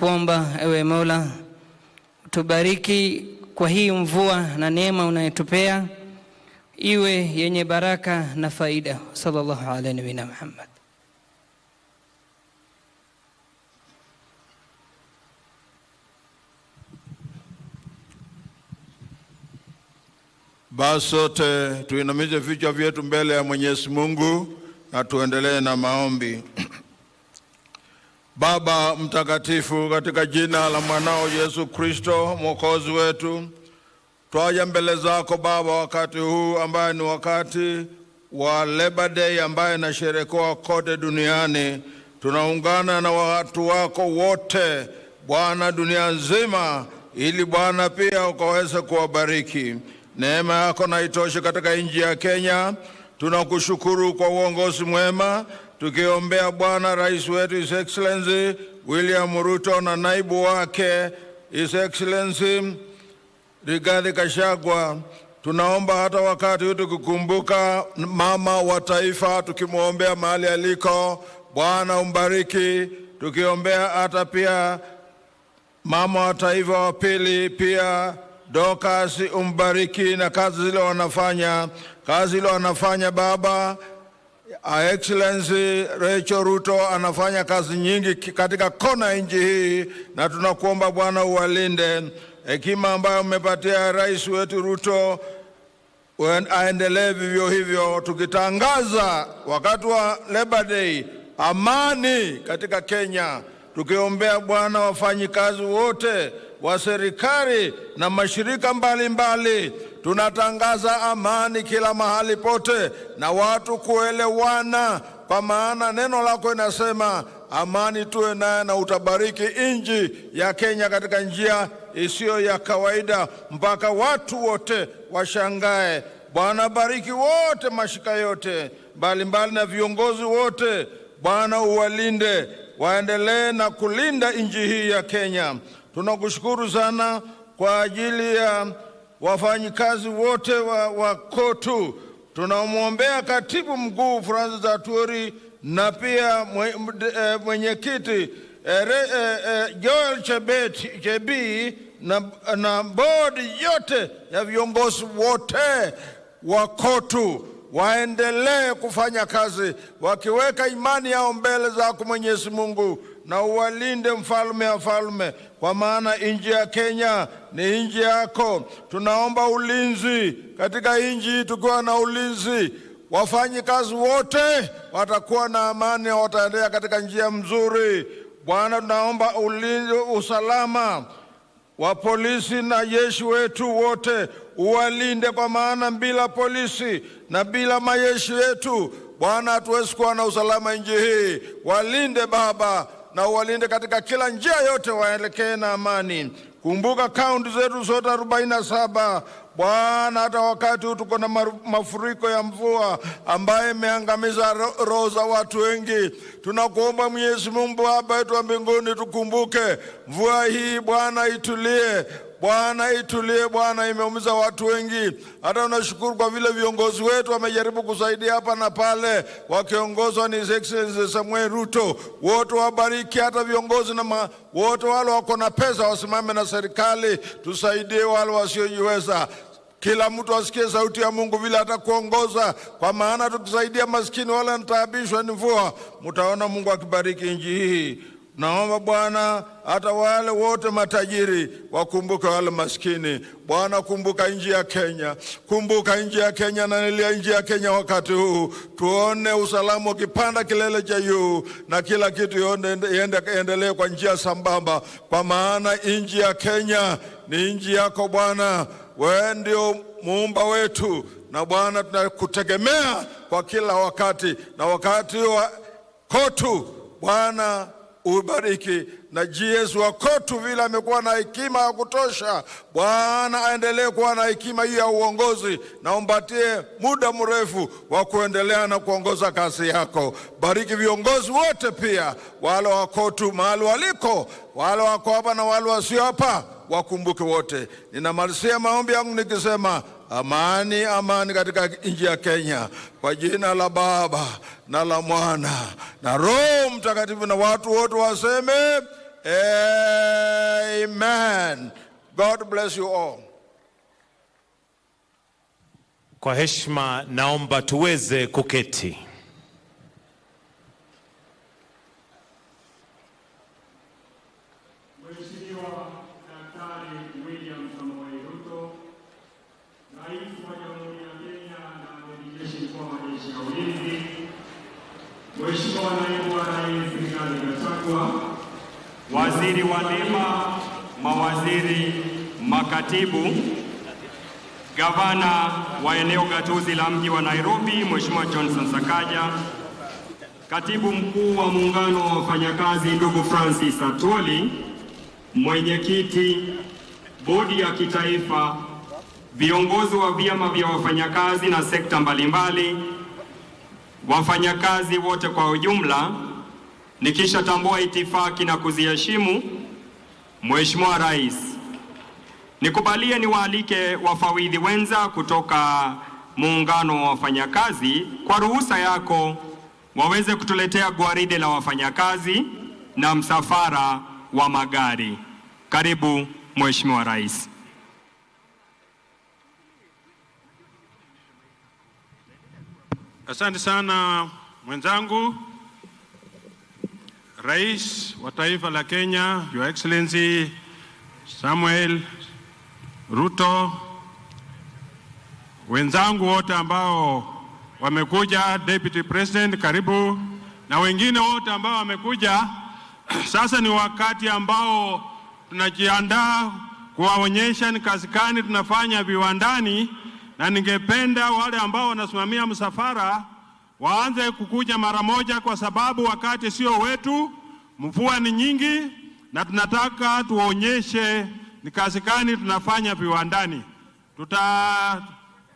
Kuomba ewe Mola tubariki kwa hii mvua na neema unayotupea iwe yenye baraka na faida. Sallallahu ala nabina Muhammad. Basi sote tuinamishe vichwa vyetu mbele ya Mwenyezi Mungu na tuendelee na maombi. Baba mtakatifu, katika jina la mwanao Yesu Kristo mwokozi wetu, twaja mbele zako Baba wakati huu ambaye ni wakati wa Labor Day ambaye inasherekewa kote duniani. Tunaungana na watu wako wote Bwana dunia nzima, ili Bwana pia ukaweze kuwabariki. Neema yako na itoshe katika nchi ya Kenya. Tunakushukuru kwa uongozi mwema, tukiombea Bwana rais wetu His Excellency William Ruto na naibu wake His Excellency Rigathi Gachagua. Tunaomba hata wakati huu tukikumbuka mama wa taifa, tukimwombea mahali aliko, Bwana umbariki. Tukiombea hata pia mama wa taifa wa pili pia Dorcas, umbariki na kazi zile wanafanya Baba. Excellency Rachel Ruto anafanya kazi nyingi katika kona nchi hii, na tunakuomba Bwana uwalinde. Hekima ambayo umepatia rais wetu Ruto aendelee vivyo hivyo, tukitangaza wakati wa Labor Day amani katika Kenya, tukiombea Bwana wafanyikazi wote wa serikali na mashirika mbalimbali. Tunatangaza amani kila mahali pote na watu kuelewana, kwa maana neno lako inasema amani tuwe naye na utabariki nchi ya Kenya katika njia isiyo ya kawaida, mpaka watu wote washangae. Bwana bariki wote mashika yote mbalimbali na viongozi wote. Bwana uwalinde, waendelee na kulinda nchi hii ya Kenya. Tunakushukuru sana kwa ajili ya wafanyikazi wote wa KOTU. Tunamwombea katibu mkuu Francis Atwoli na pia mwenyekiti Joel Chebii na bodi yote ya viongozi wote wa KOTU. Waendelee kufanya kazi wakiweka imani yao mbele zako Mwenyezi Mungu, na uwalinde mfalme wa falme, kwa maana nchi ya Kenya ni nchi yako. Tunaomba ulinzi katika nchi. Tukiwa na ulinzi, wafanyikazi wote watakuwa na amani na wataendelea katika njia mzuri. Bwana, tunaomba ulinzi, usalama wa polisi na jeshi wetu wote uwalinde, kwa maana bila polisi na bila majeshi yetu Bwana hatuwezi kuwa na usalama nchi hii. Walinde Baba, na uwalinde katika kila njia yote, waelekee na amani. Kumbuka kaunti zetu zote 47 Bwana, hata wakati huu tuko na mafuriko ya mvua ambaye imeangamiza roho za watu wengi. Tunakuomba Mwenyezi Mungu Baba yetu wa mbinguni, tukumbuke mvua hii Bwana, itulie Bwana, itulie Bwana, imeumiza watu wengi. Hata unashukuru kwa vile viongozi wetu wamejaribu kusaidia hapa na pale, wakiongozwa ni His Excellency Samuel Ruto. Wote wabariki, hata viongozi na wote wale wako na pesa wasimame na serikali, tusaidie wale wasiojiweza. Kila mtu asikie sauti ya Mungu vile atakuongoza, kwa maana tukisaidia maskini wale wanataabishwa ni mvua, mtaona Mungu akibariki nchi hii. Naomba Bwana hata wale wote matajiri wakumbuke wale maskini. Bwana, kumbuka nchi ya Kenya, kumbuka nchi ya Kenya, na nilia nchi ya Kenya wakati huu. Tuone usalama ukipanda kilele cha juu, na kila kitu iendelee kwa njia sambamba, kwa maana nchi ya Kenya ni nchi yako Bwana. Wewe ndio muumba wetu, na Bwana tunakutegemea kwa kila wakati. Na wakati wa KOTU Bwana ubariki, na GS wa KOTU vile amekuwa na hekima ya kutosha, Bwana aendelee kuwa na hekima hii ya uongozi, na umpatie muda mrefu wa kuendelea na kuongoza kazi yako. Bariki viongozi wote pia, wale wa KOTU mahali waliko, wale wako hapa na wale wasio hapa, wakumbuke wote. Ninamalizia maombi yangu nikisema amani, amani katika nchi ya Kenya, kwa jina la Baba na la Mwana na Roho Mtakatifu, na watu wote waseme Amen. God bless you all. Kwa heshima naomba tuweze kuketi. Mheshimiwa Daktari William Samoei Ruto, Rais wa Jamhuri ya Kenya na Amiri Jeshi Mkuu wa Majeshi ya Ulinzi, Mheshimiwa Naibu wa Rais Rigathi Gachagua, Waziri wa Neema, mawaziri, makatibu, Gavana wa eneo gatuzi la mji wa Nairobi, Mheshimiwa Johnson Sakaja, Katibu Mkuu wa Muungano wa Wafanyakazi ndugu Francis Atwoli, Mwenyekiti, Bodi ya Kitaifa, viongozi wa vyama vya wafanyakazi na sekta mbalimbali, wafanyakazi wote kwa ujumla, nikisha tambua itifaki na kuziheshimu, Mheshimiwa Rais, nikubalie niwaalike wafawidhi wenza kutoka Muungano wa Wafanyakazi kwa ruhusa yako waweze kutuletea gwaride la wafanyakazi na msafara wa magari. Karibu Mheshimiwa Rais. Asante sana mwenzangu, Rais wa taifa la Kenya, Your Excellency Samuel Ruto, wenzangu wote ambao wamekuja, Deputy President karibu, na wengine wote ambao wamekuja. Sasa ni wakati ambao tunajiandaa kuwaonyesha ni kazi gani tunafanya viwandani, na ningependa wale ambao wanasimamia msafara waanze kukuja mara moja, kwa sababu wakati sio wetu, mvua ni nyingi na tunataka tuonyeshe ni kazi gani tunafanya viwandani.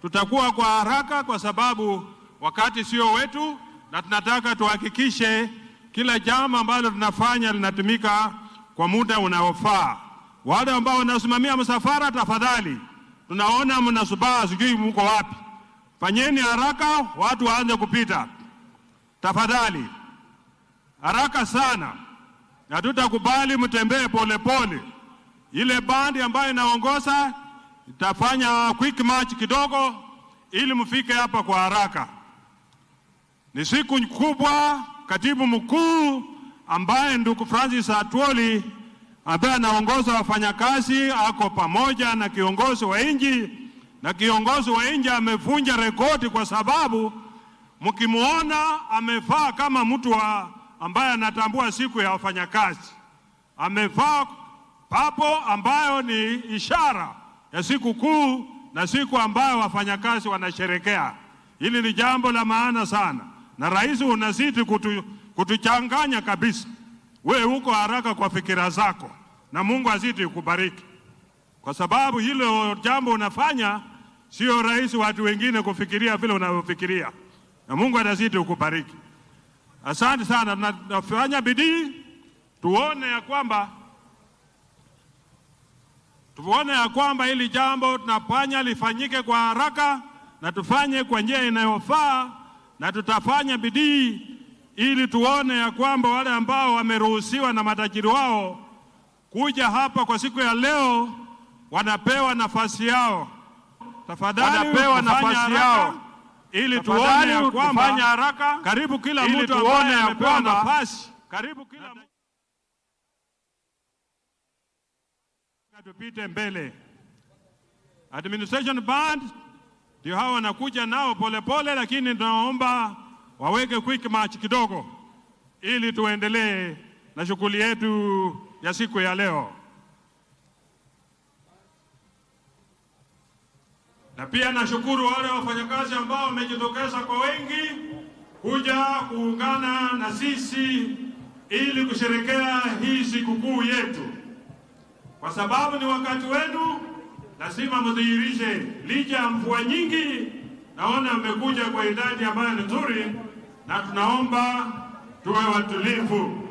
Tutakuwa kwa haraka kwa sababu wakati sio wetu, na tunataka tuhakikishe kila jambo ambalo tunafanya linatumika kwa muda unaofaa. Wale ambao wanasimamia msafara, tafadhali, tunaona mnasubaa, sijui mko wapi. Fanyeni haraka watu waanze kupita. Tafadhali, haraka sana. Na tutakubali mtembee polepole. Ile bandi ambayo inaongoza itafanya quick march kidogo ili mfike hapa kwa haraka. Ni siku kubwa. Katibu mkuu ambaye ndugu Francis Atwoli ambaye anaongoza wafanyakazi ako pamoja na kiongozi wa nchi, na kiongozi wa nchi amevunja rekodi kwa sababu mkimuona amevaa kama mtu ambaye anatambua siku ya wafanyakazi. Amevaa papo ambayo ni ishara ya siku kuu na siku ambayo wafanyakazi wanasherekea. Hili ni jambo la maana sana, na rais unazidi kutuchanganya kabisa. Wewe uko haraka kwa fikira zako, na Mungu azidi kukubariki, kwa sababu hilo jambo unafanya sio rahisi watu wengine kufikiria vile unavyofikiria, na Mungu atazidi kukubariki. Asante sana. Tunafanya bidii tuone ya kwamba hili jambo tunafanya lifanyike kwa haraka, na tufanye kwa njia inayofaa, na tutafanya bidii ili tuone ya kwamba wale ambao wameruhusiwa na matajiri wao kuja hapa kwa siku ya leo wanapewa nafasi yao. Tafadhali, wanapewa nafasi yao ili tuone ya kwamba karibu kila mtu ambaye amepewa nafasi, karibu kila mtu tupite mbele. Administration band ndio hawa wanakuja nao polepole, lakini tunaomba waweke quick march kidogo ili tuendelee na shughuli yetu ya siku ya leo. Na pia nashukuru wale wafanyakazi ambao wamejitokeza kwa wengi kuja kuungana na sisi ili kusherekea hii sikukuu yetu. Kwa sababu ni wakati wenu, lazima mdhihirishe. Licha ya mvua nyingi, naona mmekuja kwa idadi ambayo ni nzuri, na tunaomba tuwe watulivu.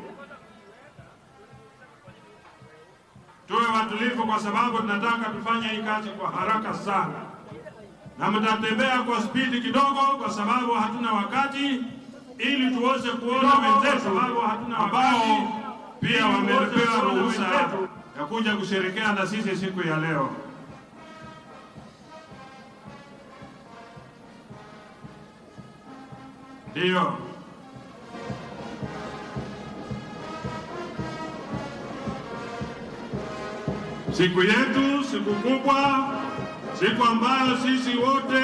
Tuwe watulivu kwa sababu tunataka tufanye hii kazi kwa haraka sana. Na mtatembea kwa spidi kidogo kwa sababu hatuna wakati, ili tuweze kuona wenzetu ambao pia wamepewa ruhusa ya kuja kusherehekea na sisi siku ya leo. Ndio siku yetu, siku kubwa, siku ambayo sisi wote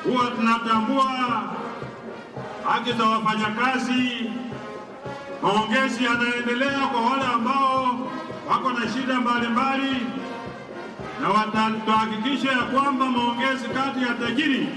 huwa tunatambua haki za wafanyakazi. Maongezi yanaendelea kwa wale ambao wako na shida mbalimbali, na watahakikisha ya kwamba maongezi kati ya tajiri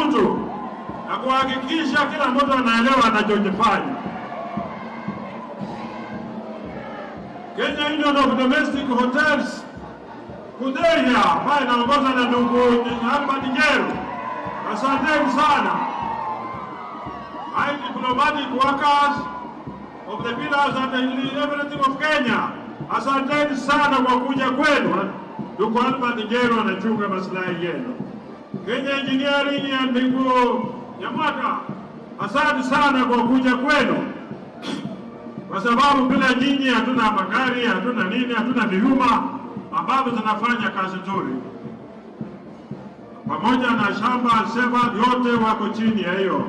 mtu na kuhakikisha kila mtu anaelewa anachokifanya. Kenya Union of Domestic Hotels Kuderia ambayo inaongozwa na ndugu Albert Njeru, asanteni sana. High diplomatic workers of the pillars and everything of Kenya, asanteni sana kwa kuja kwenu. Ndugu Albert Njeru anachunga maslahi yenu. Kenya Engineering ya ndugu Nyamwaka, asante sana kwa kuja kwenu, kwa sababu bila nyinyi hatuna magari, hatuna nini, hatuna vyuma ambavyo zinafanya kazi nzuri. Pamoja na shamba seva yote wako chini ya hiyo.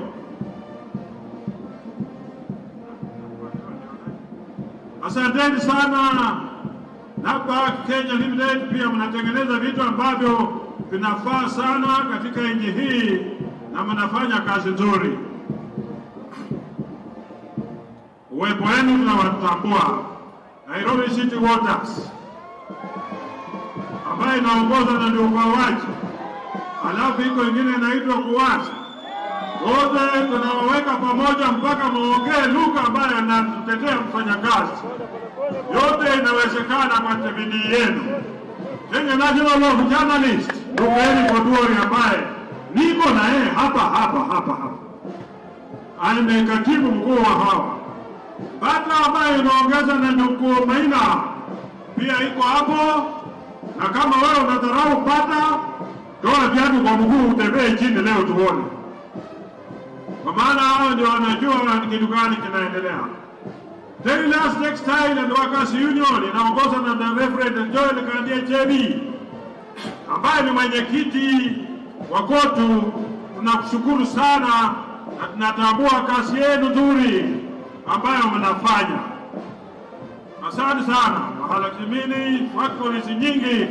Asanteni sana. NABARAK Kenya Limited pia mnatengeneza vitu ambavyo vinafaa sana katika nchi hii na mnafanya kazi nzuri. Uwepo wenu tunawatambua. Nairobi City Waters ambayo inaongozwa na ndugu Wawaji, alafu iko ingine inaitwa Kuwasa. Wote tunawaweka pamoja mpaka muongee lugha ambayo anatutetea mfanyakazi. Yote inawezekana kwa bidii yenu. Kenya National Law Journalist ndugu Eric Oduori ambaye niko na yeye hapa ane katibu mkuu wa hawa. Bata ambayo inaongeza na ndugu Maina pia iko hapo, na kama wewe unadharau Bata, toa viatu kwa mguu utembee chini leo tuone, kwa maana hao ndio wanajua kitu gani kinaendelea. Tailors Textile and Workers Union inaongozwa na the Reverend Joel Kandie JB ambaye ni mwenyekiti wa KOTU. Tunakushukuru sana na tunatambua kazi yenu nzuri ambayo mnafanya. Asante sana. Mahalakimini factories nyingi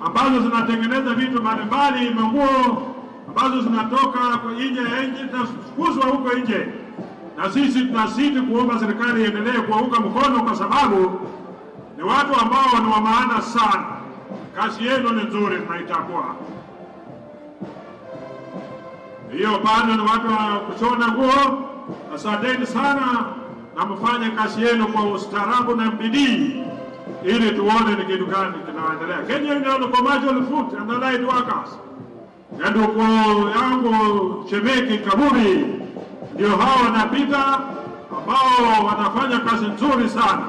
ambazo zinatengeneza vitu mbalimbali, manguo, ambazo zinatoka kwa nje ya nchi zinafukuzwa huko nje, na sisi tunazidi kuomba serikali iendelee kuwaunga mkono, kwa sababu ni watu ambao ni wa maana sana. Kazi yenu ni nzuri, tunaitambua. Hiyo bado ni watu wa kushona nguo. Asanteni sana, na mfanye kazi yenu kwa ustaarabu na bidii, ili tuone ni kitu gani kinaendelea. Kenya Union Commercial Food and Allied Workers, na ndugu yangu Shemeki Kaburi, ndio hao wanapita, ambao wanafanya kazi nzuri sana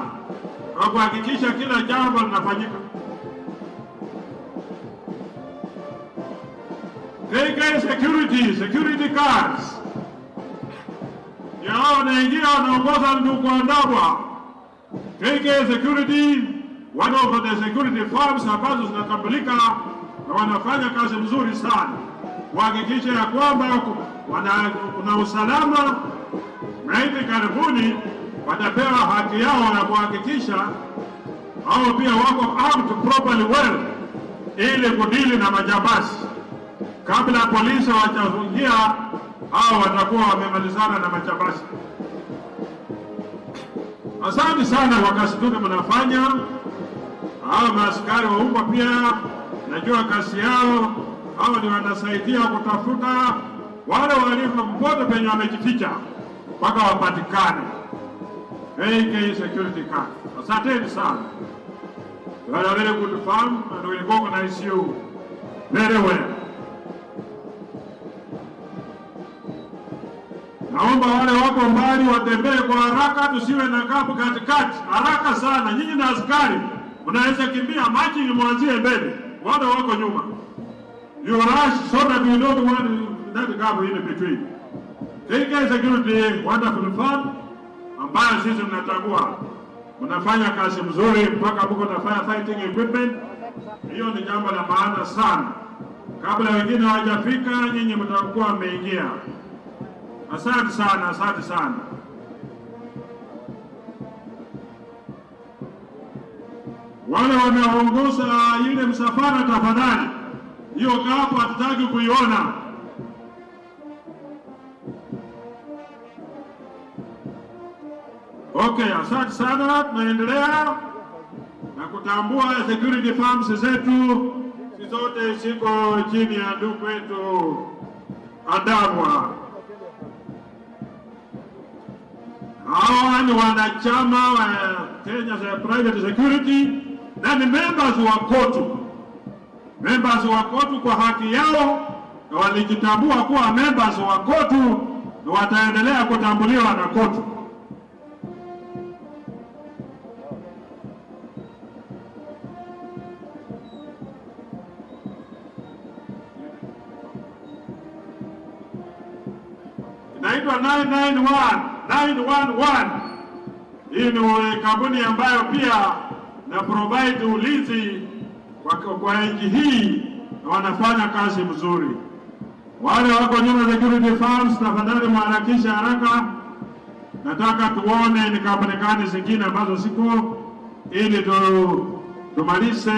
kwa kuhakikisha kila jambo linafanyika. KK security cards yao wanaingia, wanaongoza ndugu Andabwa. KK Security, one of the security firms ambazo zinatambulika na wanafanya kazi mzuri sana kuhakikisha ya kwamba kuna usalama, na hivi karibuni watapewa haki yao ya kuhakikisha hao pia wako armed properly well, ili kudili na majambazi. Kabla polisi hawajaingia, hao watakuwa wamemalizana na majambazi. Asante sana kwa kazi nzuri mnafanya. Hao maaskari wa umma pia najua kazi yao, hao ni wanasaidia kutafuta wale walifu popote penye wamejificha mpaka wapatikane. KK Security Card, asante sana. You are a very good firm and we recognize you very well. Naomba wale wako mbali watembee kwa haraka, tusiwe na kapu katikati. Haraka sana, nyinyi na askari mnaweza kimbia, maji ni mwanzie mbele, wale wako nyuma. You rush so that we don't want that gap in between. KK Security, wonderful firm ambayo sisi mnatambua mnafanya kazi mzuri, mpaka mko na firefighting equipment. Hiyo ni jambo la maana sana. Kabla wengine hawajafika, nyinyi mtakuwa mmeingia. Asante sana, asante sana. Wale wanaongoza ile msafara, tafadhali hiyo gapu hatutaki kuiona. Okay, asante sana. Tunaendelea na kutambua security firms zetu zote ziko chini ya ndugu wetu Andabwa. Hawa ni wanachama wa Kenya Private Security na ni members wa KOTU. Members wa KOTU kwa haki yao, na walijitambua kuwa members wa KOTU na wataendelea kutambuliwa na KOTU. Inaitwa 911. Hii ni kampuni ambayo pia na provide ulinzi kwa nchi hii, na wanafanya kazi mzuri. Wale wako nyuma security firms, tafadhali mharakisha haraka. Nataka tuone ni kampuni gani zingine ambazo siko, ili tumalize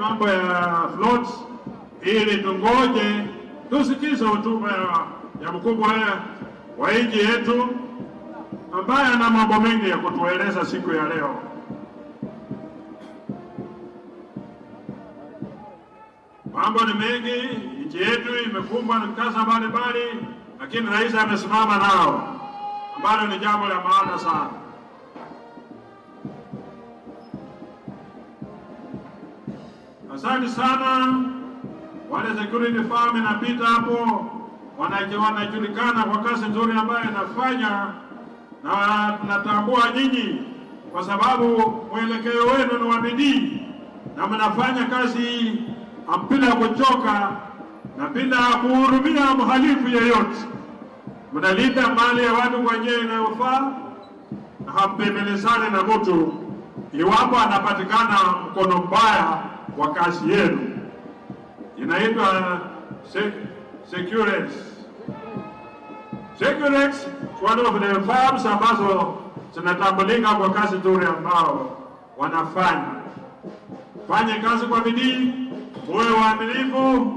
mambo ya floats, ili tungoje tusikize hotuba ya mkubwa wa nchi yetu ambaye ana mambo mengi ya kutueleza siku ya leo. Mambo ni mengi, nchi yetu imekumbwa na mkasa mbalimbali, lakini rais amesimama nao, ambalo ni jambo la maana sana. Asante sana. Wale security firm inapita hapo, wanajulikana kwa kazi nzuri ambayo inafanya, na tunatambua nyinyi kwa sababu mwelekeo wenu ni wa bidii, na mnafanya kazi bila kuchoka na bila kuhurumia mhalifu yeyote. Mnalinda mali ya watu kwa njia inayofaa, na hampembelezane na mtu iwapo anapatikana mkono mbaya wa kazi yenu. Inaitwa Securex. Securex, one of the firms ambazo zinatambulika kwa kazi nzuri ambao wanafanya. Fanye kazi kwa bidii, muwe waaminifu,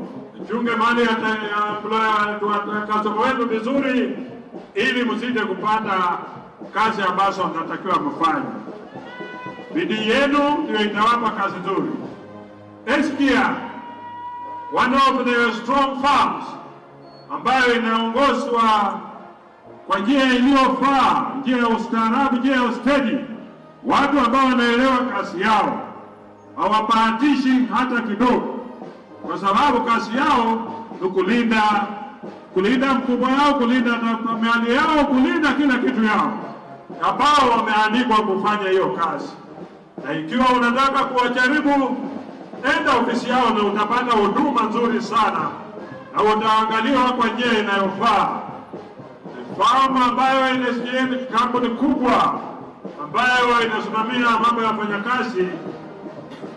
chunge mali ya customer wetu vizuri, ili msije kupata kazi ambazo mnatakiwa mfanye. Bidii yenu ndio itawapa kazi nzuri. Eskia, one of the strong farms ambayo inaongozwa kwa njia iliyofaa, njia ya ustaarabu, njia ya ustedi, watu ambao wanaelewa kazi yao, hawabahatishi hata kidogo, kwa sababu kazi yao ni kulinda mkubwa yao, kulinda mali yao, kulinda kila kitu yao, ambao wameandikwa kufanya hiyo kazi. Na ikiwa unataka kuwajaribu, enda ofisi yao na utapata huduma nzuri sana, na utaangaliwa kwa njia inayofaa. Farm ambayo ni kampuni kubwa ambayo inasimamia mambo ya wafanyakazi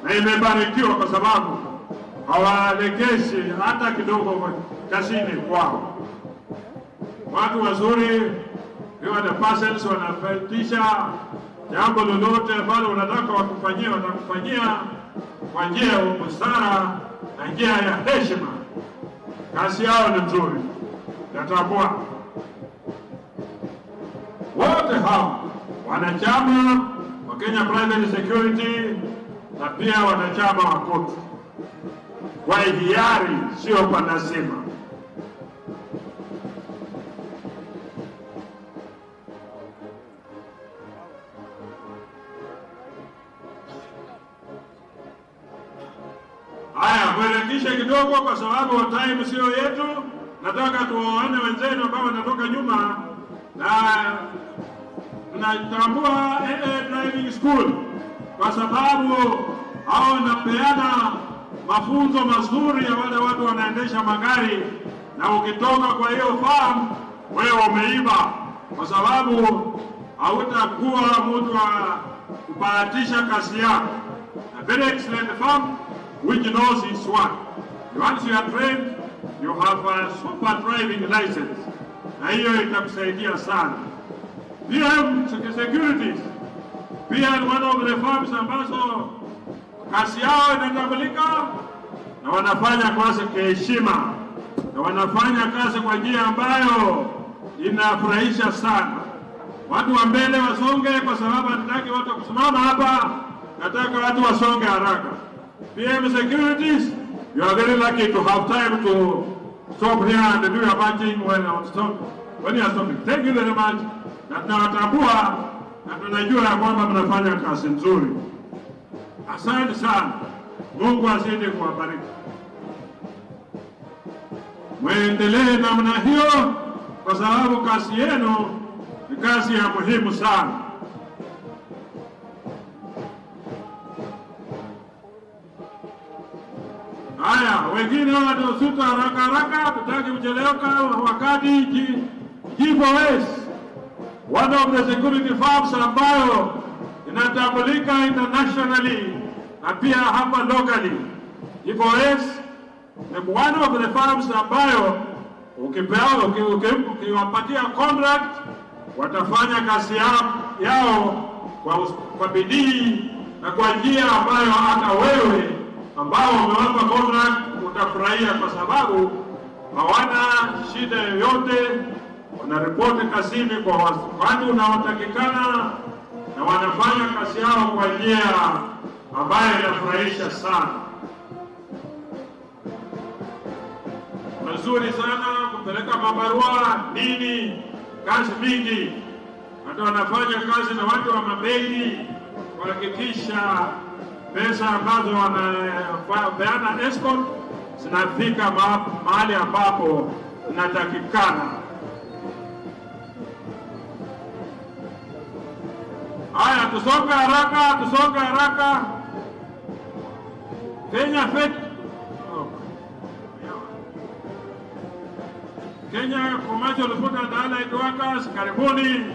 na imebarikiwa kwa sababu hawalekeshi hata kidogo kazini kwao. Watu wazuri, the persons wanafatisha jambo lolote ambalo unataka wakufanyia, watakufanyia kwa njia ya busara na njia ya heshima. Kazi yao ni nzuri, natambua. Wote hao wanachama wa Kenya Private Security na pia wanachama wa KOTU kwa hiari, sio kwa lazima. Haya, mwelekishe kidogo kwa sababu time sio yetu. Nataka tuwaone wenzenu ambao wanatoka nyuma, na tunatambua driving school kwa sababu hao wanapeana mafunzo mazuri ya wale watu wanaendesha magari, na ukitoka kwa hiyo farm wewe umeiba, kwa sababu hautakuwa mtu wa kubahatisha kazi yako. A very excellent farm which knows its work. Once you are trained, you have a super driving license, na hiyo itakusaidia sana. PM Securities pia ni one of the farms ambazo kazi yao inatambulika na wanafanya kazi kwa heshima, na wanafanya kazi kwa njia ambayo inafurahisha sana. Watu wa mbele wasonge, kwa sababu hatutaki watu kusimama hapa, nataka watu wasonge haraka. PM Securities, you are very lucky to have time to stop here and do your marching when you are stopping. Thank you very much. Na tunawatambua na tunajua ya kwamba mnafanya kazi nzuri. Asante sana. Mungu azidi kuwabariki. Muendelee namna hiyo, kwa sababu kazi yenu ni kazi ya muhimu sana. Haya, wengine wanasuta haraka, tutaki mcheleweka wakati. GFOS, one of the security firms ambayo inatambulika internationally na pia hapa locally. GFOS ni one of the firms ambayo ukiwapatia contract watafanya kazi yao kwa bidii na kwa njia ambayo hata wewe ambao umewapa contract utafurahia, kwa sababu hawana shida yoyote. Wanaripoti kazini kwa wakati unaotakikana na wanafanya kazi yao kwa njia ambayo inafurahisha sana. Mazuri sana kupeleka mabarua nini, kazi mingi. Hata wanafanya kazi na watu wa mabegi kuhakikisha pesa ambazo wanapeana escort zinafika mahali ambapo zinatakikana. Haya, tusonge haraka. Kenya Commercial Food and Allied Workers, karibuni.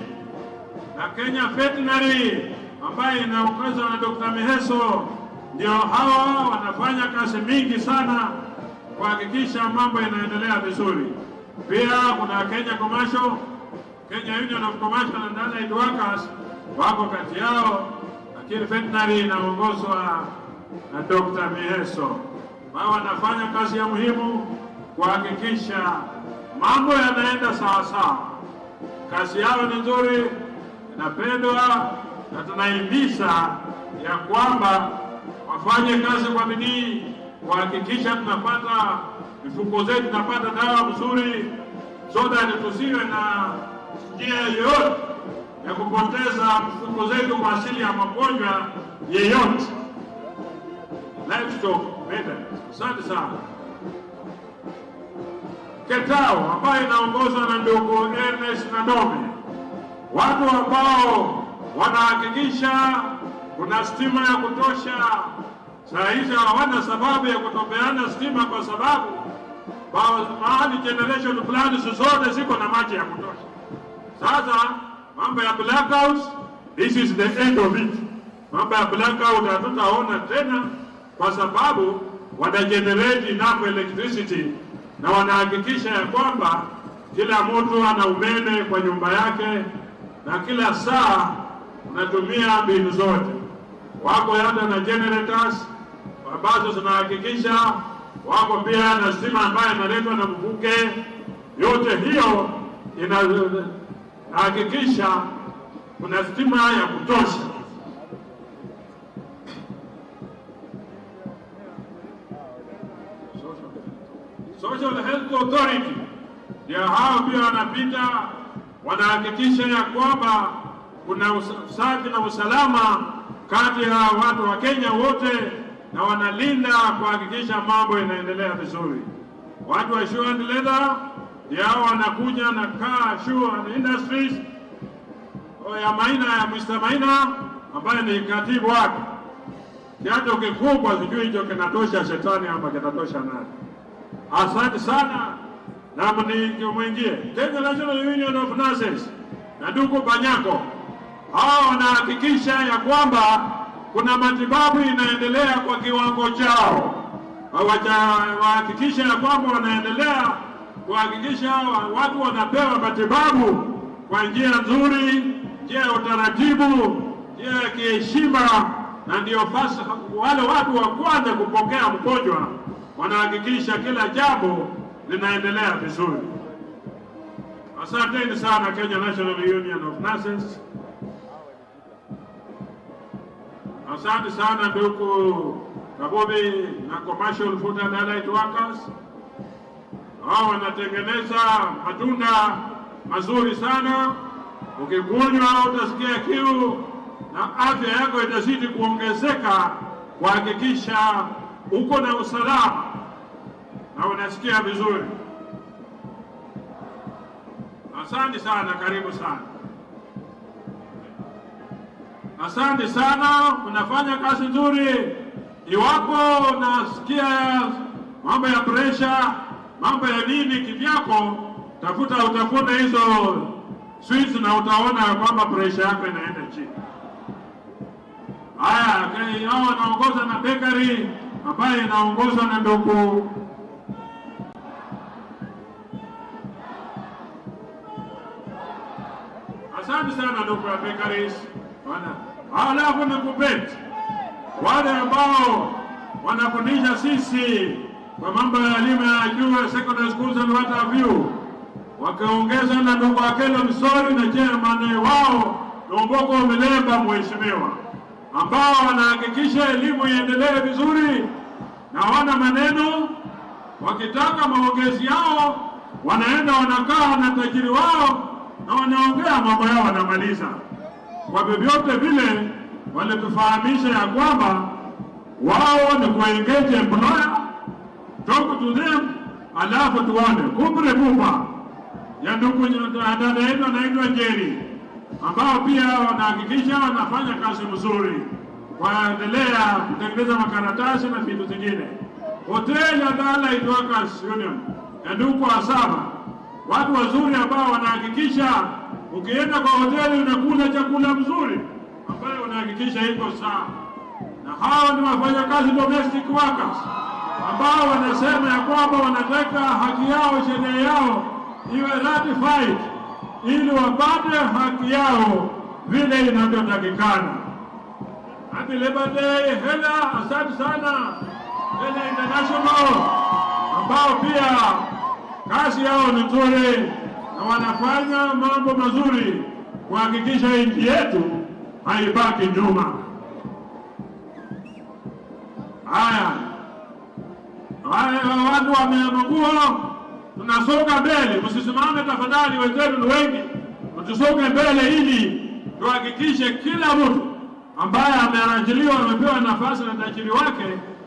Na Kenya Veterinary ambaye inaongozwa na Dr. Miheso, ndio hawa wanafanya kazi mingi sana kuhakikisha mambo yanaendelea vizuri. Pia kuna Kenya Commercial, Kenya Union of Commercial and Allied Workers wako kati yao, lakini Veterinary inaongozwa na Dr. Miheso. Wao wanafanya kazi ya muhimu kuhakikisha mambo yanaenda sawa sawa. Kazi yao ni nzuri, inapendwa, na tunahimiza ya kwamba wafanye kazi kwa bidii kuhakikisha tunapata mifuko zetu, tunapata dawa mzuri, so that tusiwe na njia yoyote ya kupoteza mifuko zetu kwa asili ya magonjwa yeyote. Livestock maintenance. Asante sana. Ketao ambayo inaongozwa na ndugu Ernest Nadome, watu ambao wanahakikisha kuna stima ya kutosha. Saa hizi hawana sababu ya kutopeana stima kwa sababu mahali generation plans zote ziko na maji ya kutosha. Sasa mambo ya blackouts, this is the end of it. Mambo ya blackout hatutaona tena kwa sababu wana generate enough electricity na wanahakikisha ya kwamba kila mtu ana umeme kwa nyumba yake na kila saa unatumia mbinu zote. Wako hata na generators ambazo zinahakikisha, wako pia na stima ambayo inaletwa na mvuke. Yote hiyo inahakikisha kuna stima ya kutosha. Social Health Authority ndio hao pia wanapita, wanahakikisha ya kwamba kuna usafi na usalama kati ya watu wa Kenya wote, na wanalinda kuhakikisha mambo yanaendelea vizuri. Watu wa Shoe and Leather ndio wanakuja na Car Shoe and Industries ya Maina, ya Mr. Maina ambaye ni katibu wake. Kiatu kikubwa sijui hicho kinatosha shetani ama kinatosha nani. Asante sana. Na mwingie Kenya National Union of Nurses na ndugu Banyako, hao wanahakikisha ya kwamba kuna matibabu inaendelea kwa kiwango chao. Wahakikisha ya kwamba wanaendelea kuhakikisha watu wanapewa matibabu kwa njia nzuri, njia ya utaratibu, njia ya kiheshima, na ndio wale watu wa kwanza kupokea mgonjwa wanahakikisha kila jambo linaendelea vizuri. Asanteni sana Kenya National Union of Nurses. Asante sana ndugu Kabobi na Commercial Food and Allied Workers. Hao wanatengeneza matunda mazuri sana. Ukikunywa utasikia kiu na afya yako itazidi kuongezeka, kuhakikisha uko na usalama na unasikia vizuri. Asante sana, karibu sana. Asante sana, unafanya kazi nzuri. Iwapo nasikia mambo ya pressure, mambo ya nini kivyako, utafute hizo sweets na utaona kwamba pressure yako inaenda chini. Haya, hao wanaongoza na bakery ambaye inaongozwa na ndugu asante sana ndugu ya bakeries. Halafu ni kupeti wale ambao wanafundisha sisi kwa mambo ya elimu ya juu, secondary schools and what have you, wakaongeza na ndugu Akelo Msori na chairman wao Lomboko Milemba mheshimiwa, ambao wanahakikisha elimu iendelee vizuri na wana maneno. Wakitaka maongezi yao wanaenda wanakaa na tajiri wao na wanaongea mambo yao wanamaliza. Kwa vyovyote vile walitufahamisha ya kwamba wao ni kuengage employer, talk to them, alafu tuone kumbre buba ya ndugu dada yetu anaitwa Njeri, ambao pia wanahakikisha wanafanya kazi mzuri, waendelea kutengeneza makaratasi na vitu zingine. Hotel ya Allied Workers Union ya ndugu Asaba, watu wazuri ambao wanahakikisha ukienda kwa hoteli unakula chakula mzuri ambayo unahakikisha iko sawa. Na hao ni wafanya kazi domestic workers ambao wanasema ya kwamba wanataka haki yao, sheria yao iwe ratified ili wapate haki yao vile inavyotakikana. Happy Labor Day, Hela, asante sana. Hela International ambao pia kazi yao ni nzuri na wanafanya mambo mazuri kuhakikisha nchi yetu haibaki nyuma. Haya, watu wa Manguo, tunasonga mbele. Msisimame tafadhali, wenzenu ni wengi, mtusonge mbele ili tuhakikishe kila mtu ambaye ameajiriwa, amepewa nafasi na tajiri wake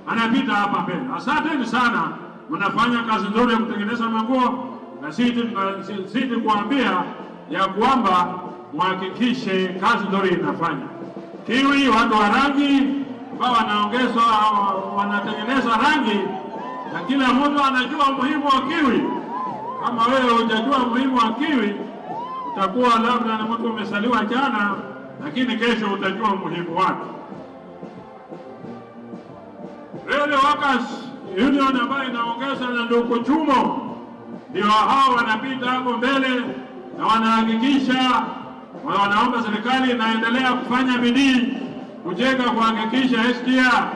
anapita hapa mbele. Asanteni sana, mnafanya kazi nzuri ya kutengeneza manguo, na sisi kuambia ya kwamba muhakikishe kazi nzuri inafanya. Kiwi, watu wa rangi ambao wanatengeneza rangi, na kila mtu anajua umuhimu wa kiwi. Kama wewe hujajua umuhimu wa kiwi, utakuwa labda na mtu umesaliwa jana, lakini kesho utajua umuhimu wake. Railway Workers Union ambayo inaongeza na ndugu Chumo, ndio hao wanapita hapo mbele na wanahakikisha, wanaomba serikali inaendelea kufanya bidii kujenga, kuhakikisha SGR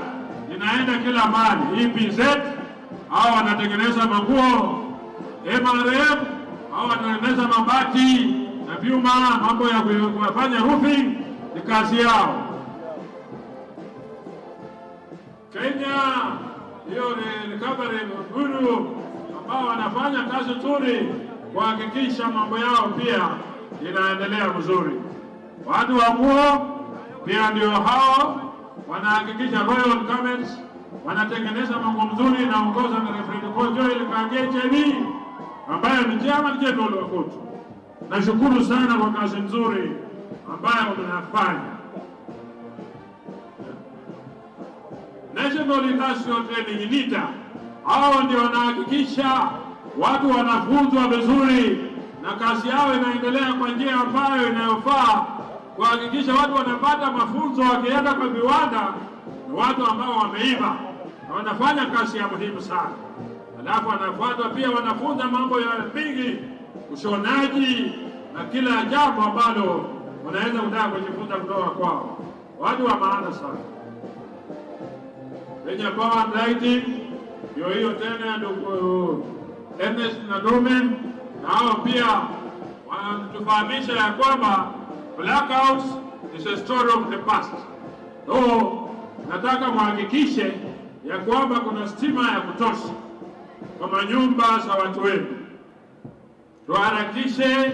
inaenda kila mahali. EPZ hao wanatengeneza manguo, MRM hao wanatengeneza mabati na vyuma, mambo ya kufanya roofing ni kazi yao. Kenya hiyo ni recovery guru ambao wanafanya kazi nzuri kuhakikisha mambo yao pia inaendelea vizuri. Watu wa nguo pia ndio hao wanahakikisha Royal Garments wanatengeneza mambo mzuri na ongoza na Reverend Joel Kang'echeni ambaye ni chairman general wa koti. Nashukuru sana kwa kazi nzuri ambayo mnafanya. National Industrial Training NITA, hao ndio wanahakikisha watu wanafunzwa vizuri na kazi yao inaendelea kwa njia ambayo inayofaa, kuhakikisha watu wanapata mafunzo wakienda kwa viwanda, na watu ambao wameiva na wanafanya kazi ya muhimu sana. Alafu wanafuata pia wanafunza mambo ya mingi, ushonaji na kila jambo ambalo wanaweza kutaka kujifunza kutoka kwao. Watu wa maana sana. Kenya Power and Lighting ndio hiyo tena, ndugu Ernest na Domen, na hao pia wanatufahamisha ya kwamba blackouts is a story of the past. Nataka muhakikishe ya kwamba kuna stima ya kutosha kwa manyumba za watu wetu. Tuharakishe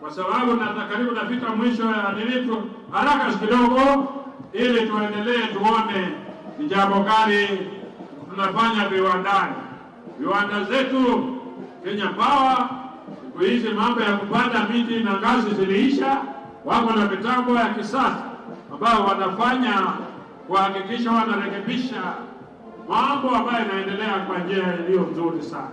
kwa sababu karibu nafika mwisho ya nilitu, haraka kidogo ili tuendelee tuone ni jambo gani tunafanya viwandani. Viwanda zetu Kenya Power siku hizi mambo ya kupanda miti na ngazi ziliisha, wako na mitambo ya kisasa ambao wanafanya kuhakikisha wanarekebisha mambo ambayo yanaendelea kwa njia iliyo nzuri sana.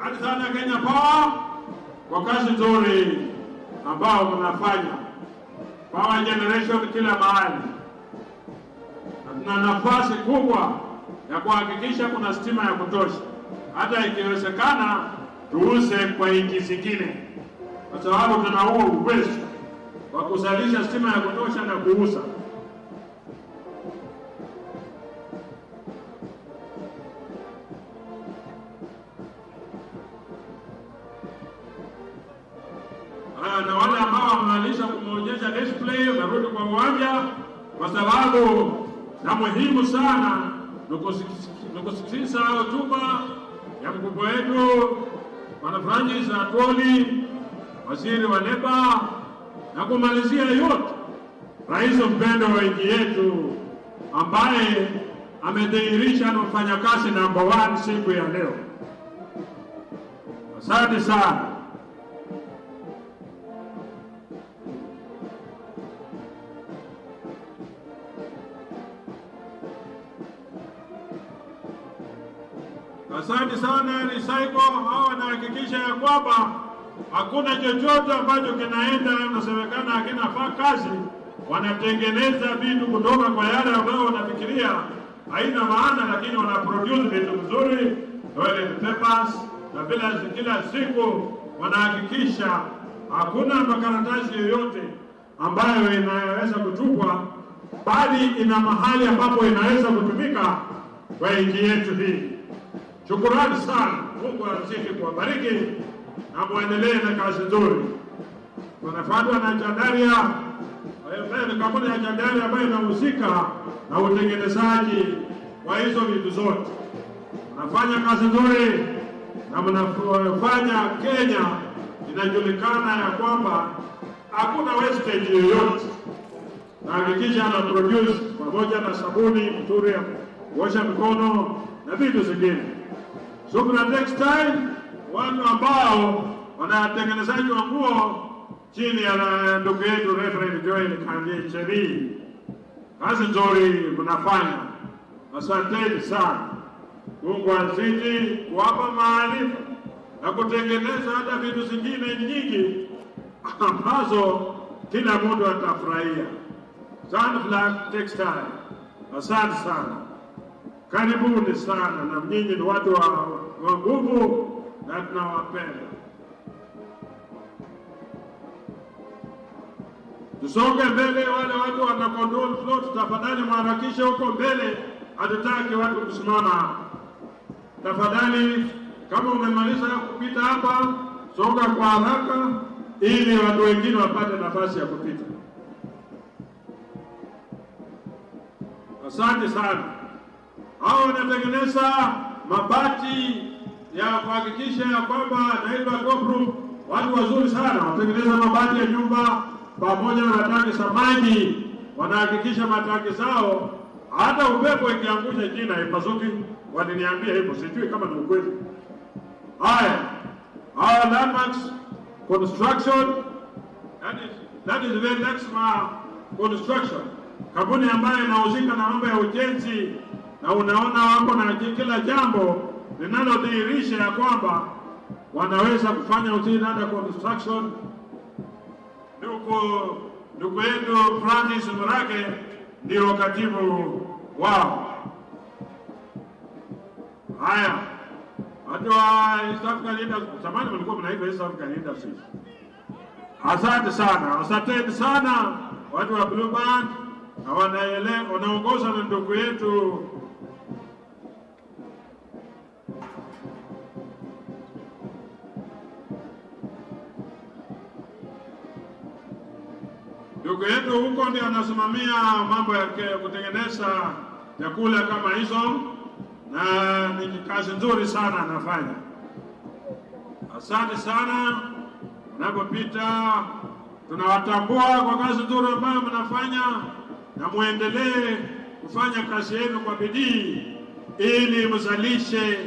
Asante sana Kenya Power kwa kazi nzuri ambao mnafanya. Power generation kila mahali. Tuna nafasi kubwa ya kuhakikisha kuna stima ya kutosha. Hata ikiwezekana tuuze kwa nchi zingine, kwa sababu tuna huo uwezo wa kuzalisha stima ya kutosha na kuuza. Na wale ambao wamemaliza kuonyesha display warudi kwa uwanja, kwa sababu na muhimu sana nukusikiliza hotuba ya mkubwa wetu Bwana Francis Atwoli, waziri wa leba, na kumalizia yote rais mpendo wa nchi yetu ambaye amedhihirisha na mfanyakazi namba 1 siku ya leo. Asante sana. Asante sana Recycle, hao wanahakikisha ya kwamba hakuna chochote ambacho kinaenda unasemekana hakinafaa kazi. Wanatengeneza vitu kutoka kwa yale ambao wanafikiria haina maana, lakini wanaproduce vitu vizuri, toilet papers, na kila siku wanahakikisha hakuna makaratasi yoyote ambayo inaweza kutupwa bali ina mahali ambapo inaweza kutumika kwa nchi yetu hii. Shukrani sana. Mungu azidi kuwabariki na muendelee na kazi nzuri. Tunafuatwa na Chandaria, ni kampuni ya Chandaria ambayo inahusika na utengenezaji wa hizo vitu zote. Mnafanya kazi nzuri na mnafanya Kenya inajulikana ya kwamba hakuna wastage yoyote. Na hakikisha ana produce pamoja na sabuni nzuri ya kuosha mikono na vitu zingine. Subra Textile, watu ambao wanatengenezaji wa nguo chini ya ndugu yetu Reverend Joel Kandicheri. Kazi nzuri mnafanya. Asanteni sana. Mungu azidi kuwapa maarifa na kutengeneza hata vitu zingine nyingi ambazo kila mtu atafurahia. Sunflower Textile. Asante sana. Karibuni sana, na mnyinyi ni watu wa nguvu na tunawapenda. Tusonge mbele, wale watu wana control float, tafadhali mharakishe huko mbele, hatutaki watu kusimama. Tafadhali kama umemaliza kupita hapa, songa kwa haraka ili watu wengine wapate nafasi ya kupita. Asante sana. Hao wanatengeneza mabati ya kuhakikisha ya kwamba naiba group, watu wazuri sana, wanatengeneza mabati ya nyumba pamoja na tanki za maji. Wanahakikisha matanki zao hata upepo ikiangusha chini haipasuki. Waliniambia hivyo, sijui kama ni ukweli. Haya, our Landmarks Construction, that is very Lexma Construction, kampuni ambayo inahusika na mambo ya ujenzi, na unaona wako na kila jambo linalodhihirisha ya kwamba wanaweza kufanya ujenzi na construction. Ndugu yetu Francis Murage ndio katibu wao. Haya, watu wa East African Industries, zamani mlikuwa mnaitwa East African Industries. Asante sana, asanteni sana watu wa Blue Band, na wanaongozwa na ndugu yetu huko, ndio anasimamia mambo ya kutengeneza vyakula kama hizo, na ni kazi nzuri sana anafanya. Asante sana. Unapopita tunawatambua kwa kazi nzuri ambayo mnafanya, na muendelee kufanya kazi yenu kwa bidii ili mzalishe.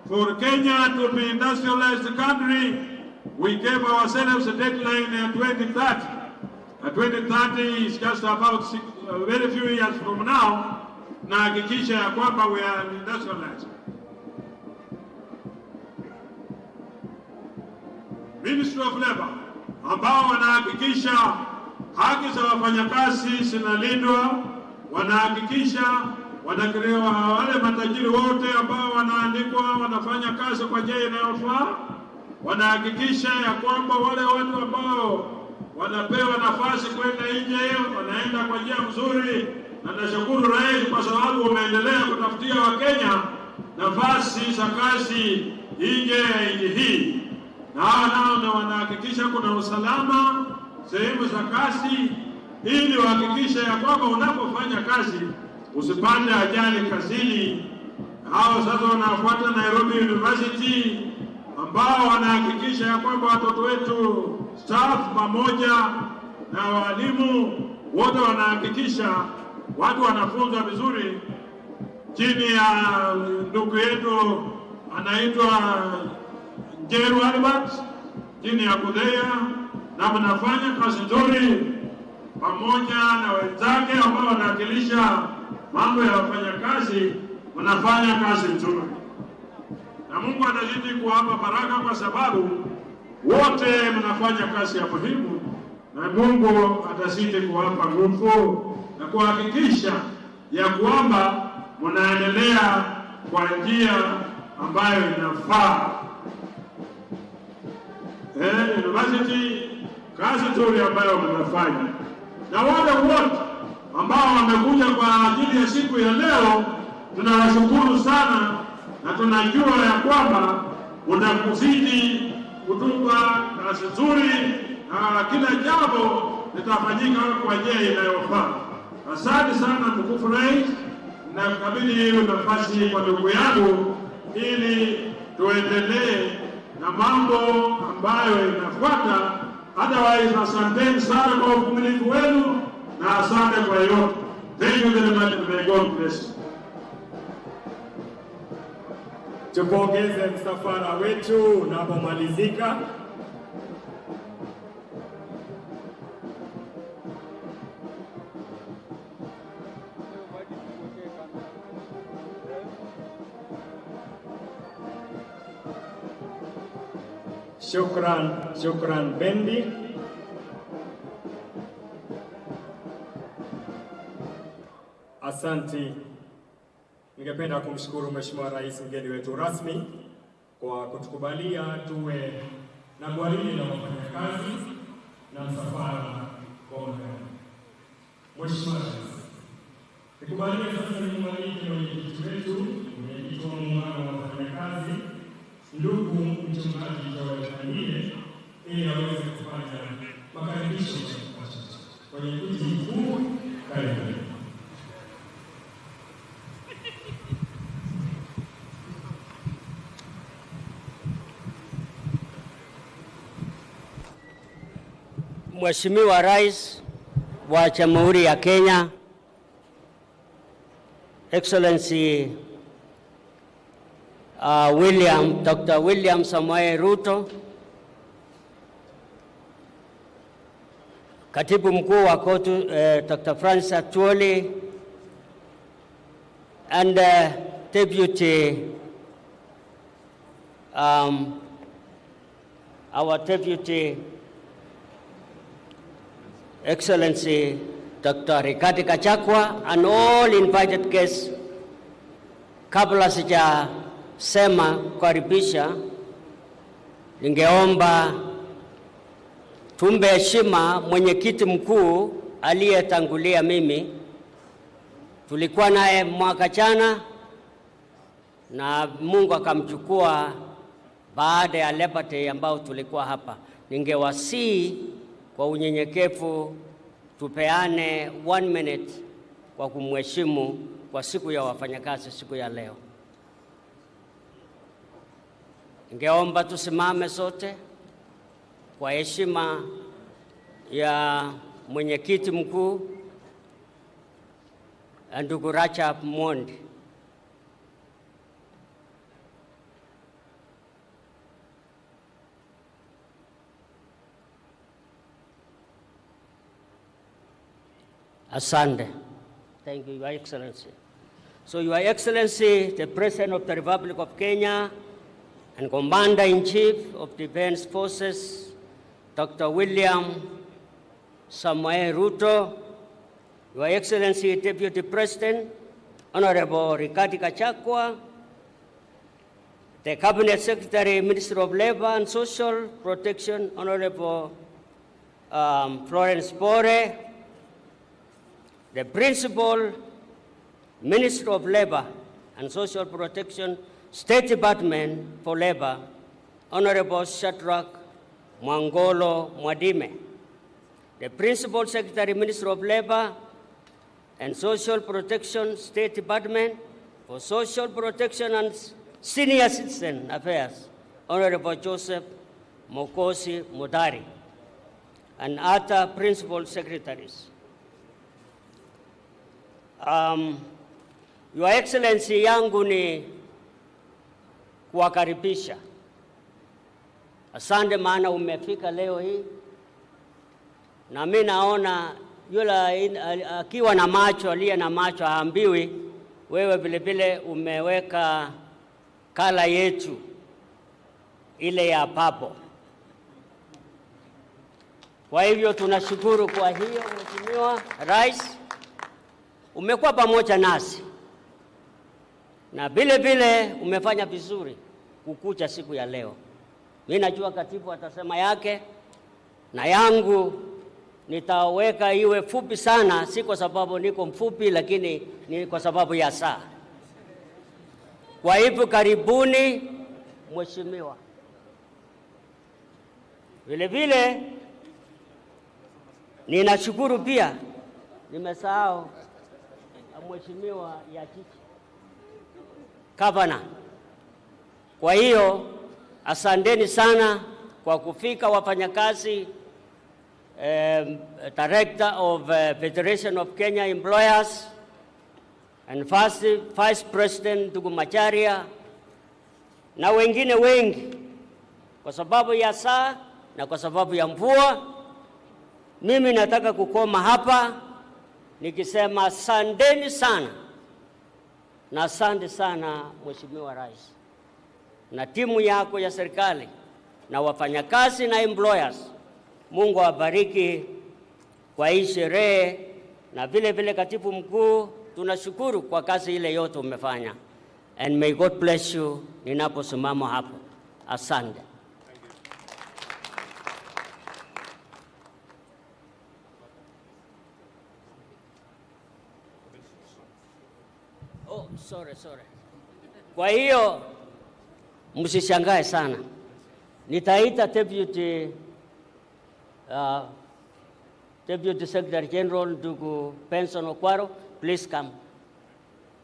For Kenya to be industrialized country, we gave ourselves a deadline in 2030. 2030 is just about very few years from now, na hakikisha ya kwamba we are industrialized. Ministry of Labor ambao wanahakikisha haki za wafanyakazi zinalindwa, wanahakikisha wanakrewa wale matajiri wote ambao wanaandikwa wanafanya kazi kwa njia inayofaa, wanahakikisha ya kwamba wale watu ambao wanapewa nafasi kwenda nje wanaenda kwa njia nzuri. Na nashukuru rais kwa sababu umeendelea kutafutia Wakenya nafasi za kazi nje ya nchi hii, na wanahakikisha kuna usalama sehemu za kazi, ili wahakikisha ya kwamba unapofanya kazi usipate ajali kazini. Hao sasa wanafuata Nairobi University ambao wanahakikisha ya kwamba watoto wetu staff pamoja na walimu wote wanahakikisha watu wanafunzwa vizuri chini ya ndugu yetu anaitwa Njeru Albert, chini ya Kudhea, na mnafanya kazi nzuri pamoja na wenzake ambao wanawakilisha mambo ya wafanyakazi. Mnafanya kazi nzuri na Mungu atazidi kuwapa baraka, kwa sababu wote mnafanya kazi ya muhimu, na Mungu atazidi kuwapa nguvu na kuhakikisha ya kwamba mnaendelea kwa njia ambayo inafaa. University, kazi nzuri ambayo mnafanya, na wale wote ambao wamekuja kwa ajili ya siku ya leo, tunawashukuru sana na tunajua ya kwamba utakuzidi kutupa kazi nzuri na kila jambo litafanyika kwa njia inayofaa. Asante sana mtukufu Rais, na kabidhi hiyo nafasi kwa ndugu yangu ili tuendelee na mambo ambayo inafuata. Otherwise, asanteni sana kwa uvumilivu wenu na asante kwa yote. Thank you very much and may God bless you. Tupongeze msafara wetu unapomalizika. Shukran bendi. Asante. Ningependa kumshukuru Mheshimiwa Rais, mgeni wetu rasmi, kwa kutukubalia tuwe na gwaride la wafanyakazi na msafara wa magari. Mheshimiwa Rais, nikubalia sasa nimwalike mwenyekiti wetu, mwenyekiti wa muungano wa wafanyakazi, ndugu mchungaji Joel Kandie, ili aweze kufanya makaribisho kwenye kiti kikuu. Karibu. Mheshimiwa Rais wa Jamhuri ya Kenya, Excellency Dr. William Samoei Ruto, Katibu Mkuu wa KOTU Dr. Francis Atwoli, and our Deputy Excellency Dr. Rigathi Gachagua, and all invited guests. Kabla sijasema kukaribisha, ningeomba tumbe heshima mwenyekiti mkuu aliyetangulia mimi. Tulikuwa naye mwaka jana na Mungu akamchukua baada ya Labor Day ambao tulikuwa hapa. Ningewasihi kwa unyenyekevu tupeane 1 minute kwa kumheshimu kwa siku ya wafanyakazi, siku ya leo. Ningeomba tusimame sote kwa heshima ya mwenyekiti mkuu ndugu Rachab Mondi. Asante. Thank you, Your Excellency. So, Your Excellency, the President of the Republic of Kenya and Commander-in-Chief of Defense Forces, Dr. William Samoei Ruto, Your Excellency, Deputy President, Honorable Rigathi Gachagua, the Cabinet Secretary, Minister of Labor and Social Protection, Honorable Florence Bore, the Principal Minister of Labor and Social Protection, State Department for Labor, Honorable Shadrach Mwangolo Mwadime, the Principal Secretary, Minister of Labor and Social Protection, State Department for Social Protection and Senior Citizen Affairs, Honorable Joseph Mokosi Mudari, and other Principal Secretaries. Your Excellency, yangu ni kuwakaribisha. Asante maana umefika leo hii. Na mimi naona yule akiwa na macho, aliye na macho haambiwi. Wewe vile vile umeweka kala yetu ile ya papo. Kwa hivyo tunashukuru kwa hiyo. Mheshimiwa Rais, umekuwa pamoja nasi na vile vile umefanya vizuri kukucha siku ya leo. Mimi najua katibu atasema yake na yangu nitaweka iwe fupi sana, si kwa sababu niko mfupi, lakini ni kwa sababu ya saa. Kwa hivyo karibuni mheshimiwa. Vile vile ninashukuru pia, nimesahau mheshimiwa Yatiti Gavana. Kwa hiyo asanteni sana kwa kufika wafanyakazi. Director of Federation of Kenya Employers and Vice President Ndugu Macharia na wengine wengi. Kwa sababu ya saa na kwa sababu ya mvua, mimi nataka kukoma hapa nikisema asanteni sana, na asante sana Mheshimiwa Rais na timu yako ya serikali na wafanyakazi na employers. Mungu awabariki kwa hii sherehe, na vile vile katibu mkuu, tunashukuru kwa kazi ile yote umefanya, and may God bless you ninaposimama hapo. Asante. Oh, sorry. Kwa hiyo msishangae sana, nitaita Deputy Secretary General Ndugu Benson Okwaro, please come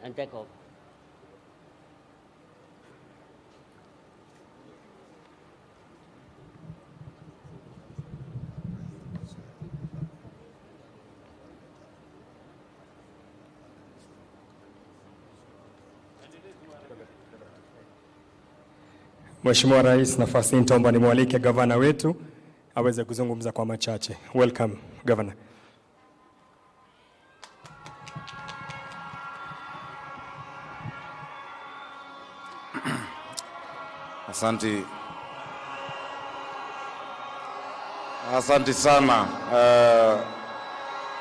and take over. Mheshimiwa Rais, nafasi nitaomba nimwalike gavana wetu aweze kuzungumza kwa machache. Welcome, Governor. Asante sana,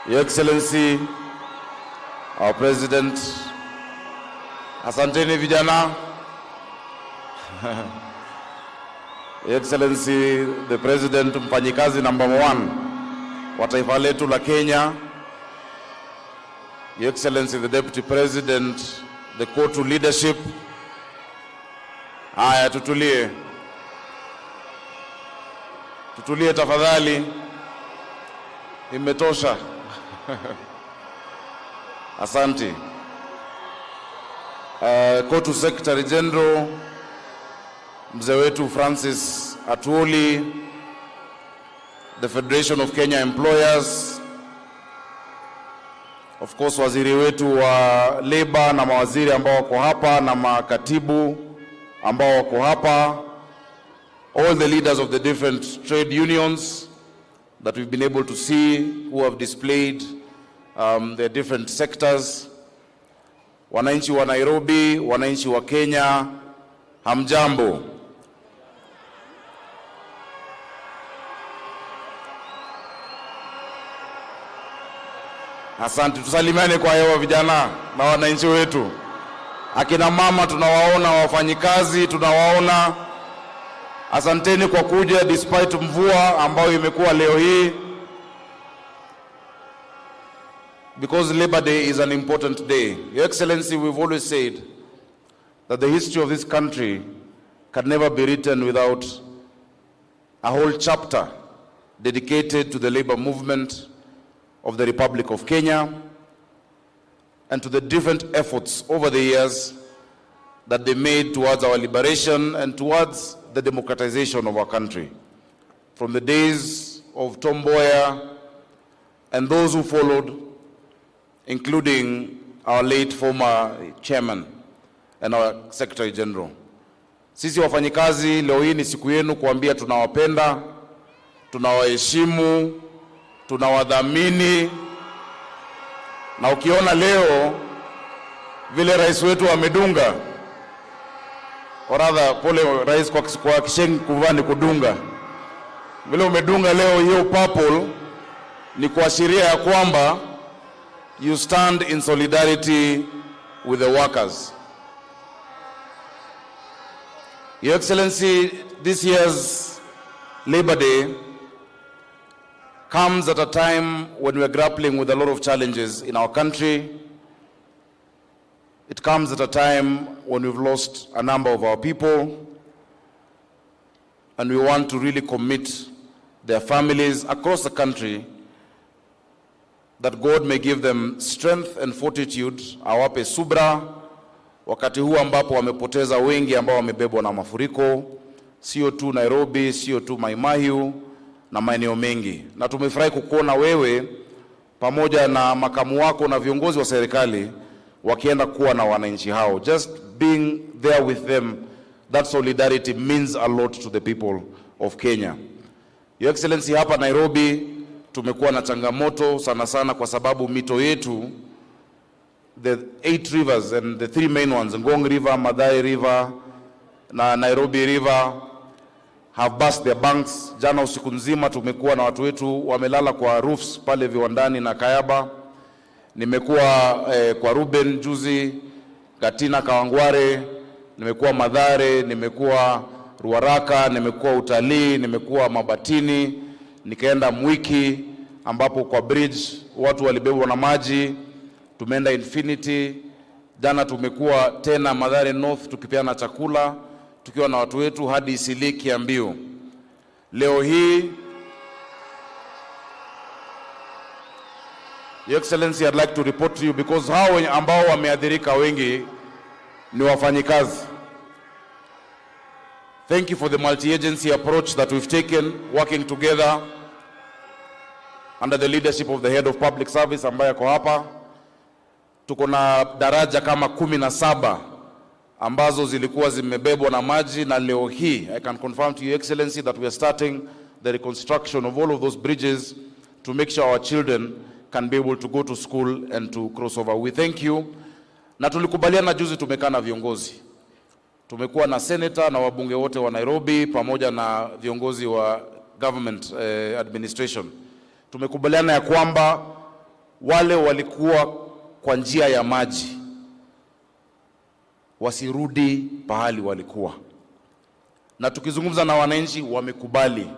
Your Excellency, our President. Asanteni vijana. Your Excellency, the President, mfanyikazi number 1 wa taifa letu la Kenya. Your Excellency, the Deputy President, the COTU leadership. Haya, tutulie tafadhali, imetosha. Asante. COTU Secretary General mzee wetu Francis Atwoli, the Federation of Kenya Employers, of course waziri wetu wa labor na mawaziri ambao wako hapa na makatibu ambao wako hapa, all the leaders of the different trade unions that we've been able to see who have displayed their different sectors, wananchi wa Nairobi, wananchi wa Kenya, hamjambo. Asante, tusalimiane kwa hewa vijana na wananchi wetu. Akina mama tunawaona, wafanyikazi tunawaona. Asanteni kwa kuja despite mvua ambayo imekuwa leo hii, because Labor Day is an important day. Your Excellency, we've always said that the history of this country can never be written without a whole chapter dedicated to the labor movement of the Republic of Kenya and to the different efforts over the years that they made towards our liberation and towards the democratization of our country. From the days of Tom Mboya and those who followed, including our late former chairman and our Secretary General. Sisi wafanyikazi, leo hii ni siku yenu kuambia tunawapenda, tunawaheshimu, tunawadhamini. Na ukiona leo vile rais wetu amedunga, oradha pole rais kwa kishengi kuvani kudunga, vile umedunga leo hiyo purple, ni kuashiria ya kwamba you stand in solidarity with the workers. Your Excellency, this year's Labor Day comes at a time when we are grappling with a lot of challenges in our country. It comes at a time when we've lost a number of our people, and we want to really commit their families across the country that God may give them strength and fortitude, awape subra wakati huu ambapo wamepoteza wengi ambao wamebebwa na mafuriko, sio tu Nairobi, sio tu Mai Mahiu na maeneo mengi. Na tumefurahi kukuona wewe pamoja na makamu wako na viongozi wa serikali wakienda kuwa na wananchi hao. Just being there with them, that solidarity means a lot to the people of Kenya. Your Excellency, hapa Nairobi tumekuwa na changamoto sana sana kwa sababu mito yetu, the 8 rivers and the 3 main ones, Ngong River, Madai River na Nairobi River, have burst their banks. Jana usiku nzima tumekuwa na watu wetu wamelala kwa roofs pale viwandani na Kayaba. Nimekuwa kwa Ruben juzi, Gatina Kawangware, nimekuwa Madhare, nimekuwa Ruaraka, nimekuwa Utalii, nimekuwa Mabatini, nikaenda Mwiki ambapo kwa bridge watu walibebwa na maji. Tumeenda Infinity. Jana tumekuwa tena Madhare North tukipeana chakula tukiwa na watu wetu hadi Siliki ya Mbiu. Leo hii, Your Excellency, I'd like to report to you because hao ambao wameathirika wengi ni wafanyikazi. Thank you for the multi-agency approach that we've taken, working together under the leadership of the head of public service ambaye ako hapa. Tuko na daraja kama 17 ambazo zilikuwa zimebebwa na maji, na leo hii I can confirm to Your Excellency that we are starting the reconstruction of all of those bridges to make sure our children can be able to go to school and to cross over. We thank you. Na tulikubaliana juzi, tumekaa na viongozi. Tumekuwa na senator na wabunge wote wa Nairobi pamoja na viongozi wa government administration. Tumekubaliana ya kwamba wale walikuwa kwa njia ya maji wasirudi pahali walikuwa. Na tukizungumza na wananchi wamekubali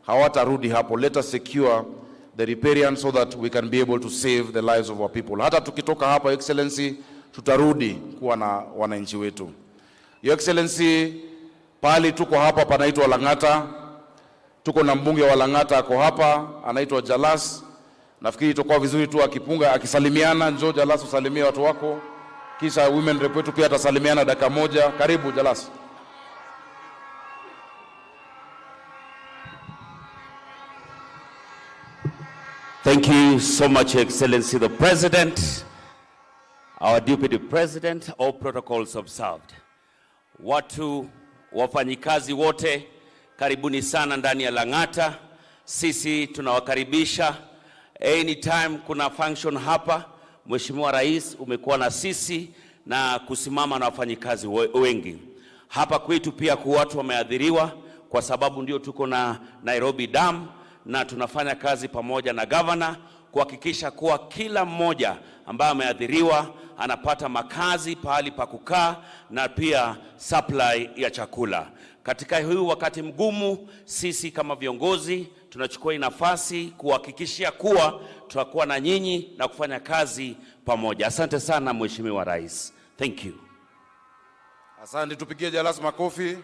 hawatarudi hapo. Let us secure the riparian so that we can be able to save the lives of our people. Hata tukitoka hapa, Excellency, tutarudi kuwa na wananchi wetu. Your Excellency, pahali tuko hapa panaitwa Lang'ata. Tuko na mbunge wa Lang'ata ako hapa, anaitwa Jalas. Nafikiri itakuwa vizuri tu akisalimiana. Njoo Jalas, usalimie watu wako. Kisha women rep wetu pia atasalimiana dakika moja. Karibu Jalas. Thank you so much, Your Excellency, the President, our Deputy President, all protocols observed. Watu wafanyikazi wote, karibuni sana ndani ya Lang'ata. Sisi tunawakaribisha. Anytime kuna function hapa, Mheshimiwa Rais umekuwa na sisi na kusimama na wafanyikazi wengi. Hapa kwetu pia kwa watu wameadhiriwa kwa sababu ndio tuko na Nairobi Dam, na tunafanya kazi pamoja na governor kuhakikisha kuwa kila mmoja ambaye ameadhiriwa anapata makazi, pahali pa kukaa na pia supply ya chakula. Katika huu wakati mgumu, sisi kama viongozi tunachukua nafasi kuhakikishia kuwa tutakuwa na nyinyi na kufanya kazi pamoja. Asante sana Mheshimiwa Rais. Thank you. Asante, tupigie Jalas makofi.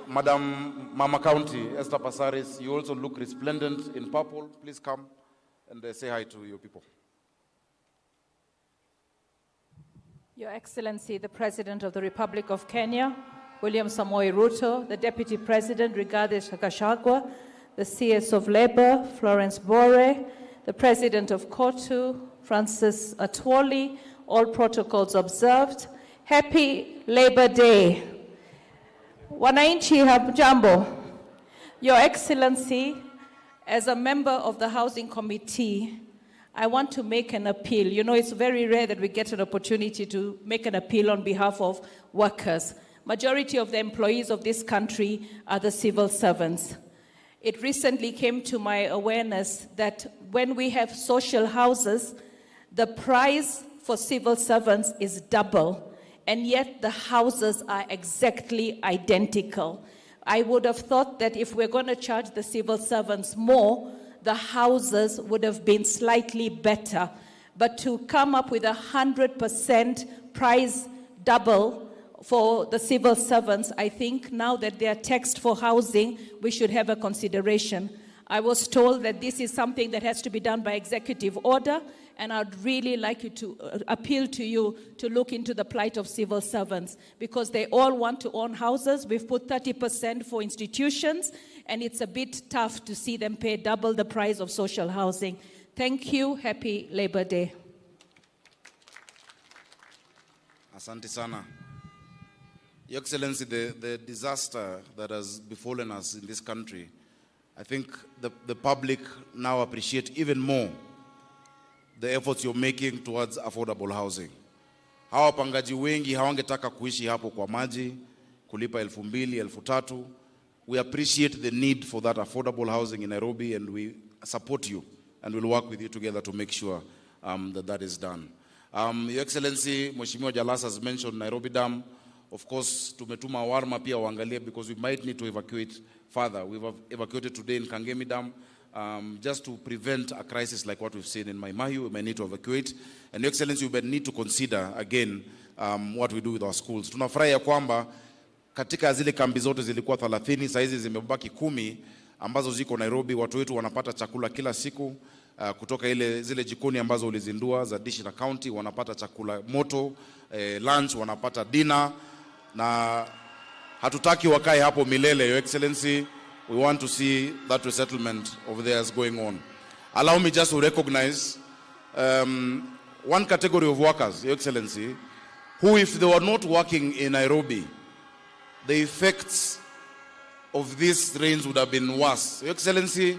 Madam Mama County, Esther Passaris, you also look resplendent in purple. Please come and say hi to your people. Your Excellency, the President of the Republic of Kenya, William Samoei Ruto, the Deputy President, Rigathi Gachagua, the CS of Labour, Florence Bore, the President of KOTU, Francis Atwoli, all protocols observed. Happy Labour Day. Wananchi hamjambo. Your Excellency, as a member of the Housing Committee, I want to make an appeal. You know, it's very rare that we get an opportunity to make an appeal on behalf of workers. Majority of the employees of this country are the civil servants. It recently came to my awareness that when we have social houses, the price for civil servants is double, and yet the houses are exactly identical. I would have thought that if we're going to charge the civil servants more, the houses would have been slightly better. But to come up with 100% price double for the civil servants, I think now that they are taxed for housing, we should have a consideration. I was told that this is something that has to be done by executive order, and I'd really like you to appeal to you to look into the plight of civil servants, because they all want to own houses. We've put 30% for institutions, and it's a bit tough to see them pay double the price of social housing. Thank you. Happy Labor Day. Asante sana. Your Excellency, the disaster that has befallen us in this country, I think the public now appreciate even more the efforts you're making towards affordable housing. Hawa wapangaji wengi hawangetaka kuishi hapo kwa maji, kulipa 2,000, 3,000. We appreciate the need for that affordable housing in Nairobi, and we support you and we'll work with you together to make sure that is done. Your Excellency, Mheshimiwa Jalasa has mentioned Nairobi Dam. Of course, tumetuma warma pia waangalie, because we might need to evacuate further. We've evacuated today in Kangemi Dam. Just to prevent a crisis like what we've seen in Mai Mahiu, we may need to evacuate. And Your Excellency, we may need to consider again what we do with our schools. Tunafurahi ya kwamba katika zile kambi zote zilikuwa 30, saa hizi zimebaki 10 ambazo ziko Nairobi. Watu wetu wanapata chakula kila siku kutoka zile jikoni ambazo ulizindua za Dish na County, wanapata chakula moto, lunch, wanapata dinner, na hatutaki wakae hapo milele. Your Excellency, we want to see that resettlement over there is going on. Allow me just to recognize one category of workers, Your Excellency, who, if they were not working in Nairobi, the effects of these rains would have been worse. Your Excellency,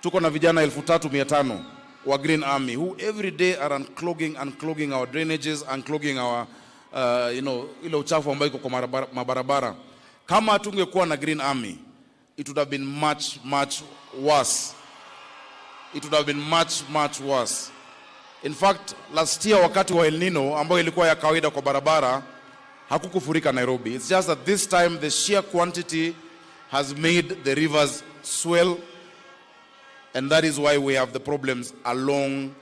tuko na vijana 3,500 wa Green Army who every day are unclogging our drainages, unclogging our ile uchafu ambayo iko kwa mabarabara. Kama hatungekuwa na Green Army, it would have been much worse. It would have been much worse. In fact, last year wakati wa El Nino ambayo ilikuwa ya kawaida kwa barabara, hakukufurika Nairobi. It's just that this time the sheer quantity has made the rivers swell, and that is why we have the problems along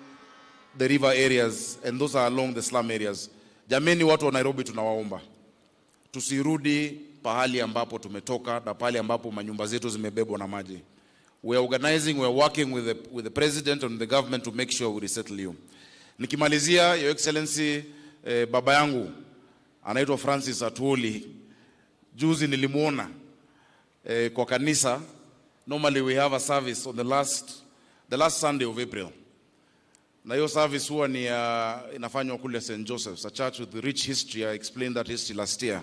the river areas, and those are along the slum areas. Jameni, watu wa Nairobi tunawaomba tusirudi pahali ambapo tumetoka na pahali ambapo manyumba zetu zimebebwa na maji. We are organizing, we are working with the president and the government to make sure we resettle you. Nikimalizia, Your Excellency, baba yangu anaitwa Francis Atwoli. Juzi nilimuona kwa kanisa. Normally we have a service on the last Sunday of April. Na hiyo service huwa ni inafanywa kule St. Joseph's, a church with rich history. I explained that history last year.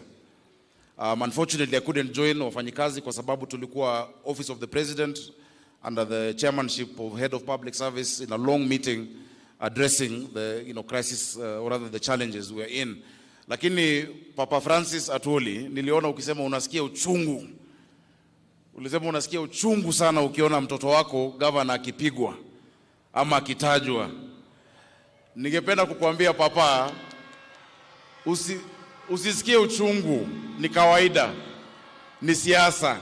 Unfortunately, I couldn't join wafanyikazi kwa sababu tulikuwa Office of the President under the chairmanship of Head of Public Service in a long meeting addressing the crisis or rather the challenges we are in. Lakini Papa Francis Atwoli, niliona ukisema unasikia uchungu. Ulisema unasikia uchungu sana ukiona mtoto wako gavana akipigwa ama akitajwa. Ningependa kukuambia Papa, usisikie uchungu, ni kawaida, ni siasa.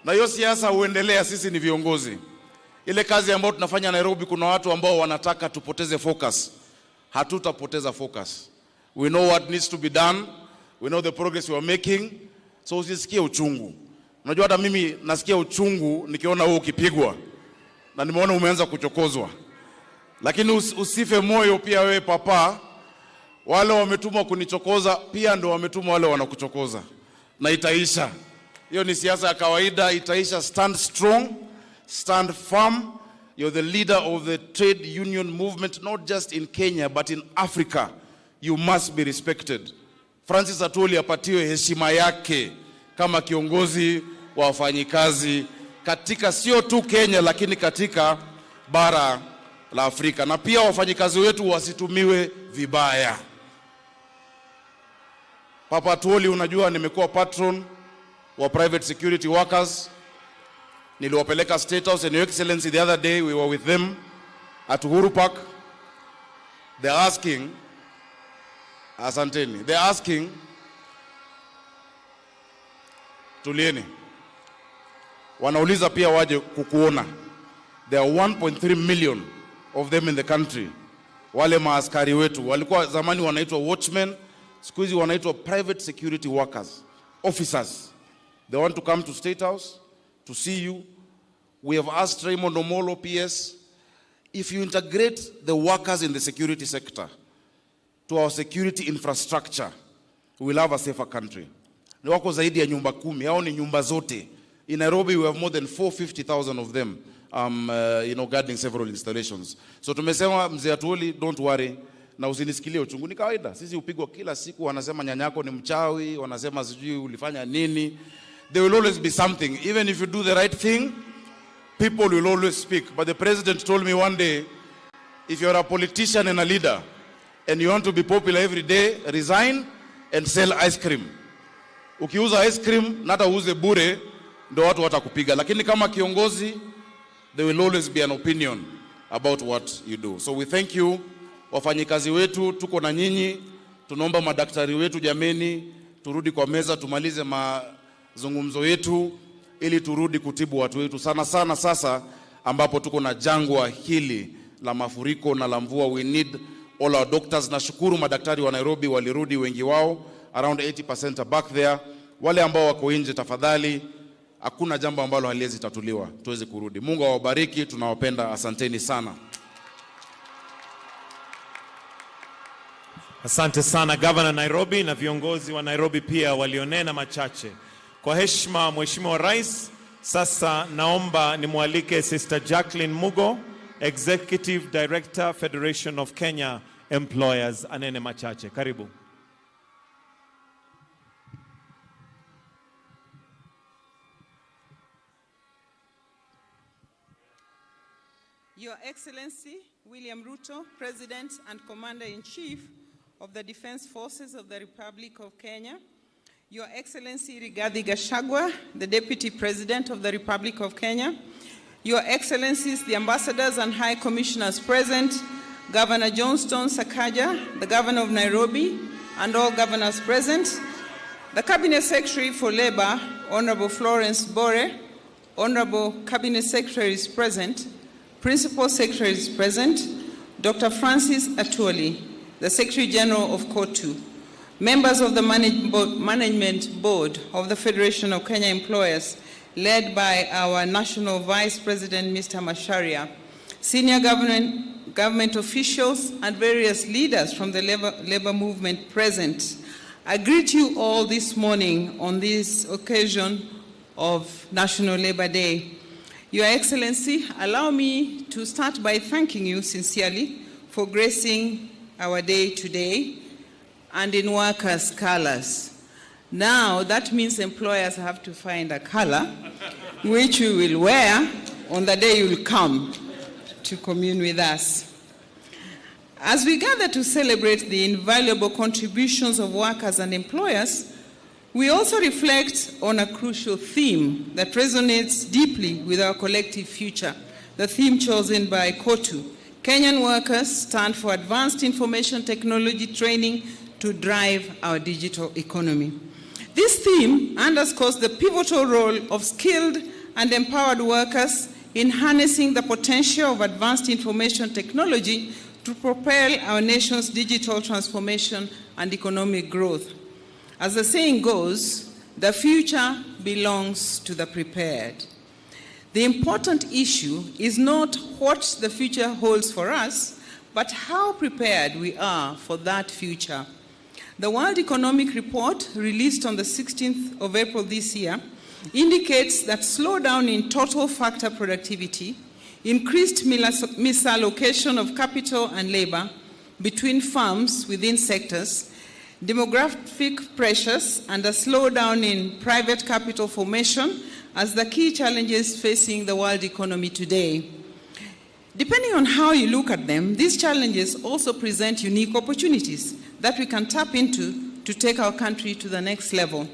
Na hiyo siasa huendelea, sisi ni viongozi. Ile kazi ambayo tunafanya Nairobi, kuna watu ambao wanataka tupoteze focus. Hatutapoteza focus. We know what needs to be done. We know the progress we are making. So usisikie uchungu. Unajua hata mimi nasikia uchungu nikiona wewe ukipigwa. Na nimeona umeanza kuchokozwa. Lakini usife moyo pia wewe Papa. Wale wametumwa kunichokoza pia ndio wametumwa wale wanakuchokoza. Na itaisha. Hiyo ni siasa ya kawaida, itaisha. Stand strong, stand firm. You're the leader of the trade union movement, not just in Kenya but in Africa. You must be respected. Francis Atwoli apatiwe heshima yake kama kiongozi wa wafanyikazi katika sio tu Kenya lakini katika bara la Afrika. Na pia wafanyikazi wetu wasitumiwe vibaya. Papa Atwoli, unajua nimekuwa patron wa private security workers. Niliwapeleka State House, and Your Excellency, the other day we were with them at Uhuru Park. They're asking, asanteni, they're asking, tulieni. wanauliza pia waje kukuona. There are 1.3 million of them in the country. Wale maaskari wetu walikuwa zamani wanaitwa watchmen, siku hizi wanaitwa private security workers, officers. They want to come to State House to see you. We have asked Raymond Omolo, PS, if you integrate the workers in the security sector to our security infrastructure, we will have a safer country. Ni wako zaidi ya nyumba 10, hao ni nyumba zote. In Nairobi, we have more than 450,000 of them, guarding several installations. So tumesema mzee Atuoli, don't worry, na usinisikilie uchungu. Ni kawaida, sisi upigwa kila siku, wanasema nyanyako ni mchawi, wanasema sijui ulifanya nini. There will always be something. Even if you do the right thing, people will always speak. But the president told me one day, if you're a politician and a leader, and you want to be popular every day, resign and sell ice cream. Ukiuza ice cream, nata uuze bure, ndo watu watakupiga. Lakini kama kiongozi, there will always be an opinion about what you do. So we thank you, wafanyikazi wetu, tuko na nyinyi, tunaomba madaktari wetu jameni, turudi kwa meza, tumalize mazungumzo yetu, ili turudi kutibu watu wetu. Sana sana sasa, ambapo tuko na jangwa hili la mafuriko na la mvua, we need all our doctors. Nashukuru madaktari wa Nairobi walirudi wengi wao, around 80% are back there. Wale ambao wako nje, tafadhali, hakuna jambo ambalo haliwezi tatuliwa, tuweze kurudi. Mungu awabariki, tunawapenda, asanteni sana. Asante sana Governor Nairobi, na viongozi wa Nairobi pia walionena machache. Kwa heshima Mheshimiwa Rais, sasa naomba nimwalike Sister Jacqueline Mugo, Executive Director, Federation of Kenya Employers, anene machache. Karibu. Your Excellency William Ruto, President and Commander-in-Chief of the Defense Forces of the Republic of Kenya, Your Excellency Rigathi Gachagua, the Deputy President of the Republic of Kenya, Your Excellencies, the Ambassadors and High Commissioners present, Governor Johnston Sakaja, the Governor of Nairobi, and all governors present, the Cabinet Secretary for Labor, Honorable Florence Bore, Honorable Cabinet Secretaries present, Principal Secretaries present, Dr. Francis Atuoli, the Secretary General of COTU, members of the Management Board of the Federation of Kenya Employers, led by our National Vice President, Mr. Macharia, senior government officials, and various leaders from the labor movement present. I greet you all this morning on this occasion of National Labor Day. Your Excellency, allow me to start by thanking you sincerely for gracing our day today, and in workers' colors. Now, that means employers have to find a color which you will wear on the day you will come to commune with us. As we gather to celebrate the invaluable contributions of workers and employers, we also reflect on a crucial theme that resonates deeply with our collective future, the theme chosen by COTU. Kenyan workers stand for advanced information technology training to drive our digital economy. This theme underscores the pivotal role of skilled and empowered workers in harnessing the potential of advanced information technology to propel our nation's digital transformation and economic growth. As the saying goes, the future belongs to the prepared. The important issue is not what the future holds for us, but how prepared we are for that future. The World Economic Report, released on the 16th of April this year, indicates that slowdown in total factor productivity, increased misallocation of capital and labor between firms within sectors, demographic pressures, and a slowdown in private capital formation as the key challenges facing the world economy today. Depending on how you look at them, these challenges also present unique opportunities that we can tap into to take our country to the next level.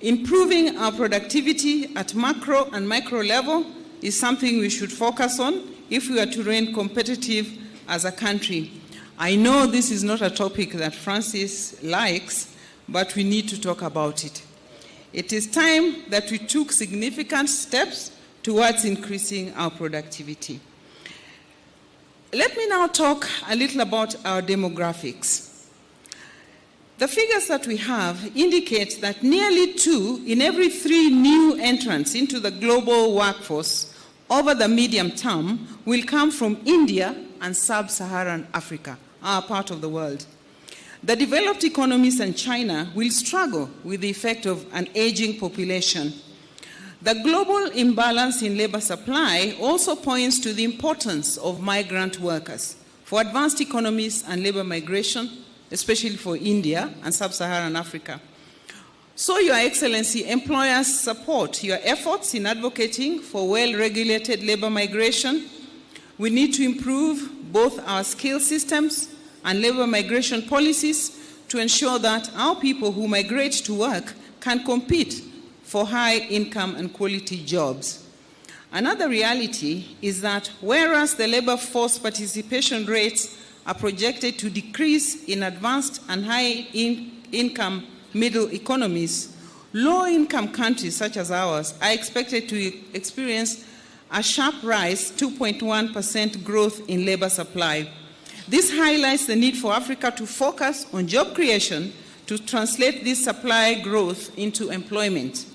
Improving our productivity at macro and micro level is something we should focus on if we are to remain competitive as a country. I know this is not a topic that Francis likes, but we need to talk about it. It is time that we took significant steps towards increasing our productivity. Let me now talk a little about our demographics. The figures that we have indicate that nearly 2 in every 3 new entrants into the global workforce over the medium term will come from India and sub-Saharan Africa, our part of the world. The developed economies and China will struggle with the effect of an aging population. The global imbalance in labor supply also points to the importance of migrant workers for advanced economies and labor migration, especially for India and sub-Saharan Africa. So, Your Excellency, employers support your efforts in advocating for well-regulated labor migration. We need to improve both our skill systems and labor migration policies to ensure that our people who migrate to work can compete for high income and quality jobs. Another reality is that whereas the labor force participation rates are projected to decrease in advanced and high income middle economies, low-income countries such as ours are expected to experience a sharp rise, 2.1% growth in labor supply. This highlights the need for Africa to focus on job creation to translate this supply growth into employment.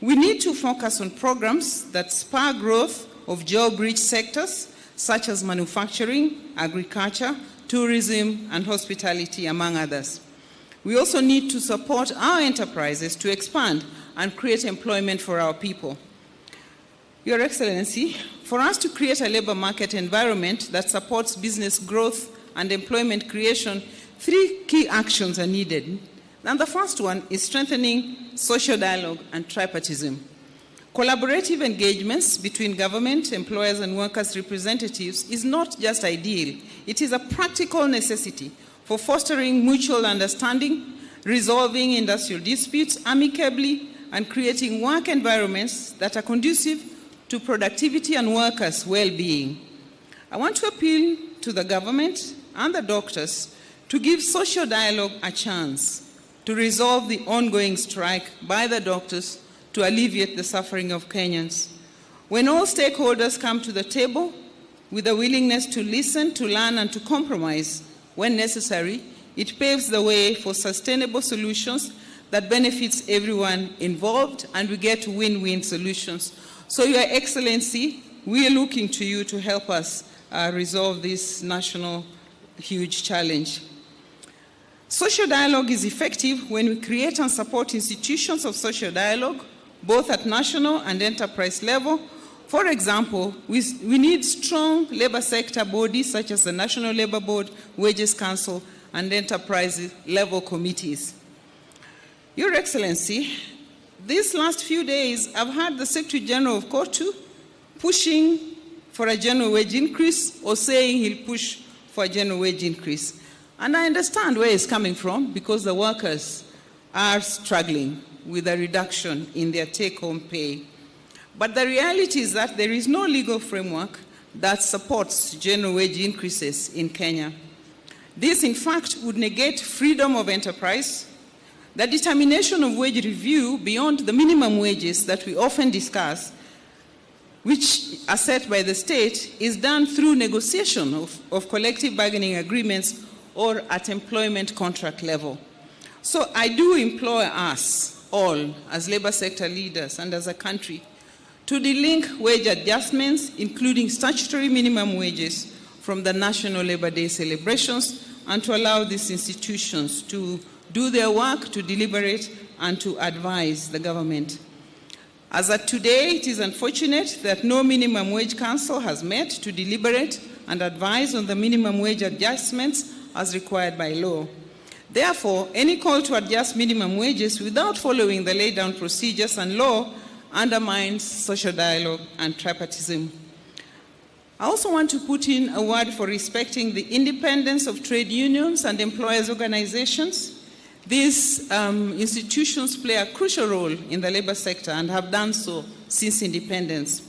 We need to focus on programs that spur growth of job-rich sectors such as manufacturing, agriculture, tourism, and hospitality, among others. We also need to support our enterprises to expand and create employment for our people. Your Excellency, for us to create a labor market environment that supports business growth and employment creation, 3 key actions are needed. And the first one is strengthening social dialogue and tripartism. Collaborative engagements between government, employers, and workers' representatives is not just ideal, it is a practical necessity for fostering mutual understanding, resolving industrial disputes amicably, and creating work environments that are conducive to productivity and workers' well-being. I want to appeal to the government and the doctors to give social dialogue a chance to resolve the ongoing strike by the doctors to alleviate the suffering of Kenyans. When all stakeholders come to the table with a willingness to listen, to learn, and to compromise when necessary, it paves the way for sustainable solutions that benefits everyone involved, and we get win-win solutions. So, Your Excellency, we are looking to you to help us resolve this national huge challenge. Social dialogue is effective when we create and support institutions of social dialogue, both at national and enterprise level. For example, we need strong labor sector bodies such as the National Labor Board, Wages Council, and enterprise level committees. Your Excellency, these last few days, I've heard the Secretary General of KOTU pushing for a general wage increase or saying he'll push for a general wage increase. And I understand where he's coming from because the workers are struggling with a reduction in their take-home pay. But the reality is that there is no legal framework that supports general wage increases in Kenya. This, in fact, would negate freedom of enterprise. The determination of wage review beyond the minimum wages that we often discuss, which are set by the state, is done through negotiation of collective bargaining agreements or at employment contract level. So I do implore us all as labor sector leaders and as a country to delink wage adjustments, including statutory minimum wages, from the National Labor Day celebrations, and to allow these institutions to do their work, to deliberate, and to advise the government. As of today, it is unfortunate that no minimum wage council has met to deliberate and advise on the minimum wage adjustments as required by law. Therefore, any call to adjust minimum wages without following the laid down procedures and law undermines social dialogue and tripartism. I also want to put in a word for respecting the independence of trade unions and employers' organizations. These institutions play a crucial role in the labor sector and have done so since independence.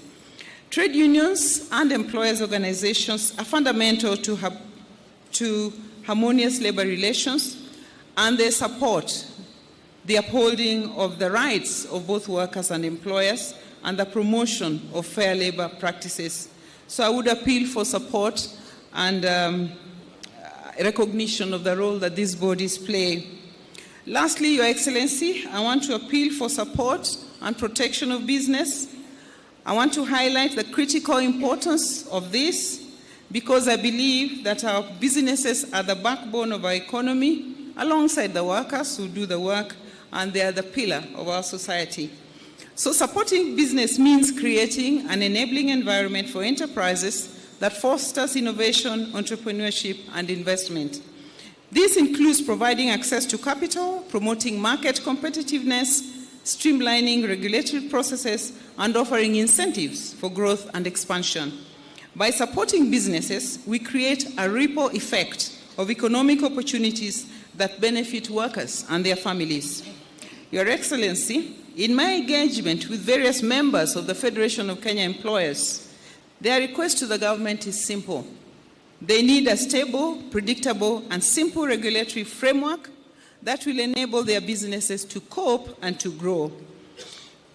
Trade unions and employers' organizations are fundamental to harmonious labor relations, and they support the upholding of the rights of both workers and employers, and the promotion of fair labor practices. So I would appeal for support and recognition of the role that these bodies play. Lastly, Your Excellency, I want to appeal for support and protection of business. I want to highlight the critical importance of this because I believe that our businesses are the backbone of our economy alongside the workers who do the work, and they are the pillar of our society. So supporting business means creating an enabling environment for enterprises that fosters innovation, entrepreneurship, and investment. This includes providing access to capital, promoting market competitiveness, streamlining regulatory processes, and offering incentives for growth and expansion. By supporting businesses, we create a ripple effect of economic opportunities that benefit workers and their families. Your Excellency, in my engagement with various members of the Federation of Kenya Employers, their request to the government is simple. They need a stable, predictable, and simple regulatory framework that will enable their businesses to cope and to grow.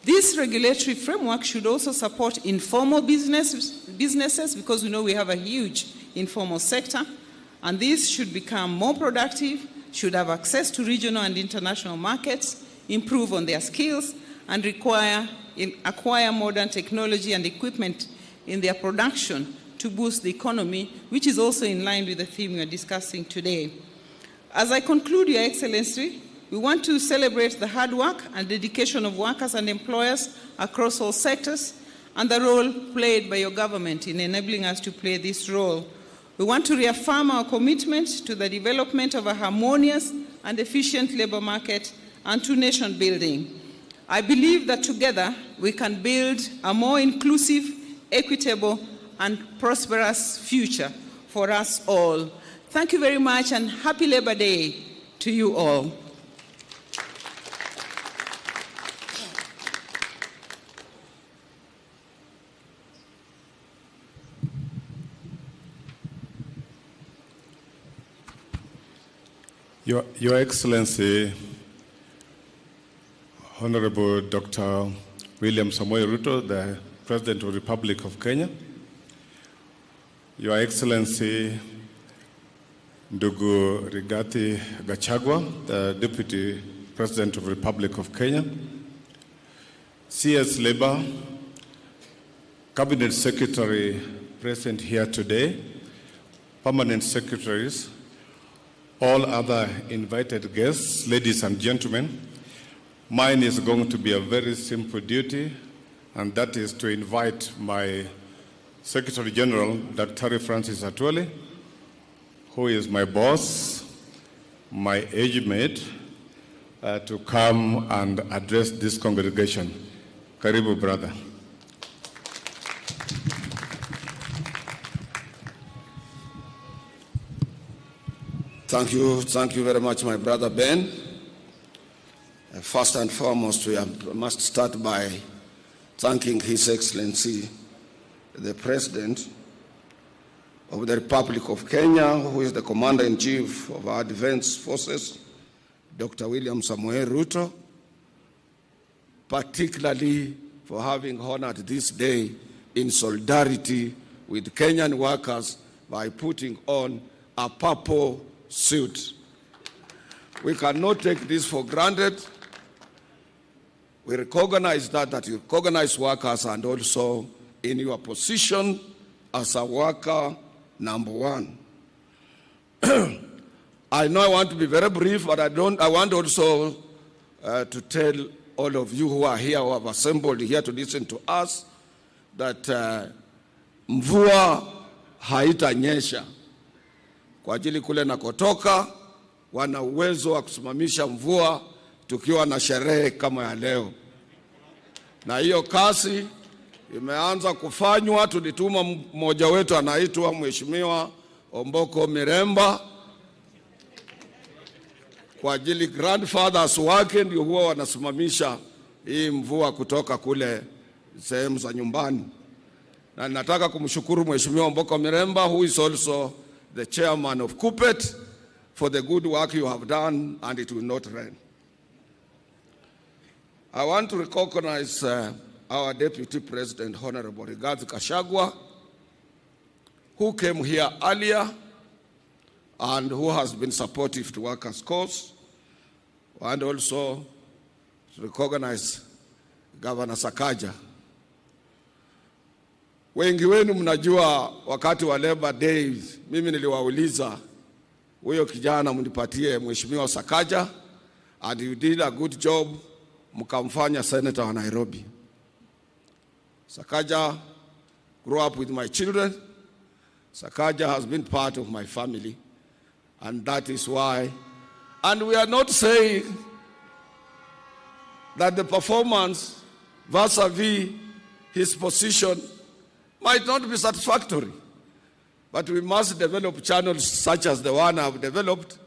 This regulatory framework should also support informal businesses because we know we have a huge informal sector, and these should become more productive, should have access to regional and international markets, improve on their skills, and acquire modern technology and equipment in their production to boost the economy, which is also in line with the theme we are discussing today. As I conclude, Your Excellency, we want to celebrate the hard work and dedication of workers and employers across all sectors and the role played by your government in enabling us to play this role. We want to reaffirm our commitment to the development of a harmonious and efficient labor market and to nation building. I believe that together we can build a more inclusive, equitable, and prosperous future for us all. Thank you very much, and happy Labor Day to you all. Your Excellency, Honorable Dr. William Samoei Ruto, the President of the Republic of Kenya, Your Excellency, Ndugu Rigathi Gachagua, the Deputy President of the Republic of Kenya, CS Labor, Cabinet Secretary present here today, Permanent Secretaries, all other invited guests, ladies and gentlemen, mine is going to be a very simple duty, and that is to invite my Secretary General, Dr. Francis Atwoli, who is my boss, my age mate, to come and address this congregation. Karibu, brother. Thank you very much, my brother Ben. First and foremost, we must start by thanking His Excellency, the President of the Republic of Kenya, who is the Commander-in-Chief of our Defense Forces, Dr. William Samoei Ruto, particularly for having honored this day in solidarity with Kenyan workers by putting on a purple suit. We cannot take this for granted. We recognize that you recognize workers, and also in your position as a worker number one. I know I want to be very brief, but I want also to tell all of you who are here, who have assembled here to listen to us, that mvua haitanyesha. Kwa ajili kule nakotoka wana uwezo wa kusimamisha mvua tukiwa na sherehe kama ya leo. Na hiyo kazi imeanza kufanywa. Tulituma mmoja wetu anaitwa Mheshimiwa Omboko Miremba kwa ajili grandfathers wake ndio huwa wanasimamisha hii mvua kutoka kule sehemu za nyumbani. Na nataka kumshukuru Mheshimiwa Omboko Miremba, who is also the chairman of KUPPET, for the good work you have done, and it will not rain. I want to recognize our Deputy President, Honorable Rigathi Gachagua, who came here earlier and who has been supportive to workers' cause, and also to recognize Governor Sakaja. Wengi wenu mnajua wakati wa Labor Day mimi niliwauliza huyo kijana mnipatie Mheshimiwa Sakaja, and you did a good job, mkamfanya senator wa Nairobi. Sakaja grew up with my children. Sakaja has been part of my family, and that is why. And we are not saying that the performance vis-a-vis his position might not be satisfactory, but we must develop channels such as the one I've developed,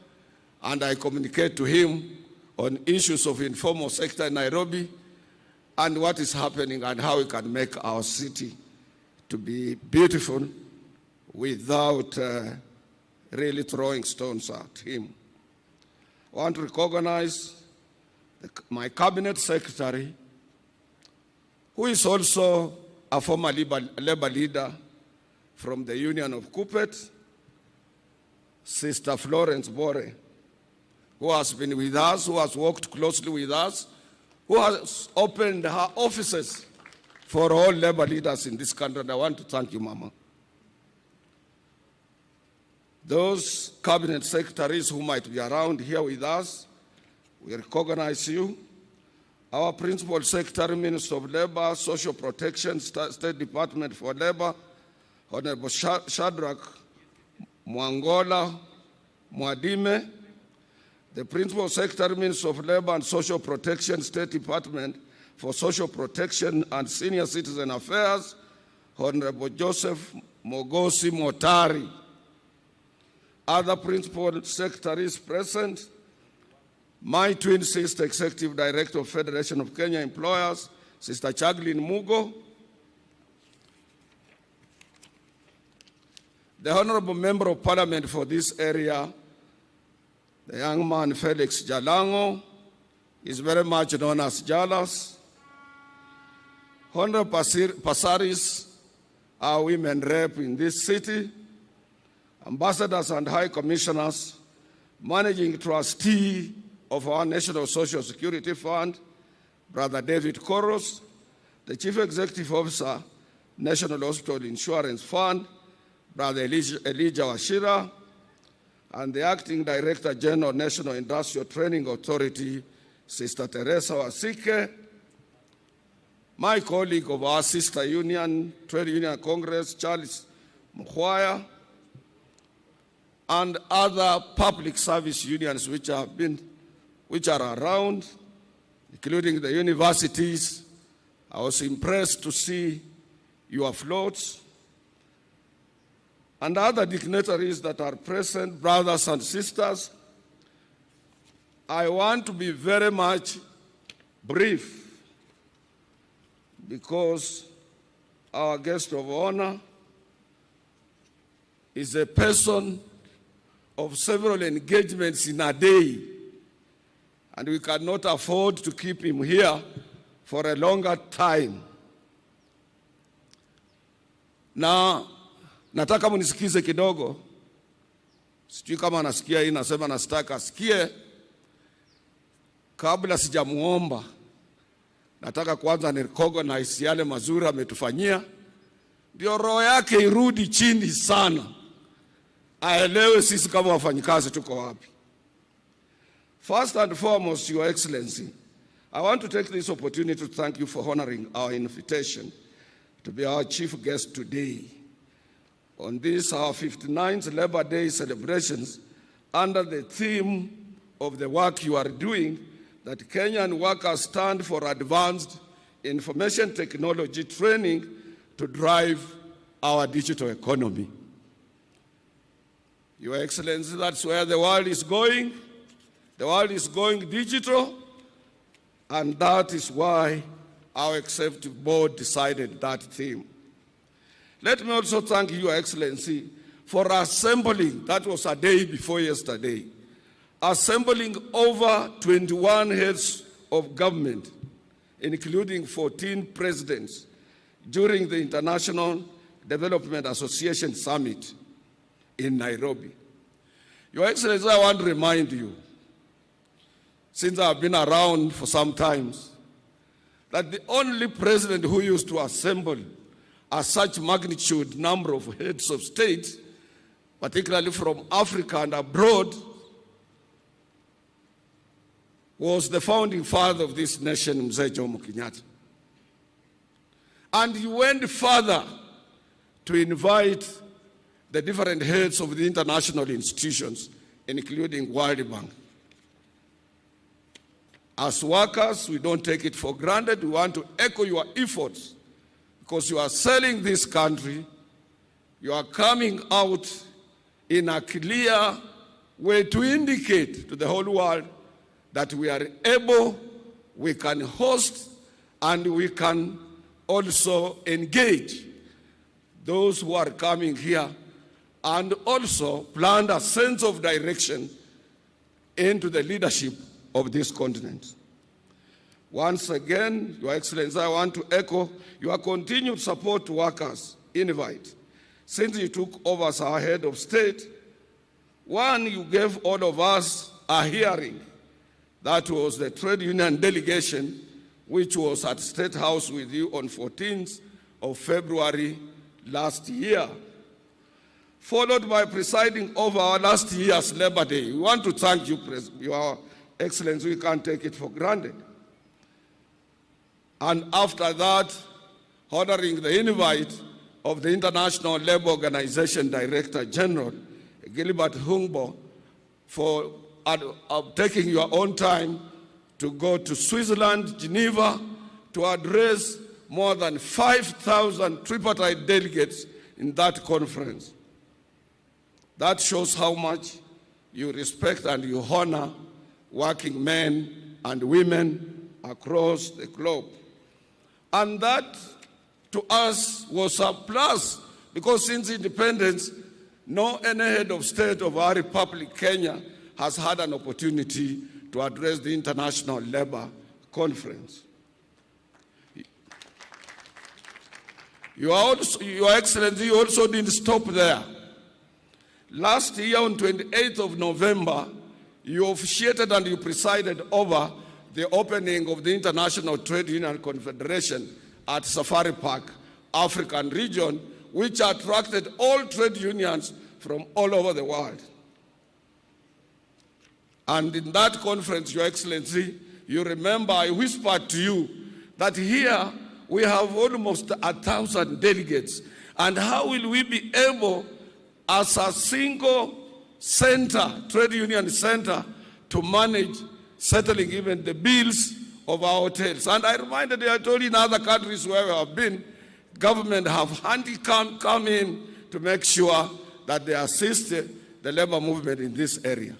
and I communicate to him on issues of informal sector in Nairobi and what is happening and how we can make our city to be beautiful without really throwing stones at him. I want to recognize my cabinet secretary, who is also a former labor leader from the Union of Kupet, Sister Florence Bore, who has been with us, who has worked closely with us, who has opened her offices for all labor leaders in this country. And I want to thank you, Mama. Those cabinet secretaries who might be around here with us, we recognize you. Our Principal Secretary, Minister of Labor, Social Protection, State Department for Labor, Honorable Shadrach Mwangola Mwadime, the Principal Secretary, Minister of Labor and Social Protection, State Department for Social Protection and Senior Citizen Affairs, Honorable Joseph Mogosi Motari. Other Principal Secretaries present, my twin sister, Executive Director of Federation of Kenya Employers, Sister Jacqueline Mugo, the Honorable Member of Parliament for this area, the young man Felix Jalango, is very much known as Jalas. Honorable Pasaris, our women rep in this city, ambassadors and high commissioners, managing trustee of our National Social Security Fund, Brother David Koros, the Chief Executive Officer, National Hospital Insurance Fund, Brother Elijah Washira, and the Acting Director General, National Industrial Training Authority, Sister Teresa Wasike, my colleague of our sister union, Trade Union Congress, Charles Mkhwaya, and other public service unions which are around, including the universities. I was impressed to see your floats and other dignitaries that are present, brothers and sisters. I want to be very much brief because our guest of honor is a person of several engagements in a day, and we cannot afford to keep him here for a longer time. Na nataka munisikize kidogo. Sijui kama nasikia hii, nasema nasitaka asikie. Kabla sijamuomba, nataka kwanza ni recognize yale mazuri ametufanyia, ndio roho yake irudi chini sana, aelewe sisi kama wafanyikazi tuko wapi. First and foremost, Your Excellency, I want to take this opportunity to thank you for honoring our invitation to be our chief guest today on this, our 59th Labor Day celebrations, under the theme of the work you are doing, that Kenyan workers stand for advanced information technology training to drive our digital economy. Your Excellency, that's where the world is going. The world is going digital, and that is why our executive board decided that theme. Let me also thank you, Your Excellency, for assembling, that was a day before yesterday, assembling over 21 heads of government including 14 presidents, during the International Development Association Summit in Nairobi. Your Excellency, I want to remind you, since I've been around for some time, that the only president who used to assemble a such magnitude number of heads of state, particularly from Africa and abroad, was the founding father of this nation, Mzee Jomo Kenyatta. And he went further to invite the different heads of the international institutions, including World Bank. As workers, we don't take it for granted. We want to echo your efforts because you are selling this country. You are coming out in a clear way to indicate to the whole world that we are able, we can host, and we can also engage those who are coming here and also plant a sense of direction into the leadership of this continent. Once again, Your Excellency, I want to echo your continued support to workers' invite. Since you took over as our head of state, one, you gave all of us a hearing. That was the trade union delegation, which was at State House with you on 14th of February last year, followed by presiding over our last year's Labor Day. We want to thank you, Your Excellency. We can't take it for granted. And after that, honoring the invite of the International Labour Organization Director General, Gilbert Humbo, for taking your own time to go to Switzerland, Geneva, to address more than 5,000 tripartite delegates in that conference. That shows how much you respect and you honor working men and women across the globe. And that, to us, was a plus, because since independence, no any head of state of our republic, Kenya, has had an opportunity to address the International Labour Conference. Your Excellency, you also didn't stop there. Last year, on 28th of November, you officiated and you presided over the opening of the International Trade Union Confederation at Safari Park, African region, which attracted all trade unions from all over the world. And in that conference, Your Excellency, you remember I whispered to you that here we have almost 1,000 delegates. And how will we be able, as a single center, trade union center, to manage settling even the bills of our hotels? And I reminded you, I told you in other countries where we have been, government have handicap come in to make sure that they assist the labor movement in this area.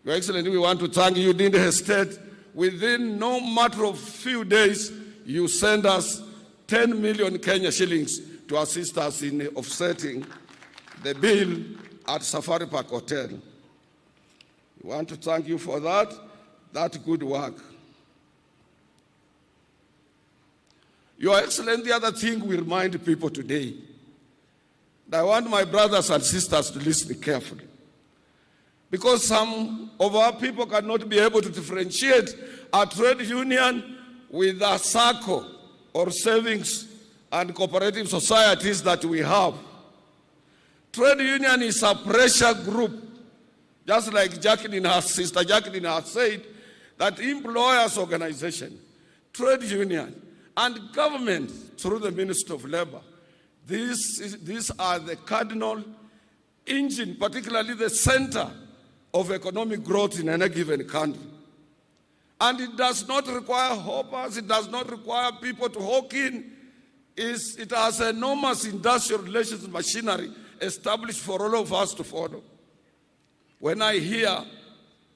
Your Excellency, we want to thank you. You didn't hesitate. Within no matter of few days, you send us 10 million Kenya shillings to assist us in offsetting the bill at Safari Park Hotel. We want to thank you for that good work. Your Excellency, the other thing we remind people today, and I want my brothers and sisters to listen carefully, because some of our people cannot be able to differentiate a trade union with a SACCO or savings and cooperative societies that we have. Trade union is a pressure group, just like Sister Jacqueline has said, that employers' organization, trade union, and government through the Ministry of Labor, these are the cardinal engine, particularly the center of economic growth in any given country. And it does not require hoppers, it does not require people to hawk in. It has enormous industrial relations machinery established for all of us to follow. When I hear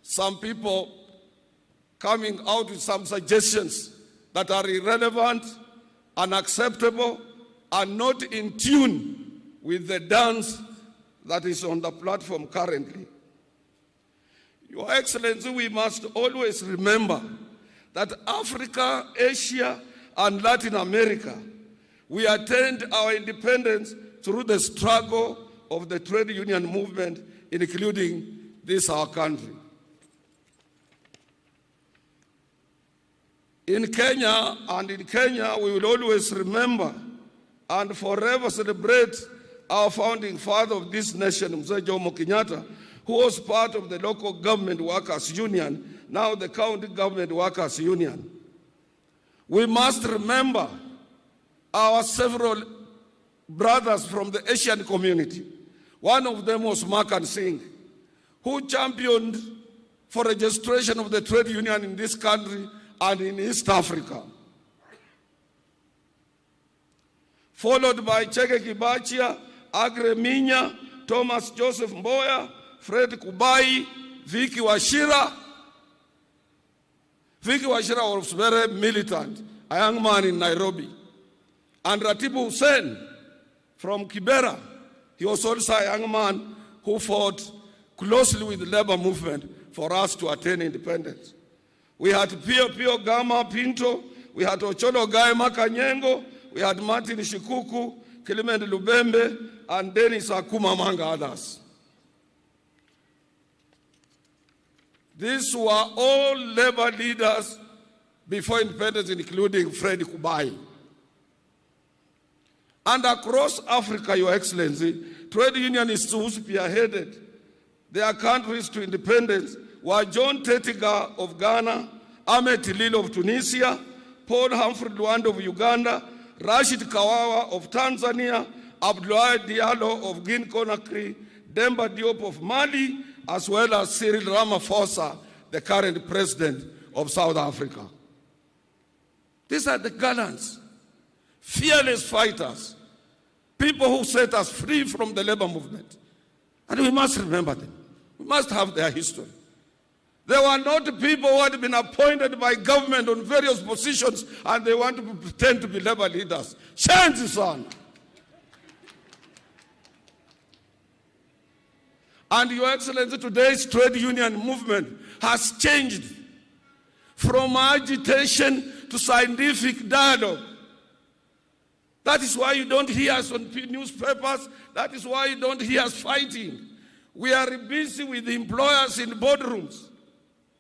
some people coming out with some suggestions that are irrelevant, unacceptable, and not in tune with the dance that is on the platform currently, Your Excellency, we must always remember that Africa, Asia, and Latin America, we attained our independence through the struggle of the trade union movement, including this our country. In Kenya, we will always remember and forever celebrate our founding father of this nation, Mzee Jomo Kenyatta, who was part of the local government workers union, now the county government workers union. We must remember our several brothers from the Asian community. One of them was Makan Singh, who championed for registration of the trade union in this country and in East Africa. Followed by Chege Kibachia, Agre Minya, Thomas Joseph Mboya, Fred Kubai, Vicky Wachira. Vicky Wachira was very militant, a young man in Nairobi. And Ratibu Hussein from Kibera, he was also a young man who fought closely with the labor movement for us to attain independence. We had Pio Pio Gama Pinto, we had Ocholo Gai Makanyengo, we had Martin Shikuku, Clement Lubembe, and Dennis Akuma, among others. These were all labor leaders before independence, including Fred Kubai. And across Africa, Your Excellency, trade unionists who spearheaded their countries to independence were John Tetiga of Ghana, Ahmed Tilil of Tunisia, Paul Humphrey Luanda of Uganda, Rashid Kawawa of Tanzania, Abdoulaye Diallo of Guinea-Conakry, Demba Diop of Mali, as well as Cyril Ramaphosa, the current president of South Africa. These are the gallants, fearless fighters, people who set us free from the labor movement. And we must remember them. We must have their history. They were not people who had been appointed by government on various positions and they want to pretend to be labor leaders. Change this on. And Your Excellency, today's trade union movement has changed from agitation to scientific dialogue. That is why you don't hear us on newspapers. That is why you don't hear us fighting. We are busy with the employers in boardrooms,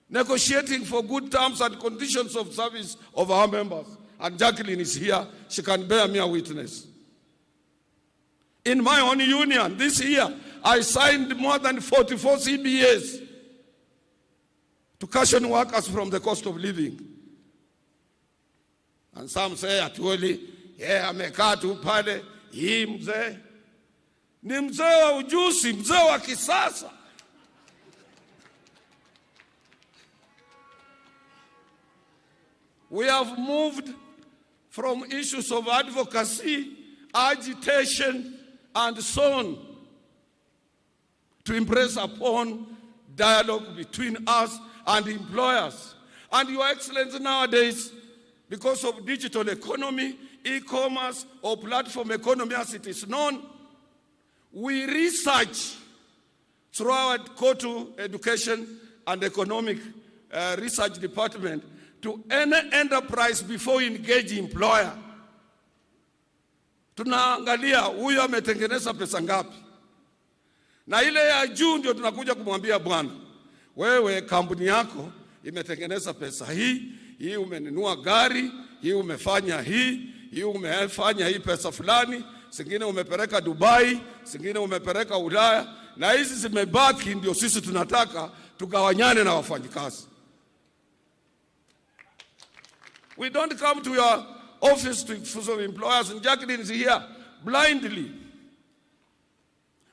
negotiating for good terms and conditions of service of our members. And Jacqueline is here. She can bear me a witness. In my own union this year, I signed more than 44 CBAs to cushion workers from the cost of living. And some say, atuoli, amekaa tu pale, hii mzee. Ni mzee wa ujuzi, mzee wa kisasa. We have moved from issues of advocacy, agitation, and so on to impress upon dialogue between us and employers. And Your Excellency, nowadays, because of digital economy, e-commerce, or platform economy as it is known, we research through our Kotu Education and Economic Research Department to any enterprise before we engage employer. Tunaangalia huyu ametengeneza pesa ngapi. Na ile ya juu ndio tunakuja kumwambia bwana, wewe kampuni yako imetengeneza pesa hii umenunua gari, hii umefanya hii umefanya hii pesa fulani, zingine umepeleka Dubai, zingine umepeleka Ulaya, na hizi zimebaki ndio sisi tunataka tugawanyane na wafanyikazi. We don't come to your office to for employers, and Jacqueline is here, blindly.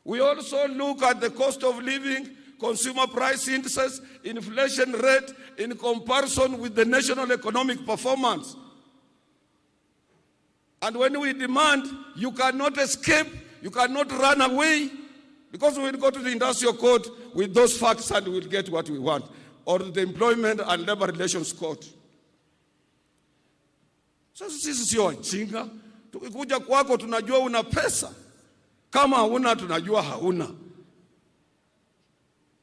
We also look at the cost of living, consumer price indices, inflation rate in comparison with the national economic performance. And when we demand, you cannot escape, you cannot run away, because we will go to the industrial court with those facts and we will get what we want, or the employment and labor relations court. Sasa sisi sio wajinga. Tukikuja kwako tunajua una pesa. Kama hauna tunajua hauna.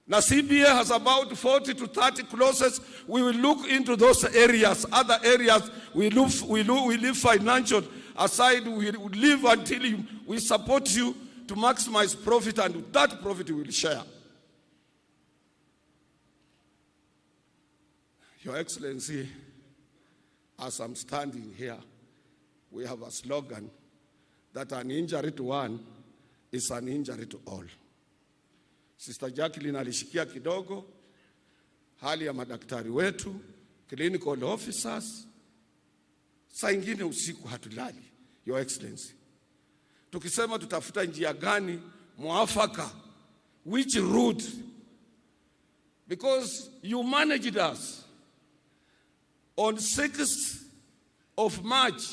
Now CBA has about 40 to 30 clauses. We will look into those areas. Other areas we leave financial aside. We leave until we support you to maximize profit, and that profit we will share. Your Excellency, as I'm standing here, we have a slogan that an injury to one is an injury to all. Sister Jacqueline alishikia kidogo hali ya madaktari wetu, clinical officers. Saa ingine usiku hatulali, Your Excellency. Tukisema tutafuta njia gani mwafaka, which route, because you managed us on 6th of March.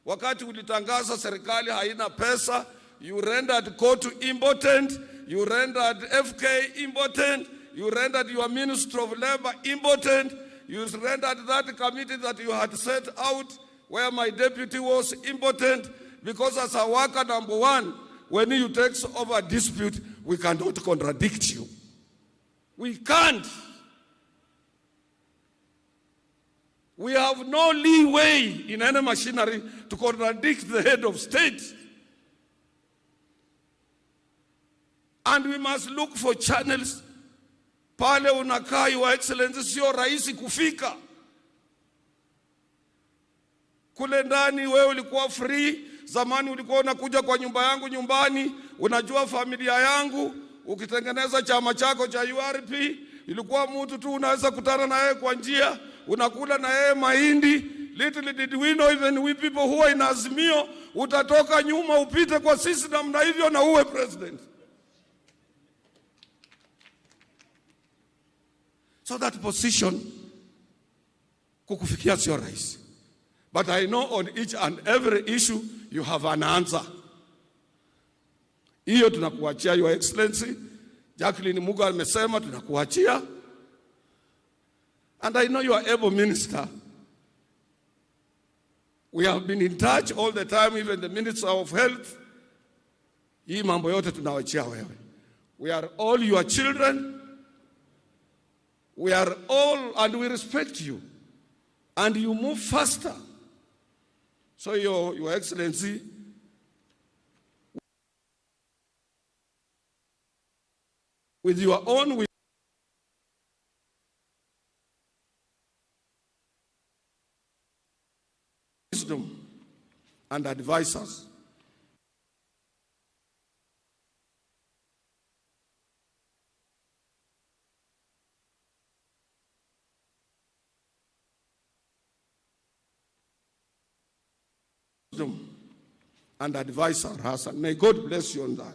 Wakati ulitangaza serikali haina pesa, you rendered court impotent, you rendered FK impotent, you rendered your Minister of Labor impotent, you rendered that committee that you had set out where my deputy was impotent, because as a worker number one, when you take over a dispute, we cannot contradict you. We can't. We have no leeway in any machinery to contradict the head of state. And we must look for channels. Pale unakaa, Your Excellency, sio rahisi kufika. Kule ndani wewe ulikuwa free. Zamani ulikuwa unakuja kwa nyumba yangu nyumbani, unajua familia yangu, ukitengeneza chama chako cha URP, ilikuwa mtu tu unaweza kutana na yeye kwa njia, unakula na yeye mahindi. Little did we know, even we people who are in Azimio, utatoka nyuma upite kwa sisi namna hivyo na uwe president. So that position kukufikia sio rahisi. But I know on each and every issue you have an answer. Hiyo tunakuachia, Your Excellency. Jacqueline Mugo amesema tunakuachia. And I know you are able minister. We have been in touch all the time, even the Minister of Health. Hii mambo yote tunawachia wewe. We are all your children. We are all, and we respect you. And you move faster. So Your Excellency, with your own wisdom and advisors, and advisor, Hassan. May God bless you on that.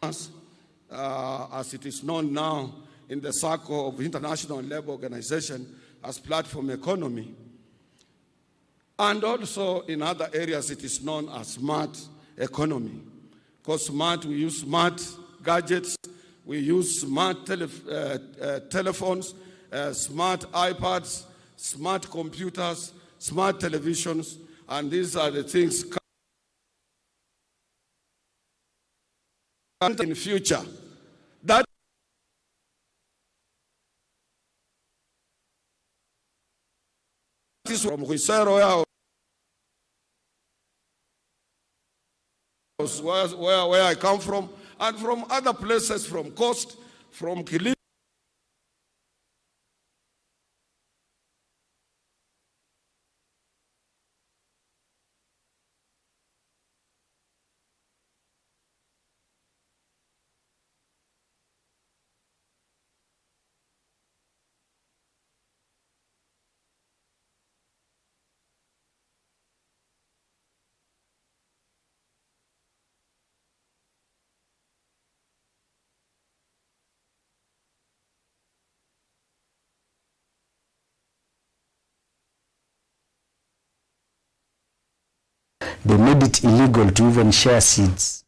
As it is known now in the circle of International Labour Organization as platform economy, and also in other areas it is known as smart economy. Because smart, we use smart gadgets, we use smart telephones, smart iPads, smart computers, smart televisions, and these are the things in future. That is from Huisero, where I come from, and from other places, from Coast, from Kilifi. They made it illegal to even share seeds.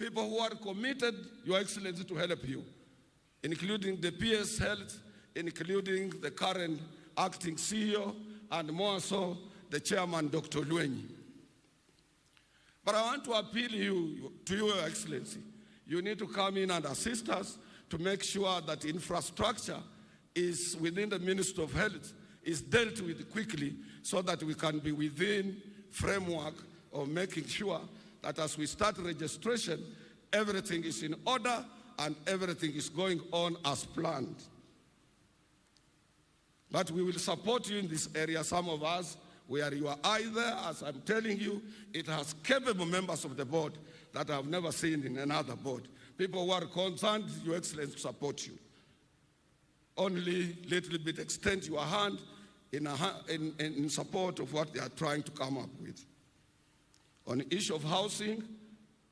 people who are committed, Your Excellency, to help you, including the PS Health, including the current acting CEO, and more so, the chairman, Dr. Luenyi. But I want to appeal to you, Your Excellency. You need to come in and assist us to make sure that infrastructure is within the Ministry of Health, is dealt with quickly so that we can be within framework of making sure that as we start registration, everything is in order and everything is going on as planned. But we will support you in this area. Some of us, we are your eye there. As I'm telling you, it has capable members of the board that I have never seen in another board. People who are concerned, Your Excellency, to support you. Only little bit extend your hand in support of what they are trying to come up with. On the issue of housing,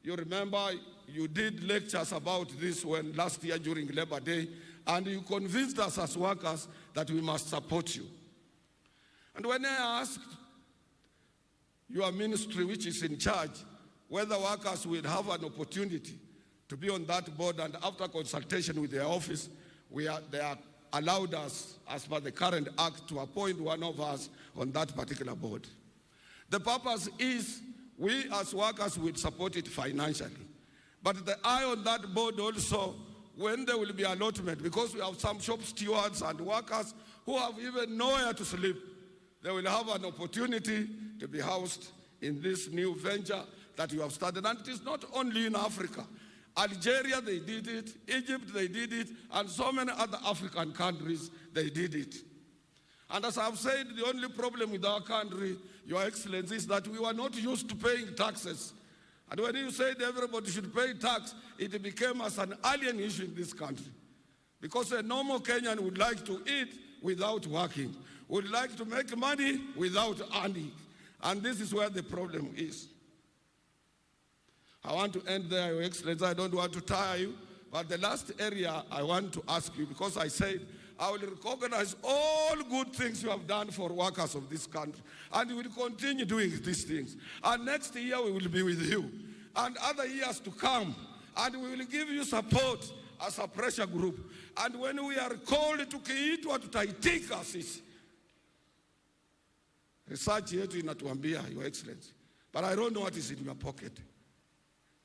you remember you did lectures about this when last year during Labor Day, and you convinced us as workers that we must support you. And when I asked your ministry, which is in charge, whether workers will have an opportunity to be on that board, and after consultation with their office, they are allowed us, as per the current act, to appoint one of us on that particular board. The purpose is we as workers will support it financially. But the eye on that board also, when there will be allotment, because we have some shop stewards and workers who have even nowhere to sleep, they will have an opportunity to be housed in this new venture that you have started. And it is not only in Africa. Algeria, they did it. Egypt, they did it. And so many other African countries, they did it. And as I've said, the only problem with our country, Your Excellency, is that we were not used to paying taxes. And when you said everybody should pay tax, it became as an alien issue in this country. Because a normal Kenyan would like to eat without working, would like to make money without earning. And this is where the problem is. I want to end there, Your Excellency. I don't want to tire you. But the last area I want to ask you, because I said I will recognize all good things you have done for workers of this country. And you will continue doing these things. And next year we will be with you. And other years to come. And we will give you support as a pressure group. And when we are called to kiitwa tutaitika sisi. Research yetu inatuambia, Your Excellency. But I don't know what is in your pocket.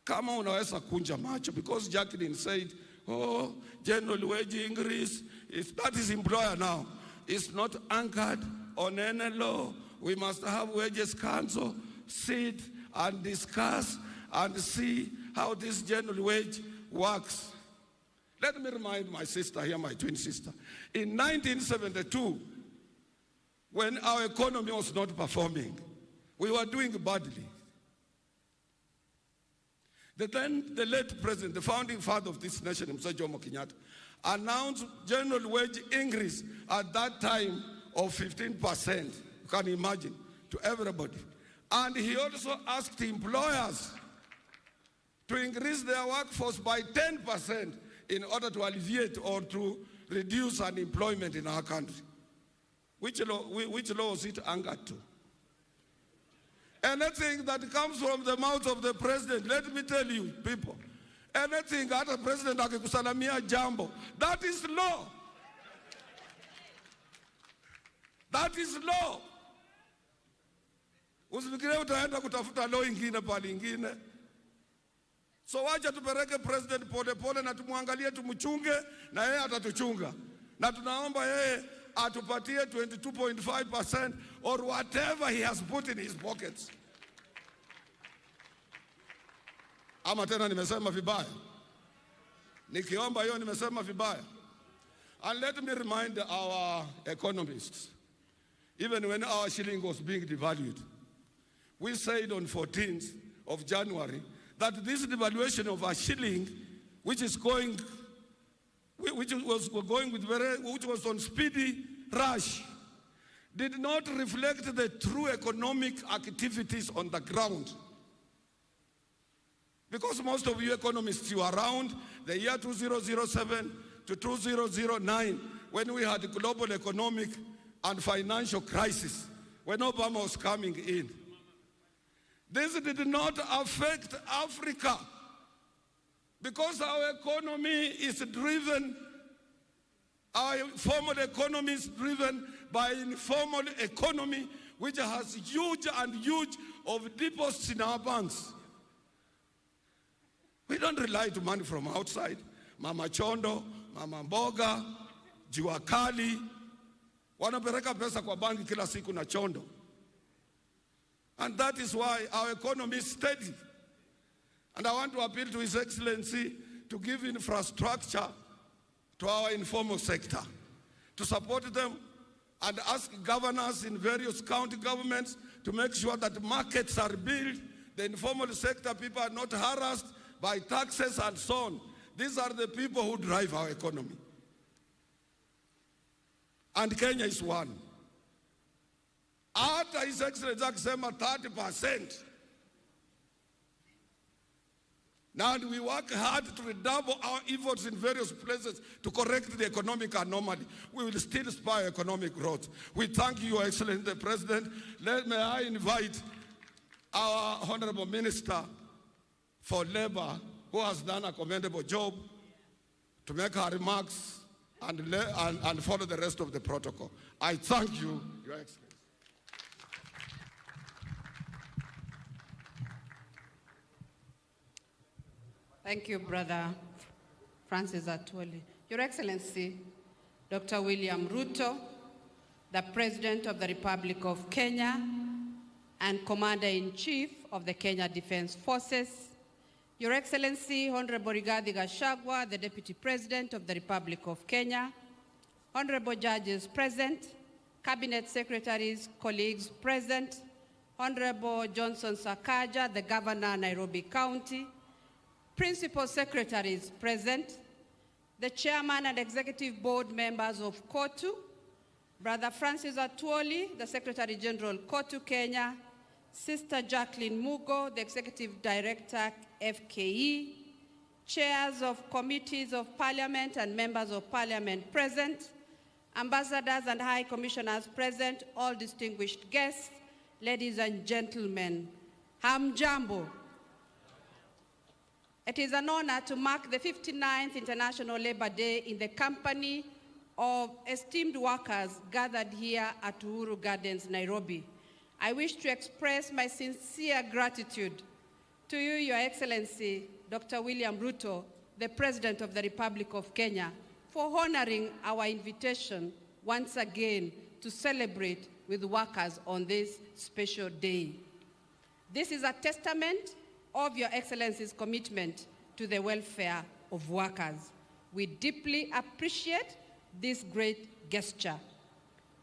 Kama unaweza kunja macho, because Jacqueline said, oh, general wage increase, that is employer now. It's not anchored on any law. We must have wages council, sit and discuss and see how this general wage works. Let me remind my sister here, my twin sister. In 1972, when our economy was not performing, we were doing badly. The late president, the founding father of this nation, Mzee Jomo Kenyatta, announced general wage increase at that time of 15%, you can imagine, to everybody. And he also asked employers to increase their workforce by 10% in order to alleviate or to reduce unemployment in our country. Which law was it anchored to? Anything that comes from the mouth of the president, let me tell you, people, anything that the president akikusalamia jambo, that is law. That is law. Usifikire utaenda kutafuta law ingine pale ingine. So wacha tupeleke president pole pole na tumwangalie, tumchunge na yeye atatuchunga. Na tunaomba yeye atupatie 22.5% or whatever he has put in his pockets. Ama tena nimesema vibaya? Nikiomba hiyo nimesema vibaya? And let me remind our economists, even when our shilling was being devalued, we said on 14th of January that this devaluation of our shilling, which was on speedy rush, did not reflect the true economic activities on the ground. Because most of you economists, you are around the year 2007 to 2009, when we had a global economic and financial crisis, when Obama was coming in. This did not affect Africa. Because our economy is driven, our formal economy is driven by informal economy, which has huge of deposits in our banks. We don't rely to money from outside. Mama Chondo, Mama Mboga, Jua Kali, wanapeleka pesa kwa banki kila siku na Chondo. And that is why our economy is steady. And I want to appeal to His Excellency to give infrastructure to our informal sector, to support them and ask governors in various county governments to make sure that markets are built, the informal sector people are not harassed by taxes and so on. These are the people who drive our economy. And Kenya is one. After His Excellency akisema 30%. Now we work hard to redouble our efforts in various places to correct the economic anomaly. We will still spur economic growth. We thank you, Your Excellency, the President. May I invite our Honorable Minister for Labor, who has done a commendable job, to make her remarks and follow the rest of the protocol. I thank you, Your Excellency. Thank you, Brother Francis Atwoli. Your Excellency, Dr. William Ruto, the President of the Republic of Kenya and Commander-in-Chief of the Kenya Defense Forces, Your Excellency, Honorable Rigathi Gachagua, the Deputy President of the Republic of Kenya, Honorable Judges present, Cabinet Secretaries, colleagues present, Honorable Johnson Sakaja, the Governor, Nairobi County, Principal Secretaries present, the Chairman and Executive Board members of KOTU, Brother Francis Atwoli, the Secretary General, KOTU Kenya, Sister Jacqueline Mugo, the Executive Director, FKE, Chairs of Committees of Parliament and Members of Parliament present, Ambassadors and High Commissioners present, all distinguished guests, ladies and gentlemen, Hamjambo. It is an honor to mark the 59th International Labour Day in the company of esteemed workers gathered here at Uhuru Gardens, Nairobi. I wish to express my sincere gratitude to you, Your Excellency, Dr. William Ruto, the President of the Republic of Kenya, for honoring our invitation once again to celebrate with workers on this special day. This is a testament of Your Excellency's commitment to the welfare of workers. We deeply appreciate this great gesture.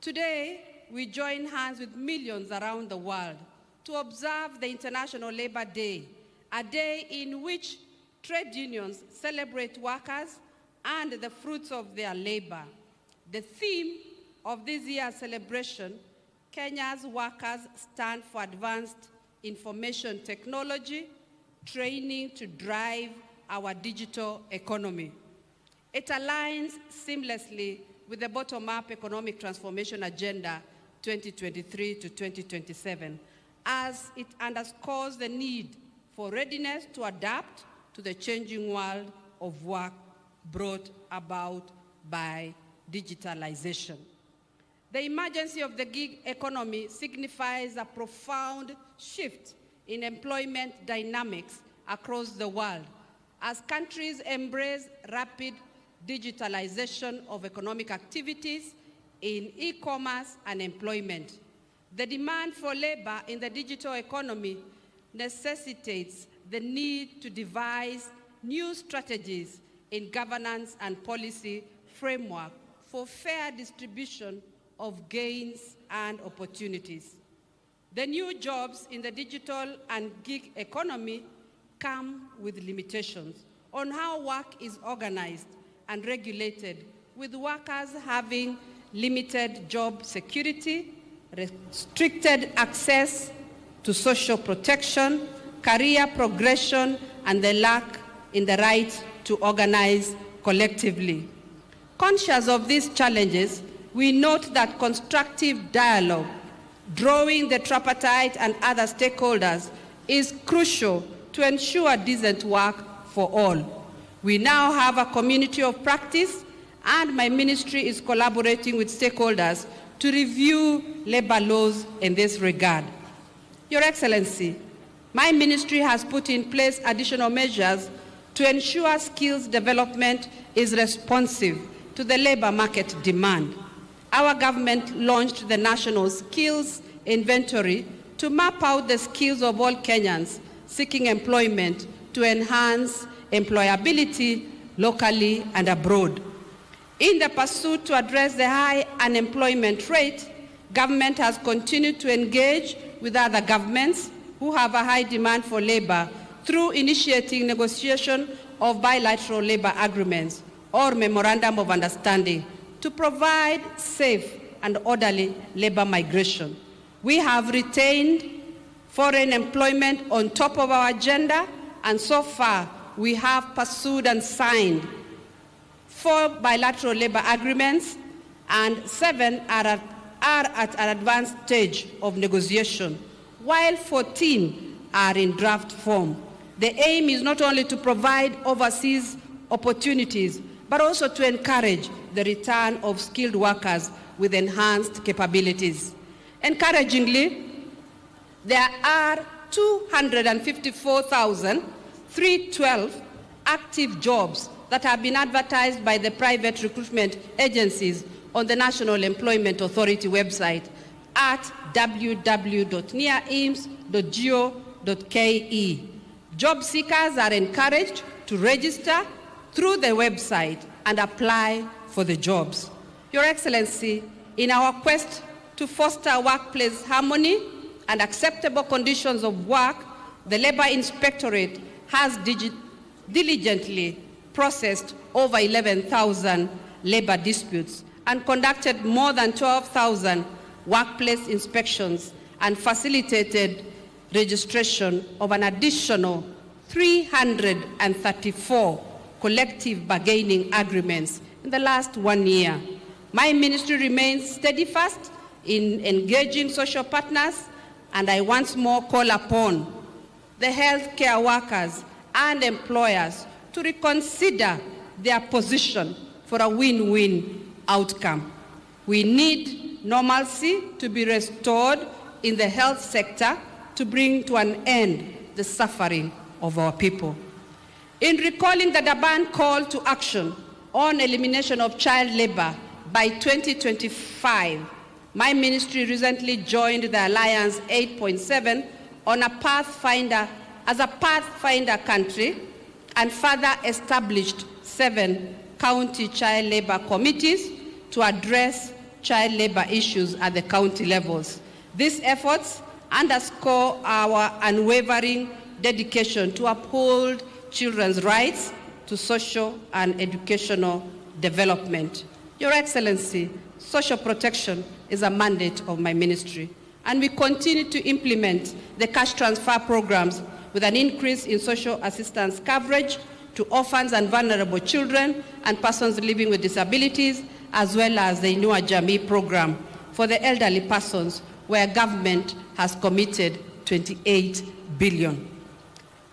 Today, we join hands with millions around the world to observe the International Labour Day, a day in which trade unions celebrate workers and the fruits of their labor. The theme of this year's celebration, Kenya's workers stand for advanced information technology, training to drive our digital economy. It aligns seamlessly with the bottom-up economic transformation agenda 2023 to 2027, as it underscores the need for readiness to adapt to the changing world of work brought about by digitalization. The emergence of the gig economy signifies a profound shift in employment dynamics across the world as countries embrace rapid digitalization of economic activities in e-commerce and employment. The demand for labor in the digital economy necessitates the need to devise new strategies in governance and policy framework for fair distribution of gains and opportunities. The new jobs in the digital and gig economy come with limitations on how work is organized and regulated, with workers having limited job security, restricted access to social protection, career progression, and the lack in the right to organize collectively. Conscious of these challenges, we note that constructive dialogue, drawing the tripartite and other stakeholders, is crucial to ensure decent work for all. We now have a community of practice, and my ministry is collaborating with stakeholders to review labor laws in this regard. Your Excellency, my ministry has put in place additional measures to ensure skills development is responsive to the labor market demand. Our government launched the National Skills Inventory to map out the skills of all Kenyans seeking employment to enhance employability locally and abroad. In the pursuit to address the high unemployment rate, government has continued to engage with other governments who have a high demand for labor through initiating negotiation of bilateral labor agreements or memorandum of understanding to provide safe and orderly labor migration. We have retained foreign employment on top of our agenda, and so far we have pursued and signed 4 bilateral labor agreements, and 7 are at an advanced stage of negotiation, while 14 are in draft form. The aim is not only to provide overseas opportunities, but also to encourage the return of skilled workers with enhanced capabilities. Encouragingly, there are 254,312 active jobs that have been advertised by the private recruitment agencies on the National Employment Authority website at www.nearims.go.ke. Job seekers are encouraged to register through the website and apply for the jobs. Your Excellency, in our quest to foster workplace harmony and acceptable conditions of work, the Labor Inspectorate has diligently processed over 11,000 labor disputes and conducted more than 12,000 workplace inspections and facilitated registration of an additional 334 collective bargaining agreements in the last 1 year. My ministry remains steadfast in engaging social partners, and I once more call upon the healthcare workers and employers to reconsider their position for a win-win outcome. We need normalcy to be restored in the health sector to bring to an end the suffering of our people. In recalling the Durban call to action on elimination of child labor by 2025, my ministry recently joined the Alliance 8.7 on a pathfinder country, and further established 7 county child labor committees to address child labor issues at the county levels. These efforts underscore our unwavering dedication to uphold children's rights to social and educational development. Your Excellency, social protection is a mandate of my ministry, and we continue to implement the cash transfer programs with an increase in social assistance coverage to orphans and vulnerable children and persons living with disabilities, as well as the Inua Jamii program for the elderly persons, where government has committed 28 billion.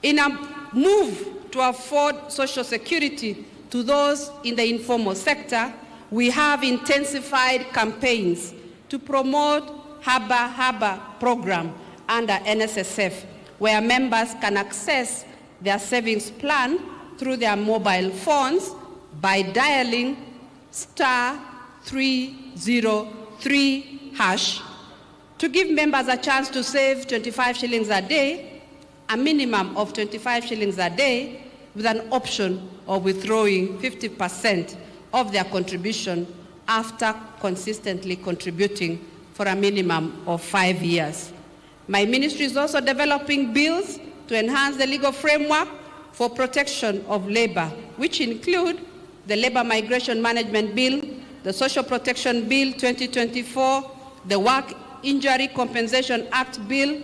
In a move to afford social security to those in the informal sector, we have intensified campaigns to promote Haba Haba program under NSSF, where members can access their savings plan through their mobile phones by dialing *303# to give members a chance to save 25 shillings a day, a minimum of 25 shillings a day, with an option of withdrawing 50% of their contribution after consistently contributing for a minimum of 5 years. My ministry is also developing bills to enhance the legal framework for protection of labor, which include the Labor Migration Management Bill, the Social Protection Bill 2024, the Work Injury Compensation Act Bill,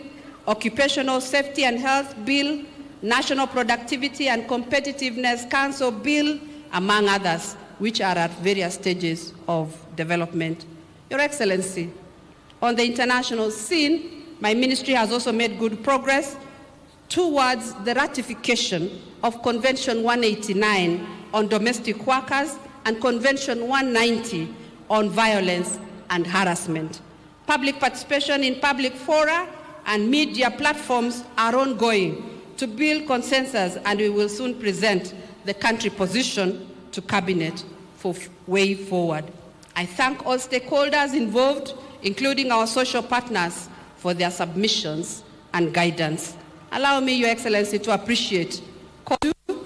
Occupational Safety and Health Bill, National Productivity and Competitiveness Council Bill, among others, which are at various stages of development. Your Excellency, on the international scene, my ministry has also made good progress towards the ratification of Convention 189 on domestic workers and Convention 190 on violence and harassment. Public participation in public fora and media platforms are ongoing to build consensus, and we will soon present the country position to Cabinet for way forward. I thank all stakeholders involved, including our social partners, for their submissions and guidance. Allow me, Your Excellency, to appreciate COSU,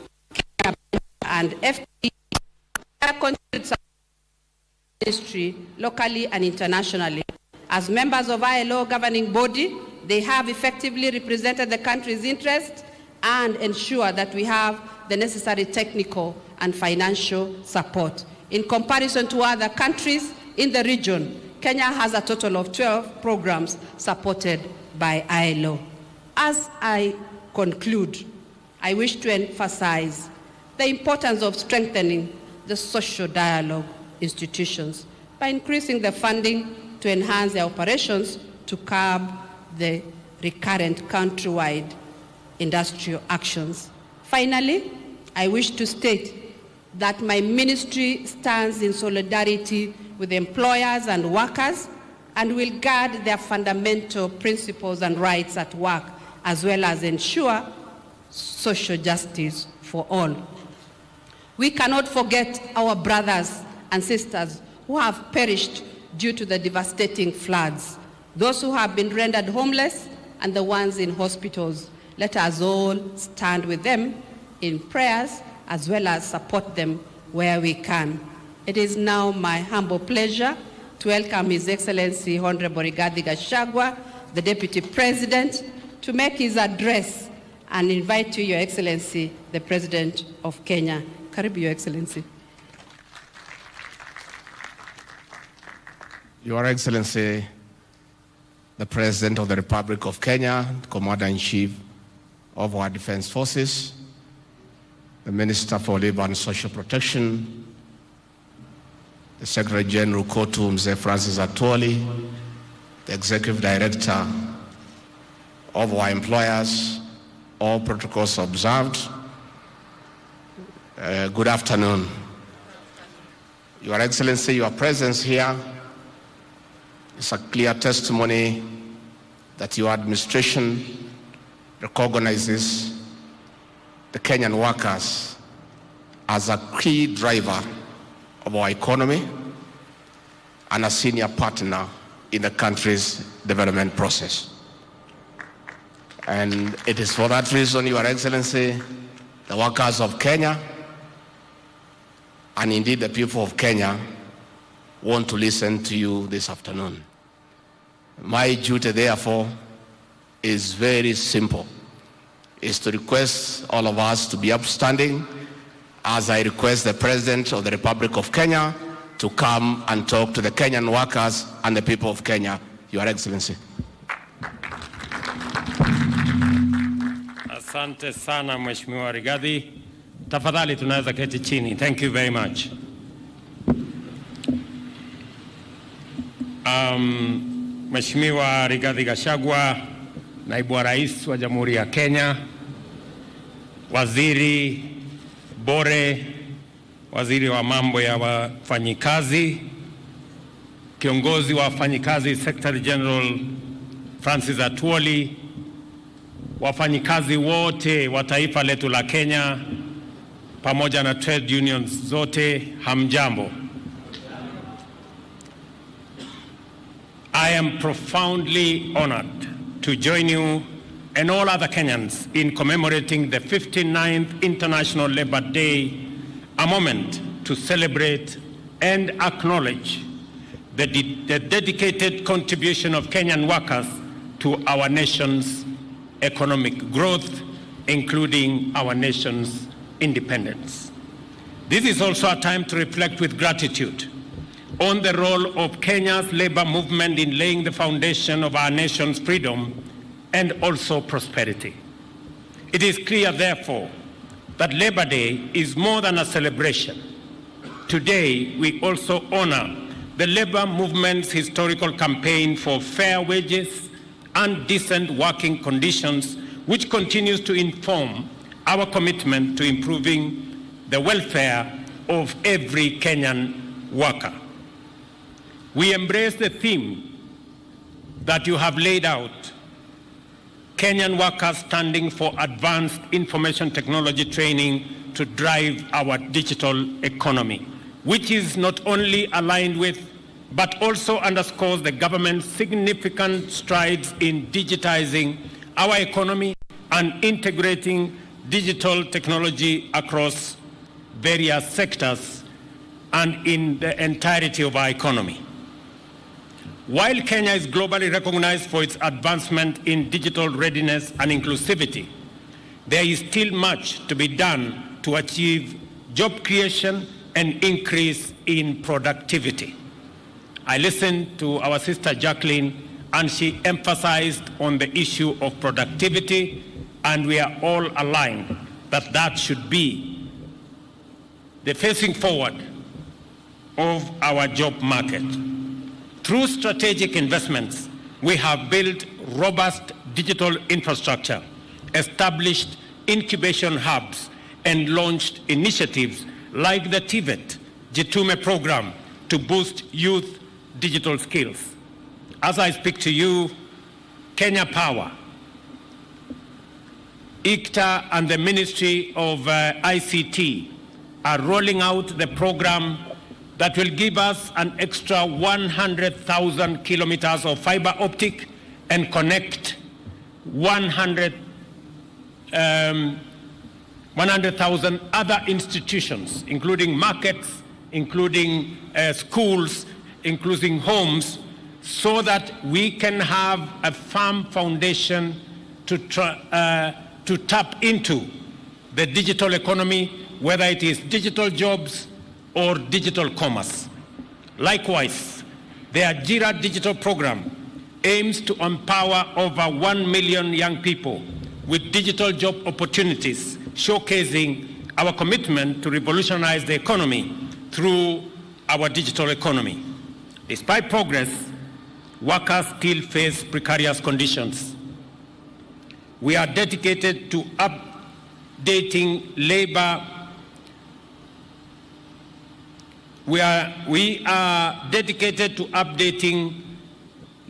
and FTE ministry locally and internationally. As members of ILO governing body, they have effectively represented the country's interests and ensure that we have the necessary technical and financial support. In comparison to other countries in the region, Kenya has a total of 12 programs supported by ILO. As I conclude, I wish to emphasize the importance of strengthening the social dialogue institutions by increasing the funding to enhance their operations to curb the recurrent countrywide industrial actions. Finally, I wish to state that my ministry stands in solidarity with employers and workers and will guard their fundamental principles and rights at work, as well as ensure social justice for all. We cannot forget our brothers and sisters who have perished due to the devastating floods, those who have been rendered homeless, and the ones in hospitals. Let us all stand with them in prayers as well as support them where we can. It is now my humble pleasure to welcome His Excellency Honorable Rigathi Gachagua, the Deputy President, to make his address and invite you, Your Excellency, the President of Kenya. Karibu, Your Excellency. Your Excellency, the President of the Republic of Kenya, Commander-in-Chief of our Defense Forces, the Minister for Labor and Social Protection, the Secretary General COTU, Mzee Francis Atwoli, the Executive Director of our employers, all protocols observed. Good afternoon. Your Excellency, your presence here is a clear testimony that your administration recognizes the Kenyan workers as a key driver of our economy and a senior partner in the country's development process. And it is for that reason, Your Excellency, the workers of Kenya, and indeed the people of Kenya, want to listen to you this afternoon. My duty, therefore, is very simple, is to request all of us to be upstanding as I request the President of the Republic of Kenya to come and talk to the Kenyan workers and the people of Kenya. Your Excellency. Asante sana Mheshimiwa Rigathi. Tafadhali tunaweza keti chini. Thank you very much. Mheshimiwa Rigathi Gachagua, Naibu wa Rais wa Jamhuri ya Kenya, Waziri Bore, Waziri wa mambo ya wafanyikazi, Kiongozi wa wafanyikazi Secretary General Francis Atwoli, wafanyikazi wote wa taifa letu la Kenya pamoja na trade unions zote, hamjambo. I am profoundly honored to join you and all other Kenyans in commemorating the 59th International Labour Day, a moment to celebrate and acknowledge the dedicated contribution of Kenyan workers to our nation's economic growth, including our nation's independence. This is also a time to reflect with gratitude on the role of Kenya's labor movement in laying the foundation of our nation's freedom and also prosperity. It is clear, therefore, that Labor Day is more than a celebration. Today, we also honor the labor movement's historical campaign for fair wages and decent working conditions, which continues to inform our commitment to improving the welfare of every Kenyan worker. We embrace the theme that you have laid out, Kenyan workers standing for advanced information technology training to drive our digital economy, which is not only aligned with, but also underscores the government's significant strides in digitizing our economy and integrating digital technology across various sectors and in the entirety of our economy. While Kenya is globally recognized for its advancement in digital readiness and inclusivity, there is still much to be done to achieve job creation and increase in productivity. I listened to our sister Jacqueline, and she emphasized on the issue of productivity, and we are all aligned that that should be the facing forward of our job market. Through strategic investments, we have built robust digital infrastructure, established incubation hubs, and launched initiatives like the TVET Jitume program to boost youth digital skills. As I speak to you, Kenya Power, ICTA, and the Ministry of ICT are rolling out the program that will give us an extra 100,000 kilometers of fiber optic and connect 100,000 other institutions, including markets, including schools, including homes, so that we can have a firm foundation to tap into the digital economy, whether it is digital jobs or digital commerce. Likewise, the Ajira digital program aims to empower over 1 million young people with digital job opportunities, showcasing our commitment to revolutionize the economy through our digital economy. Despite progress, workers still face precarious conditions. We are dedicated to updating labor. We are dedicated to updating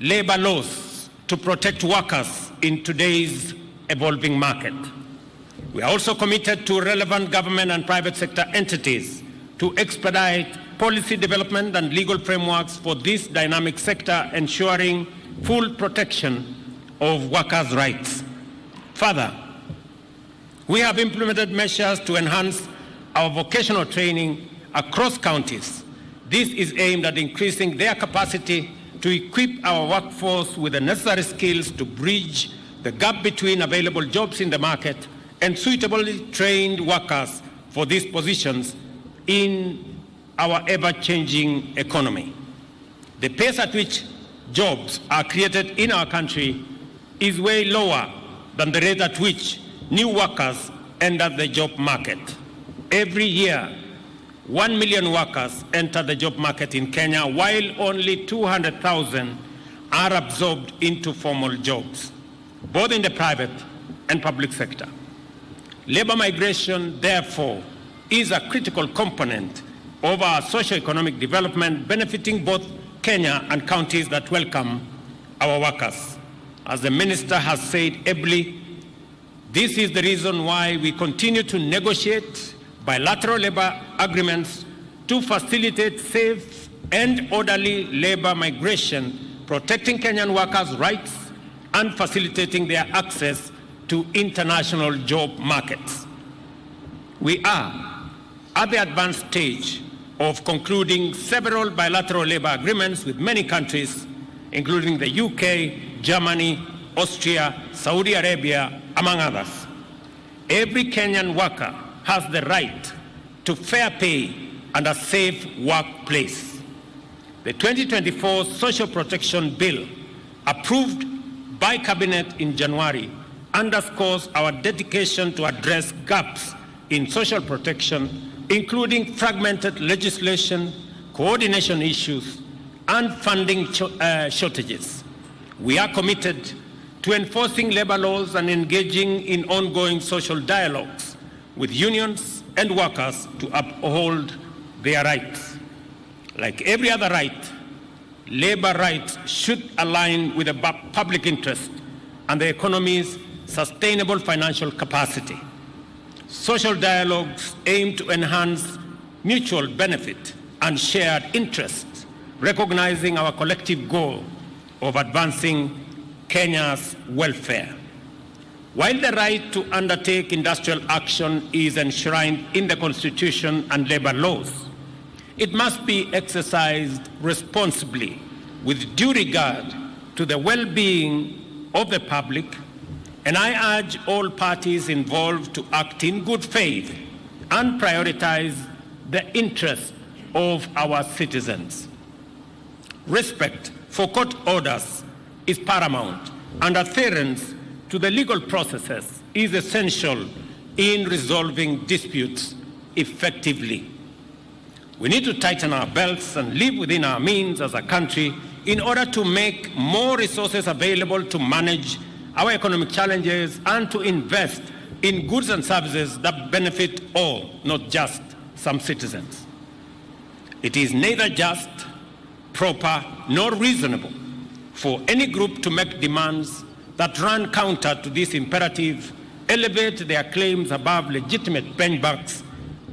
labor laws to protect workers in today's evolving market. We are also committed to relevant government and private sector entities to expedite policy development and legal frameworks for this dynamic sector, ensuring full protection of workers' rights. Further, we have implemented measures to enhance our vocational training across counties. This is aimed at increasing their capacity to equip our workforce with the necessary skills to bridge the gap between available jobs in the market and suitably trained workers for these positions in our ever-changing economy. The pace at which jobs are created in our country is way lower than the rate at which new workers enter the job market. Every year, 1 million workers enter the job market in Kenya, while only 200,000 are absorbed into formal jobs, both in the private and public sector. Labor migration, therefore, is a critical component of our socio-economic development, benefiting both Kenya and counties that welcome our workers. As the minister has said ably, this is the reason why we continue to negotiate bilateral labor agreements to facilitate safe and orderly labor migration, protecting Kenyan workers' rights and facilitating their access to international job markets. We are at the advanced stage of concluding several bilateral labor agreements with many countries, including the UK, Germany, Austria, Saudi Arabia, among others. Every Kenyan worker has the right to fair pay and a safe workplace. The 2024 Social Protection Bill, approved by Cabinet in January, underscores our dedication to address gaps in social protection, including fragmented legislation, coordination issues, and funding shortages. We are committed to enforcing labor laws and engaging in ongoing social dialogues with unions and workers to uphold their rights. Like every other right, labor rights should align with the public interest and the economy's sustainable financial capacity. Social dialogues aim to enhance mutual benefit and shared interests, recognizing our collective goal of advancing Kenya's welfare. While the right to undertake industrial action is enshrined in the Constitution and labor laws, it must be exercised responsibly with due regard to the well-being of the public, and I urge all parties involved to act in good faith and prioritize the interests of our citizens. Respect for court orders is paramount, and adherence to the legal processes is essential in resolving disputes effectively. We need to tighten our belts and live within our means as a country in order to make more resources available to manage our economic challenges and to invest in goods and services that benefit all, not just some citizens. It is neither just, proper, nor reasonable for any group to make demands that run counter to this imperative, elevate their claims above legitimate benchmarks,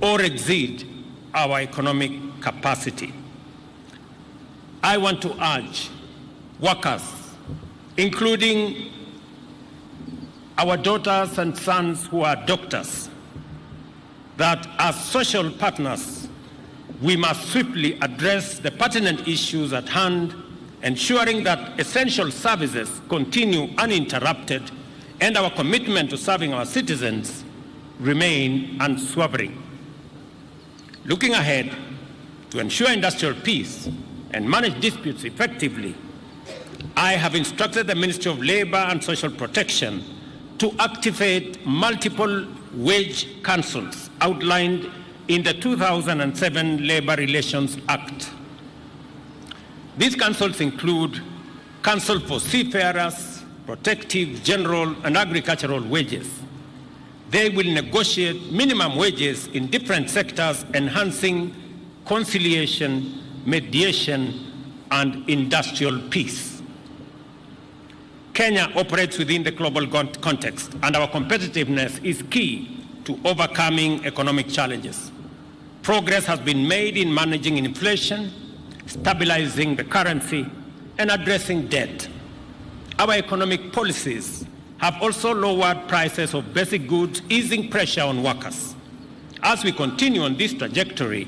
or exceed our economic capacity. I want to urge workers, including our daughters and sons who are doctors, that as social partners, we must swiftly address the pertinent issues at hand, ensuring that essential services continue uninterrupted and our commitment to serving our citizens remain unswerving. Looking ahead, to ensure industrial peace and manage disputes effectively, I have instructed the Ministry of Labor and Social Protection to activate multiple wage councils outlined in the 2007 Labor Relations Act. These councils include Council for Seafarers, Protective, General, and Agricultural Wages. They will negotiate minimum wages in different sectors, enhancing conciliation, mediation, and industrial peace. Kenya operates within the global context, and our competitiveness is key to overcoming economic challenges. Progress has been made in managing inflation, stabilizing the currency, and addressing debt. Our economic policies have also lowered prices of basic goods, easing pressure on workers. As we continue on this trajectory,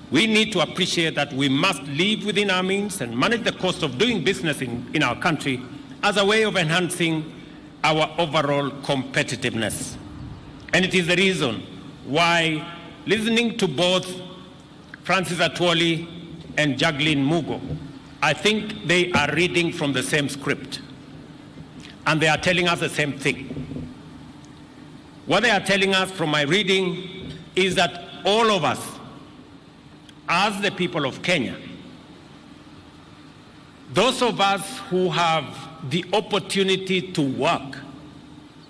we need to appreciate that we must live within our means and manage the cost of doing business in our country as a way of enhancing our overall competitiveness. And it is the reason why, listening to both Francis Atwoli and Jacqueline Mugo, I think they are reading from the same script, and they are telling us the same thing. What they are telling us from my reading is that all of us, as the people of Kenya, those of us who have the opportunity to work,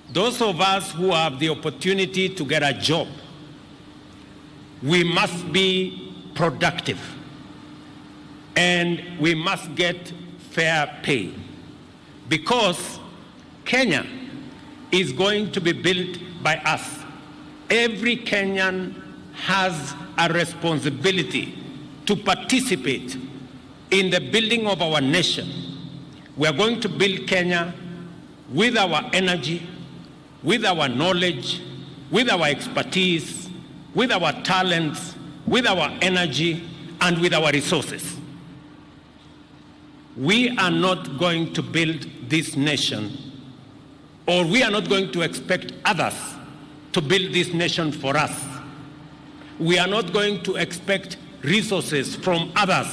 those of us who have the opportunity to get a job, we must be productive and we must get fair pay, because Kenya is going to be built by us. Every Kenyan has a responsibility to participate in the building of our nation. We are going to build Kenya with our energy, with our knowledge, with our expertise, with our talents, with our energy, and with our resources. We are not going to build this nation, or we are not going to expect others to build this nation for us. We are not going to expect resources from others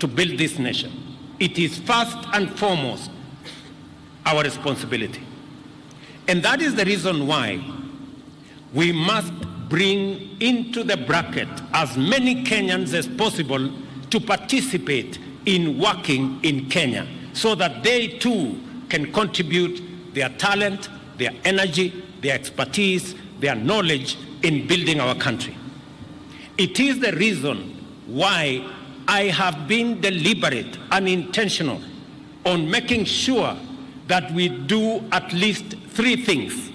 to build this nation. It is first and foremost our responsibility. And that is the reason why we must bring into the bracket as many Kenyans as possible to participate in working in Kenya, so that they too can contribute their talent, their energy, their expertise, their knowledge in building our country. It is the reason why I have been deliberate and intentional on making sure that we do at least 3 things.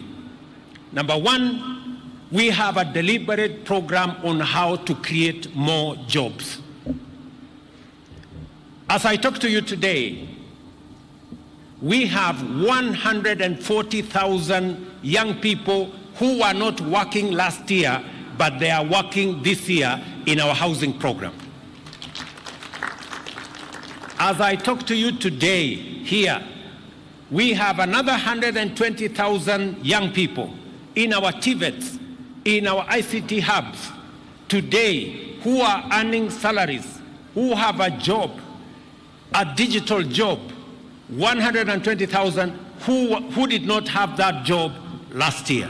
Number 1, we have a deliberate program on how to create more jobs. As I talk to you today, we have 140,000 young people who were not working last year, but they are working this year in our housing program. As I talk to you today here, we have another 120,000 young people in our TVETs, in our ICT hubs today who are earning salaries, who have a job, a digital job, 120,000 who did not have that job last year.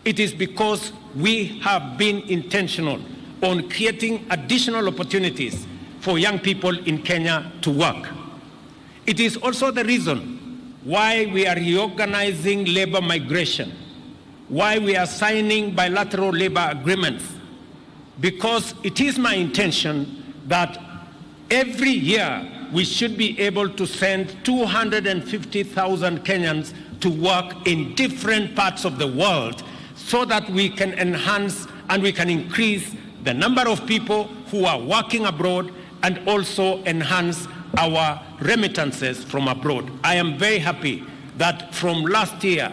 It is because we have been intentional on creating additional opportunities for young people in Kenya to work. It is also the reason why we are reorganizing labor migration, why we are signing bilateral labor agreements, because it is my intention that every year we should be able to send 250,000 Kenyans to work in different parts of the world so that we can enhance and we can increase the number of people who are working abroad and also enhance our remittances from abroad. I am very happy that from last year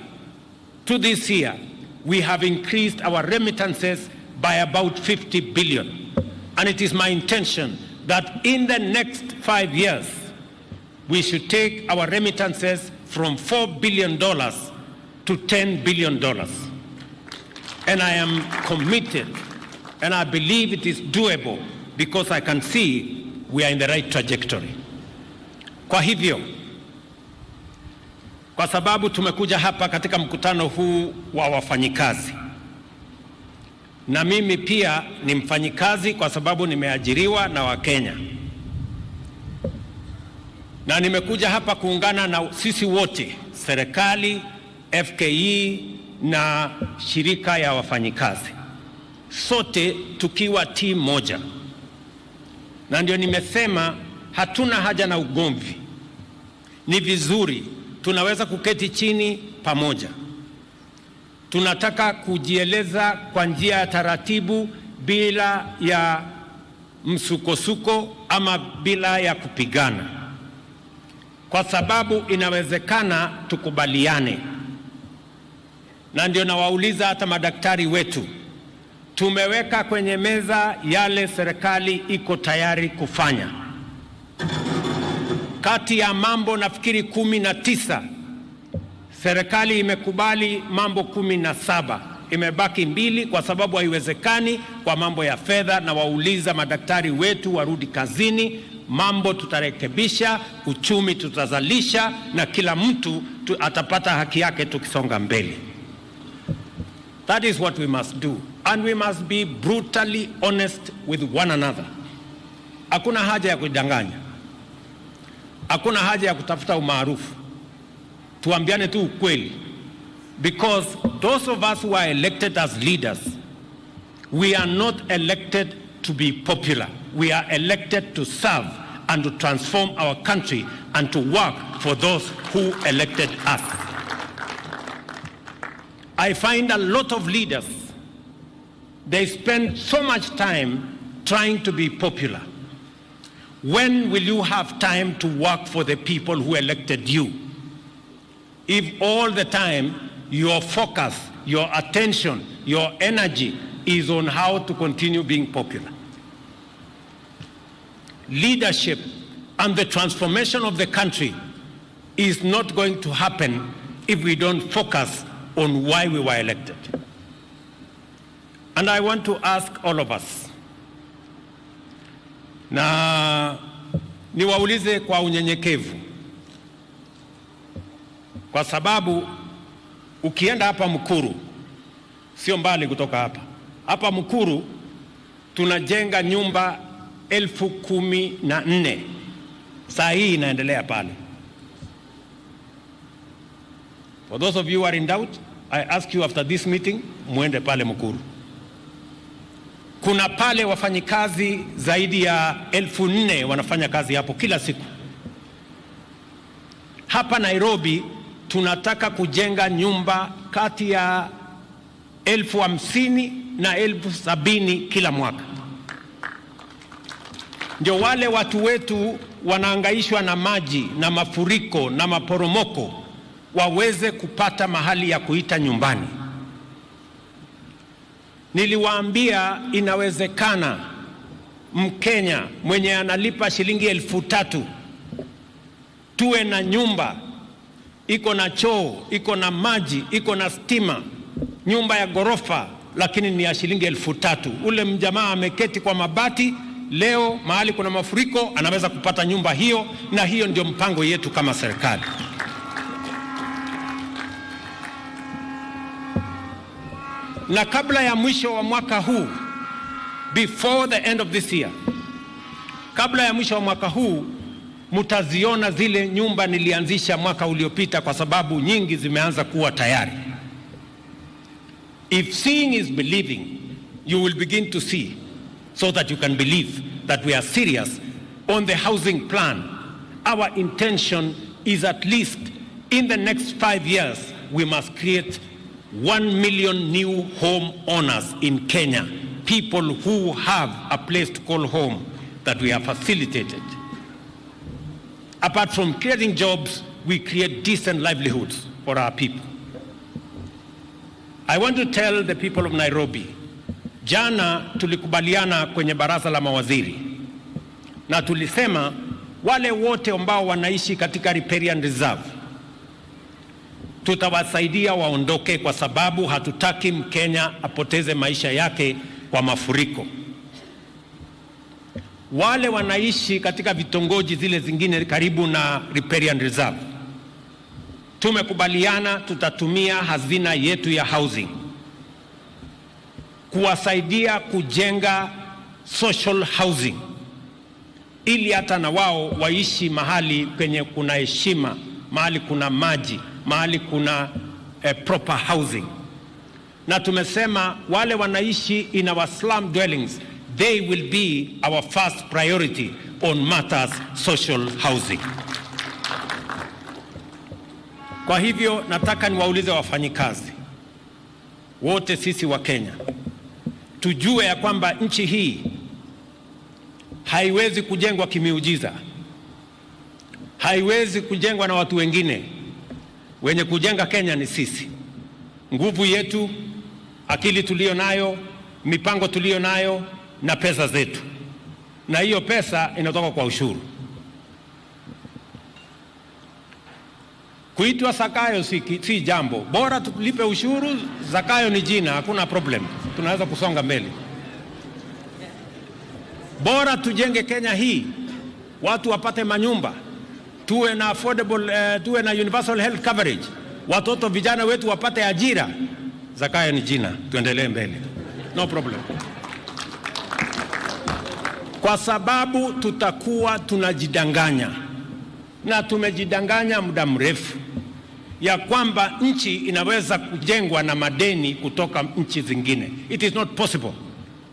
to this year, we have increased our remittances by about 50 billion. And it is my intention that in the next 5 years, we should take our remittances from $4 billion to $10 billion. And I am committed, and I believe it is doable because I can see we are in the right trajectory. Kwa hivyo, kwa sababu tumekuja hapa katika mkutano huu wa wafanyikazi, na mimi pia ni mfanyikazi kwa sababu nimeajiriwa na Wakenya, na nimekuja hapa kuungana na sisi wote, serikali, FKE na shirika ya wafanyikazi, sote tukiwa timu moja. Na ndio nimesema hatuna haja na ugomvi. Ni vizuri tunaweza kuketi chini pamoja. Tunataka kujieleza kwa njia ya taratibu, bila ya msukosuko ama bila ya kupigana, kwa sababu inawezekana tukubaliane. Na ndio nawauliza hata madaktari wetu, tumeweka kwenye meza yale serikali iko tayari kufanya. Kati ya mambo nafikiri 19, serikali imekubali mambo 17. Imebaki 2 kwa sababu haiwezekani kwa mambo ya fedha, na wauliza madaktari wetu warudi kazini. Mambo tutarekebisha, uchumi tutazalisha, na kila mtu atapata haki yake tukisonga mbele. That is what we must do, and we must be brutally honest with one another. Hakuna haja ya kudanganya, hakuna haja ya kutafuta umaarufu. Tuambiane tu ukweli, because those of us who are elected as leaders, we are not elected to be popular. We are elected to serve and to transform our country and to work for those who elected us. I find a lot of leaders, they spend so much time trying to be popular. When will you have time to work for the people who elected you? If all the time your focus, your attention, your energy is on how to continue being popular. Leadership and the transformation of the country is not going to happen if we don't focus on why we were elected. And I want to ask all of us, na niwaulize kwa unyenyekevu, kwa sababu ukienda hapa Mukuru, sio mbali kutoka hapa. Hapa Mukuru tunajenga nyumba 14,000. Saa hii inaendelea pale. For those of you who are in doubt, I ask you after this meeting, muende pale Mukuru. Kuna pale wafanyikazi zaidi ya 4,000 wanafanya kazi hapo kila siku. Hapa Nairobi tunataka kujenga nyumba kati ya 50,000 na 70,000 kila mwaka. Ndio wale watu wetu wanaangaishwa na maji na mafuriko na maporomoko waweze kupata mahali ya kuita nyumbani. Niliwaambia inawezekana Mkenya mwenye analipa shilingi 3,000 tuwe na nyumba iko na choo, iko na maji, iko na stima, nyumba ya gorofa, lakini ni ya shilingi 3,000. Ule mjamaa ameketi kwa mabati, leo mahali kuna mafuriko anaweza kupata nyumba hiyo, na hiyo ndio mpango yetu kama serikali. Na kabla ya mwisho wa mwaka huu, before the end of this year, kabla ya mwisho wa mwaka huu, mutaziona zile nyumba nilianzisha mwaka uliopita, kwa sababu nyingi zimeanza kuwa tayari. If seeing is believing, you will begin to see, so that you can believe that we are serious on the housing plan. Our intention is at least in the next 5 years, we must create 1 million new home owners in Kenya, people who have a place to call home that we have facilitated. Apart from creating jobs, we create decent livelihoods for our people. I want to tell the people of Nairobi, jana tulikubaliana kwenye baraza la mawaziri na tulisema wale wote ambao wanaishi katika riparian reserve tutawasaidia waondoke, kwa sababu hatutaki Mkenya apoteze maisha yake kwa mafuriko. Wale wanaishi katika vitongoji zile zingine karibu na riparian reserve, tumekubaliana tutatumia hazina yetu ya housing kuwasaidia kujenga social housing, ili hata na wao waishi mahali penye kuna heshima, mahali kuna maji, mahali kuna proper housing. Na tumesema wale wanaishi in our slum dwellings, they will be our first priority on matters social housing. Kwa hivyo nataka niwaulize wafanyikazi wote, sisi wa Kenya tujue ya kwamba nchi hii haiwezi kujengwa kimiujiza, haiwezi kujengwa na watu wengine. Wenye kujenga Kenya ni sisi. Nguvu yetu, akili tulio nayo, mipango tulio nayo, na pesa zetu, na hiyo pesa inatoka kwa ushuru. Kuitwa Zakayo si jambo, bora tulipe ushuru. Zakayo ni jina, hakuna problem, tunaweza kusonga mbele. Bora tujenge Kenya hii, watu wapate manyumba, tuwe na affordable, tuwe na universal health coverage, watoto vijana wetu wapate ajira. Zakayo ni jina, tuendelee mbele, no problem. Kwa sababu tutakuwa tunajidanganya, na tumejidanganya muda mrefu, ya kwamba nchi inaweza kujengwa na madeni kutoka nchi zingine. It is not possible.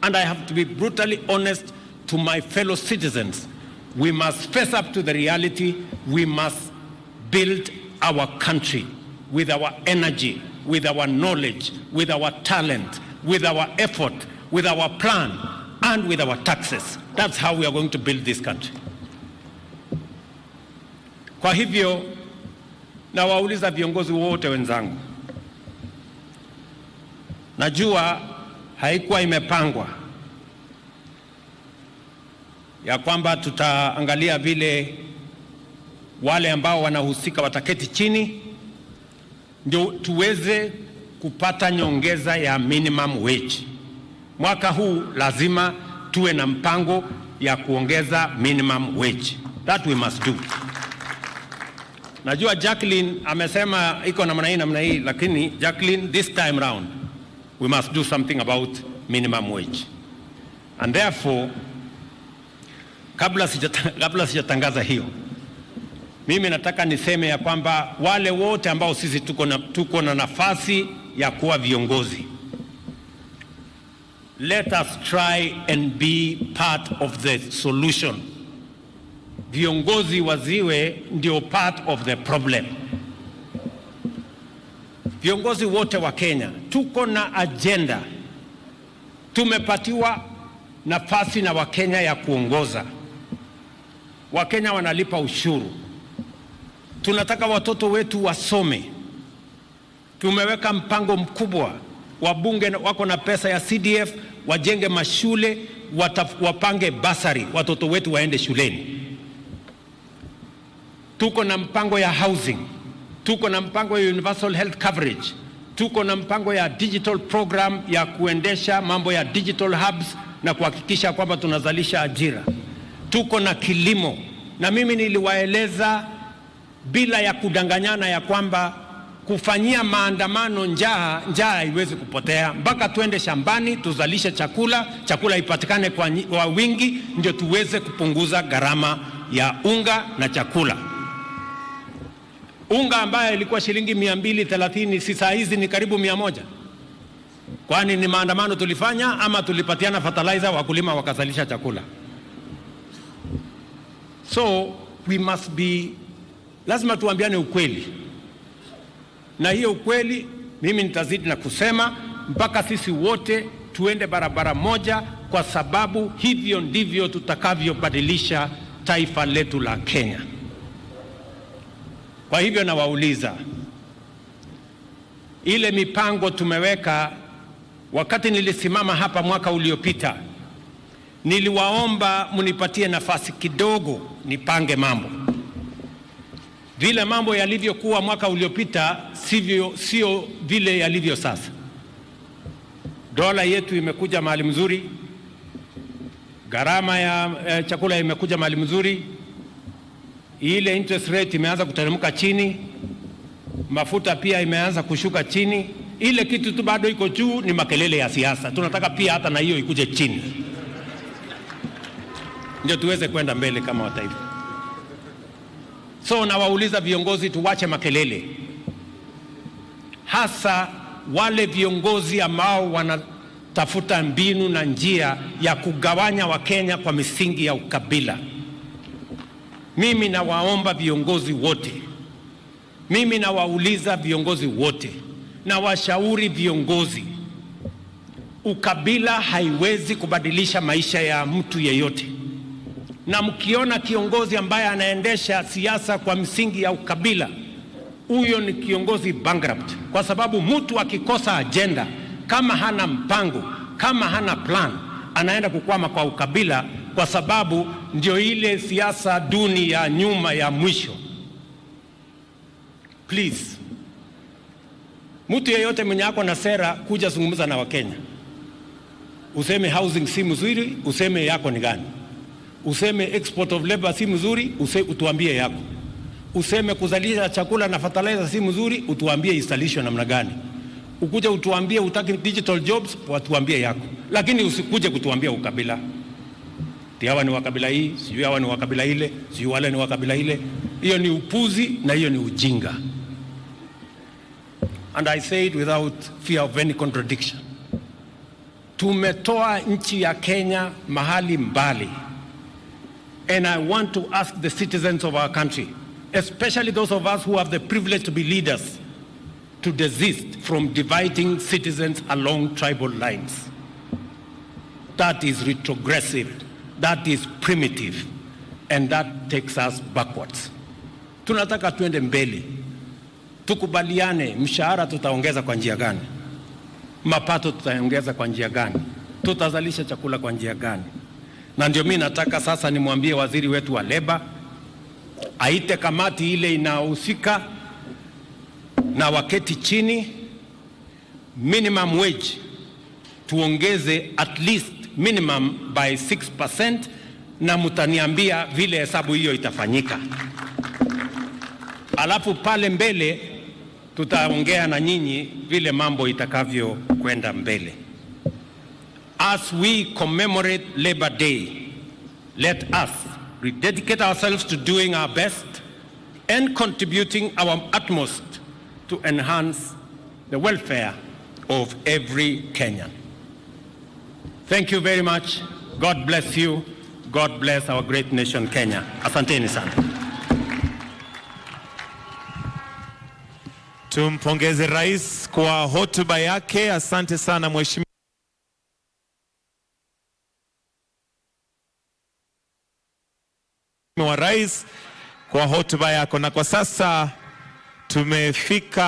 And I have to be brutally honest to my fellow citizens. We must face up to the reality. We must build our country with our energy, with our knowledge, with our talent, with our effort, with our plan, and with our taxes. That's how we are going to build this country. Kwa hivyo na wauliza viongozi wote wenzangu, najua haikuwa imepangwa ya kwamba tutaangalia vile wale ambao wanahusika wataketi chini ndio tuweze kupata nyongeza ya minimum wage. Mwaka huu lazima tuwe na mpango ya kuongeza minimum wage. That we must do. Najua Jacqueline amesema iko namna hii, lakini Jacqueline, this time round we must do something about minimum wage. And therefore, kabla sijatangaza hiyo, mimi nataka niseme ya kwamba wale wote ambao sisi tuko na nafasi ya kuwa viongozi, let us try and be part of the solution. Viongozi waziwe ndio part of the problem. Viongozi wote wa Kenya tuko na agenda, tumepatiwa nafasi na Wakenya ya kuongoza. Wakenya wanalipa ushuru, tunataka watoto wetu wasome. Tumeweka mpango mkubwa, wabunge wako na pesa ya CDF, wajenge mashule, wapange basari, watoto wetu waende shuleni. Tuko na mpango ya housing, tuko na mpango ya universal health coverage, tuko na mpango ya digital program ya kuendesha mambo ya digital hubs na kuhakikisha kwamba tunazalisha ajira. Tuko na kilimo, na mimi niliwaeleza bila ya kudanganyana ya kwamba kufanyia maandamano njaa haiwezi kupotea, mpaka tuende shambani tuzalishe chakula ipatikane kwa wingi, ndio tuweze kupunguza gharama ya unga na chakula. Unga ambaye ilikuwa shilingi 230 sasa hizi ni karibu 100. Kwani ni maandamano tulifanya ama tulipatiana fertilizer wakulima wakazalisha chakula? So we must be, lazima tuambiane ukweli, na hiyo ukweli mimi nitazidi na kusema mpaka sisi wote tuende barabara moja, kwa sababu hivyo ndivyo tutakavyobadilisha taifa letu la Kenya. Kwa hivyo nawauliza, ile mipango tumeweka, wakati nilisimama hapa mwaka uliopita, niliwaomba munipatie nafasi kidogo nipange mambo. Vile mambo yalivyokuwa mwaka uliopita sio vile yalivyo sasa. Dola yetu imekuja mahali mzuri, gharama ya chakula imekuja mahali mzuri, ile interest rate imeanza kuteremka chini, mafuta pia imeanza kushuka chini. Ile kitu tu bado iko juu ni makelele ya siasa. Tunataka pia hata na hiyo ikuje chini, ndio tuweze kwenda mbele kama wataifa. So nawauliza viongozi, tuwache makelele, hasa wale viongozi ambao wanatafuta mbinu na njia ya kugawanya Wakenya kwa misingi ya ukabila. Mimi nawaomba viongozi wote, mimi nawauliza viongozi wote, na washauri viongozi, ukabila haiwezi kubadilisha maisha ya mtu yeyote. Na mkiona kiongozi ambaye anaendesha siasa kwa msingi ya ukabila, huyo ni kiongozi bankrupt, kwa sababu mtu akikosa agenda, kama hana mpango, kama hana plan, anaenda kukwama kwa ukabila, kwa sababu ndio ile siasa duni ya nyuma ya mwisho. Please, mtu yeyote mwenye ako na sera kuja zungumza na Wakenya. Useme housing si mzuri, useme yako ni gani. Useme export of labor si mzuri, utuambie yako. Useme kuzalisha chakula na fertilizer si mzuri, utuambie installation namna gani. Ukuje utuambie utaki digital jobs, watuambie yako. Lakini usikuje kutuambia ukabila. Hawa ni wa kabila hii, sijui hawa ni wa kabila ile, sijui wale ni wa kabila ile. Hiyo ni upuzi na hiyo ni ujinga. And I say it without fear of any contradiction. Tumetoa nchi ya Kenya mahali mbali. And I want to ask the citizens of our country, especially those of us who have the privilege to be leaders, to desist from dividing citizens along tribal lines. That is retrogressive, that is primitive, and that takes us backwards. Tunataka tuende mbele. Tukubaliane, mshahara tutaongeza kwa njia gani? Mapato tutaongeza kwa njia gani? Tutazalisha chakula kwa njia gani? Na ndio mimi nataka sasa nimwambie waziri wetu wa leba aite kamati ile inahusika na waketi chini, minimum wage tuongeze at least minimum by 6%, na mutaniambia vile hesabu hiyo itafanyika. Alafu pale mbele tutaongea na nyinyi vile mambo itakavyo kwenda mbele. As we commemorate Labor Day, let us rededicate ourselves to doing our best and contributing our utmost to enhance the welfare of every Kenyan. Thank you very much. God bless you. God bless our great nation, Kenya. Asanteni sana. Tumpongeze rais kwa hotuba yake. Asante sana mheshimiwa rais kwa hotuba yako, na kwa sasa tumefika